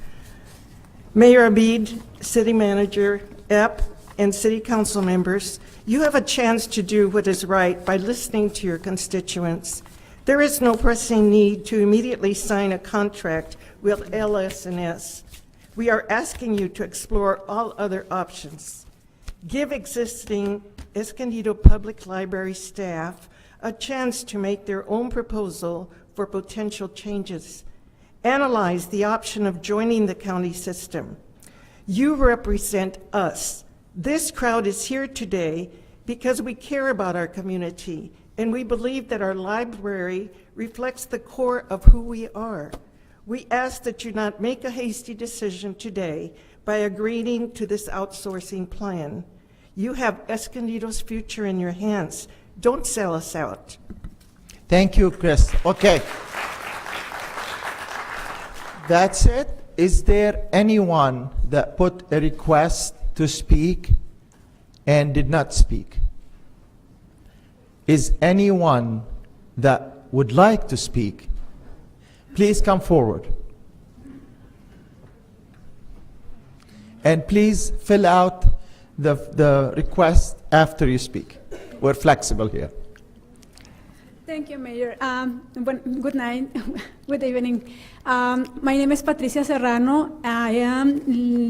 Mayor Abed, City Manager Epp, and City Council members, you have a chance to do what is right by listening to your constituents. There is no pressing need to immediately sign a contract with LS&S. We are asking you to explore all other options. Give existing Escondido Public Library staff a chance to make their own proposal for potential changes. Analyze the option of joining the county system. You represent us. This crowd is here today because we care about our community, and we believe that our library reflects the core of who we are. We ask that you not make a hasty decision today by agreeing to this outsourcing plan. You have Escondido's future in your hands. Don't sell us out. Thank you, Chris. Okay. That's it. Is there anyone that put a request to speak and did not speak? Is anyone that would like to speak? Please come forward. And please fill out the request after you speak. We're flexible here. Thank you, Mayor. Good night, good evening. My name is Patricia Serrano. I am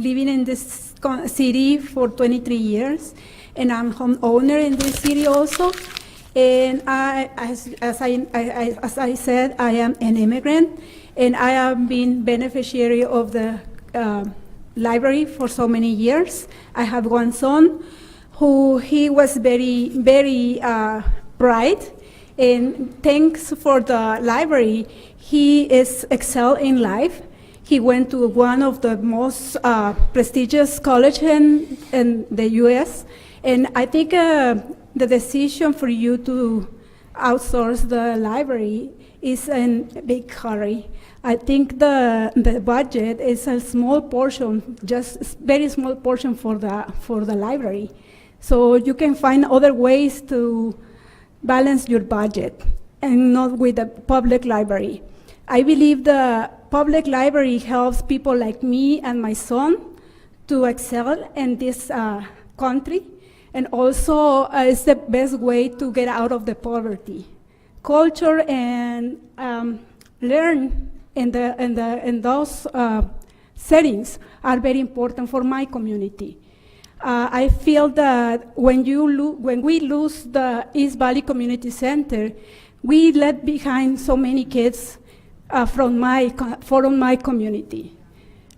living in this city for 23 years, and I'm homeowner in this city also. And as I said, I am an immigrant, and I have been beneficiary of the library for so many years. I have one son who he was very, very bright, and thanks for the library, he is excel in life. He went to one of the most prestigious colleges in the U.S., and I think the decision for you to outsource the library is in a big hurry. I think the budget is a small portion, just very small portion for the library. So you can find other ways to balance your budget and not with the public library. I believe the public library helps people like me and my son to excel in this country, and also it's the best way to get out of the poverty. Culture and learn in those settings are very important for my community. I feel that when we lose the East Valley Community Center, we left behind so many kids from my community.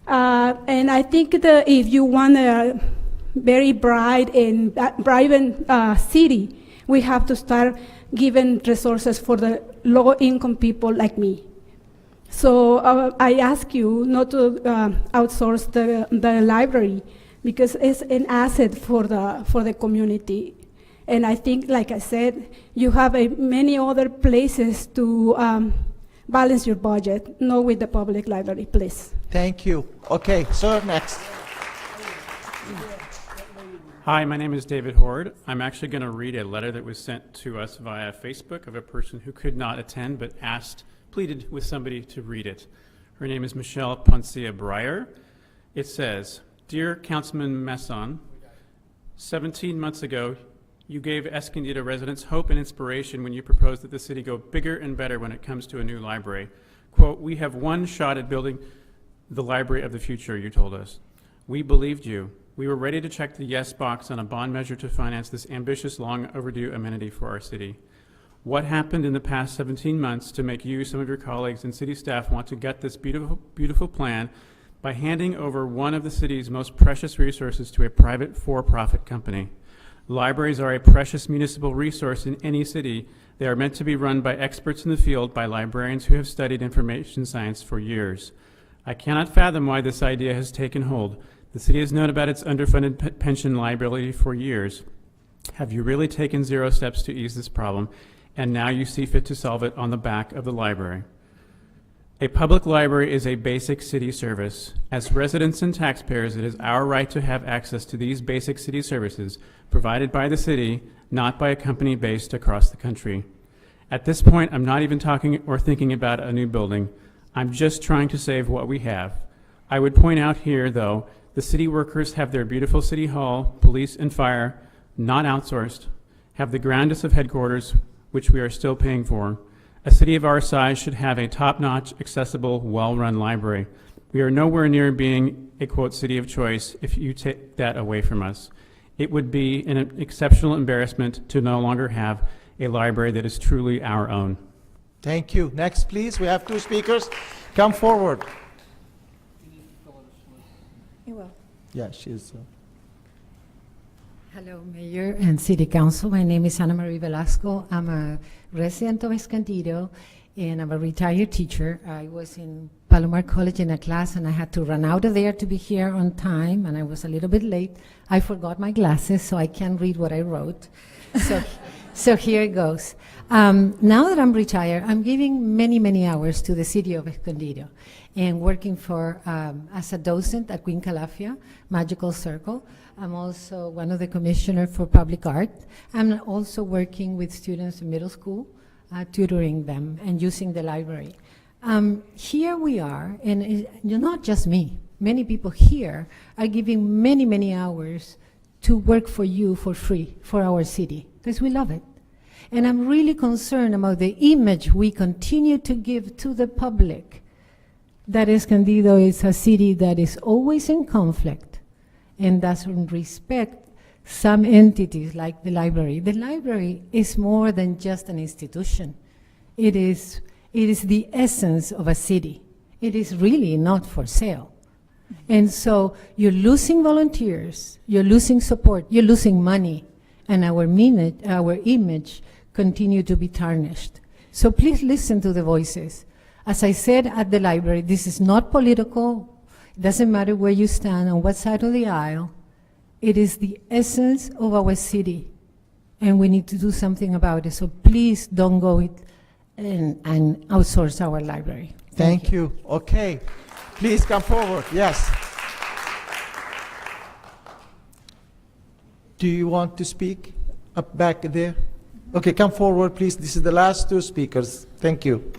And I think that if you want a very bright and vibrant city, we have to start giving resources for the low-income people like me. So I ask you not to outsource the library, because it's an asset for the community. And I think, like I said, you have many other places to balance your budget, not with the public library, please. Thank you. Okay, sir, next. Hi, my name is David Horde. I'm actually going to read a letter that was sent to us via Facebook of a person who could not attend but pleaded with somebody to read it. Her name is Michelle Poncia Breyer. It says, "Dear Councilman Masson, 17 months ago, you gave Escondido residents hope and inspiration when you proposed that the city go bigger and better when it comes to a new library. Quote, we have one shot at building the library of the future, you told us. We believed you. We were ready to check the yes box on a bond measure to finance this ambitious, long overdue amenity for our city. What happened in the past 17 months to make you, some of your colleagues, and city staff want to gut this beautiful, beautiful plan by handing over one of the city's most precious resources to a private for-profit company? Libraries are a precious municipal resource in any city. They are meant to be run by experts in the field, by librarians who have studied information science for years. I cannot fathom why this idea has taken hold. The city has known about its underfunded pension liability for years. Have you really taken zero steps to ease this problem, and now you see fit to solve it on the back of the library? A public library is a basic city service. As residents and taxpayers, it is our right to have access to these basic city services provided by the city, not by a company based across the country. At this point, I'm not even talking or thinking about a new building. I'm just trying to save what we have. I would point out here, though, the city workers have their beautiful city hall, police and fire, not outsourced, have the grandest of headquarters, which we are still paying for. A city of our size should have a top-notch, accessible, well-run library. We are nowhere near being a, quote, city of choice if you take that away from us. It would be an exceptional embarrassment to no longer have a library that is truly our own. Thank you. Next, please. We have two speakers. Come forward. You will. Yeah, she's... Hello, Mayor and City Council. My name is Ana Maria Velasco. I'm a resident of Escondido, and I'm a retired teacher. I was in Palomar College in a class, and I had to run out of there to be here on time, and I was a little bit late. I forgot my glasses, so I can't read what I wrote. So here it goes. Now that I'm retired, I'm giving many, many hours to the city of Escondido and working for as a docent at Queen Calafia Magical Circle. I'm also one of the commissioners for public art. I'm also working with students in middle school, tutoring them and using the library. Here we are, and not just me. Many people here are giving many, many hours to work for you for free, for our city, because we love it. And I'm really concerned about the image we continue to give to the public, that Escondido is a city that is always in conflict and doesn't respect some entities like the library. The library is more than just an institution. It is the essence of a city. It is really not for sale. And so you're losing volunteers, you're losing support, you're losing money, and our image continue to be tarnished. So please listen to the voices. As I said at the library, this is not political. It doesn't matter where you stand, on what side of the aisle. It is the essence of our city, and we need to do something about it. So please don't go and outsource our library. Thank you. Okay. Please come forward. Yes. Do you want to speak up back there? Okay, come forward, please. This is the last two speakers. Thank you.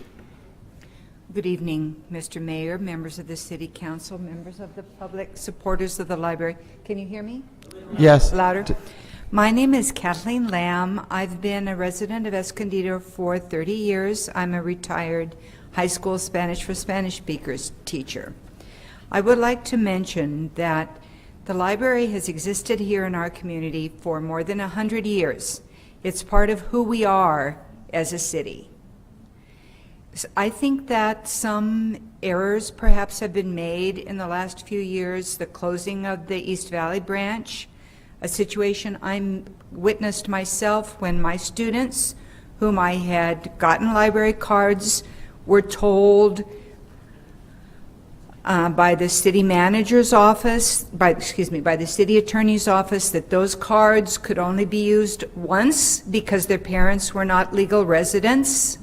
Good evening, Mr. Mayor, members of the City Council, members of the public, supporters of the library. Can you hear me? Yes. Louder. My name is Kathleen Lamb. I've been a resident of Escondido for 30 years. I'm a retired high school Spanish for Spanish speakers teacher. I would like to mention that the library has existed here in our community for more than 100 years. It's part of who we are as a city. I think that some errors perhaps have been made in the last few years, the closing of the East Valley branch, a situation I witnessed myself when my students, whom I had gotten library cards, were told by the city manager's office, by the city attorney's office, that those cards could only be used once because their parents were not legal residents.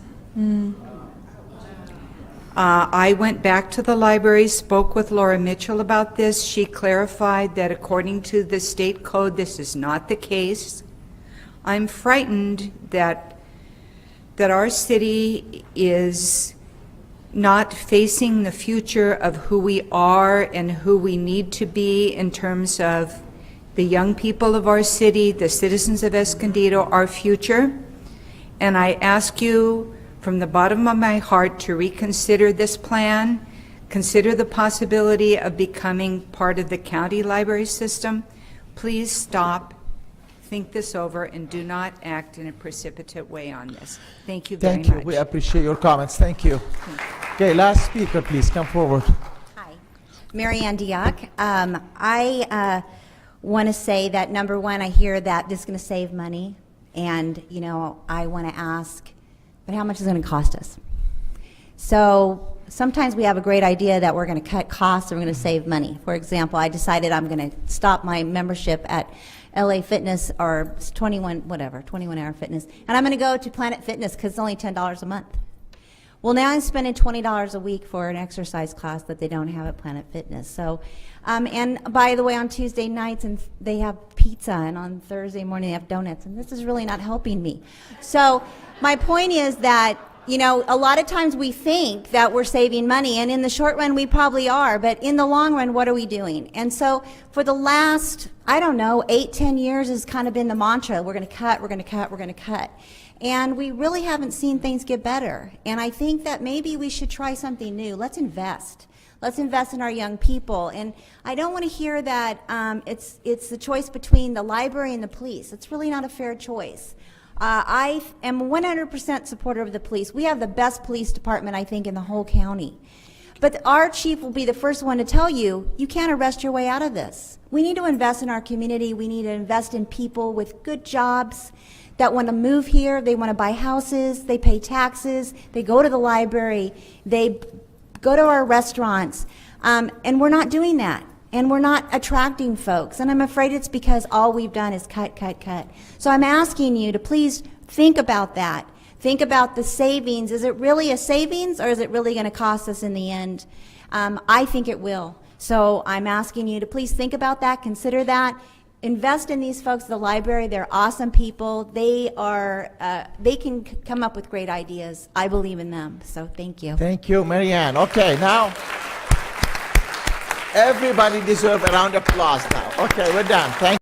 I went back to the library, spoke with Laura Mitchell about this. She clarified that according to the state code, this is not the case. I'm frightened that our city is not facing the future of who we are and who we need to be in terms of the young people of our city, the citizens of Escondido, our future. And I ask you from the bottom of my heart to reconsider this plan, consider the possibility of becoming part of the county library system. Please stop, think this over, and do not act in a precipitate way on this. Thank you very much. Thank you. We appreciate your comments. Thank you. Okay, last speaker, please come forward. Hi, Mary Ann Diak. I want to say that, number one, I hear that this is going to save money, and, you know, I want to ask, but how much is it going to cost us? So sometimes we have a great idea that we're going to cut costs and we're going to save money. For example, I decided I'm going to stop my membership at LA Fitness or 21 Hour Fitness, and I'm going to go to Planet Fitness because it's only $10 a month. Well, now I'm spending $20 a week for an exercise class that they don't have at Planet Fitness. So, and by the way, on Tuesday nights and they have pizza, and on Thursday morning they have donuts, and this is really not helping me. So my point is that, you know, a lot of times we think that we're saving money, and in the short run we probably are, but in the long run, what are we doing? And so for the last, I don't know, 8-10 years has kind of been the mantra: we're going to cut, we're going to cut, we're going to cut. And we really haven't seen things get better. And I think that maybe we should try something new. Let's invest. Let's invest in our young people. And I don't want to hear that it's the choice between the library and the police. It's really not a fair choice. I am 100% supporter of the police. We have the best police department, I think, in the whole county. But our chief will be the first one to tell you, you can't arrest your way out of this. We need to invest in our community. We need to invest in people with good jobs that want to move here. They want to buy houses. They pay taxes. They go to the library. They go to our restaurants. And we're not doing that. And we're not attracting folks. And I'm afraid it's because all we've done is cut, cut, cut. So I'm asking you to please think about that. Think about the savings. Is it really a savings, or is it really going to cost us in the end? I think it will. So I'm asking you to please think about that, consider that. Invest in these folks at the library. They're awesome people. They can come up with great ideas. I believe in them. So thank you. Thank you, Mary Ann. Okay, now everybody deserves a round of applause now. Okay, we're done. Thank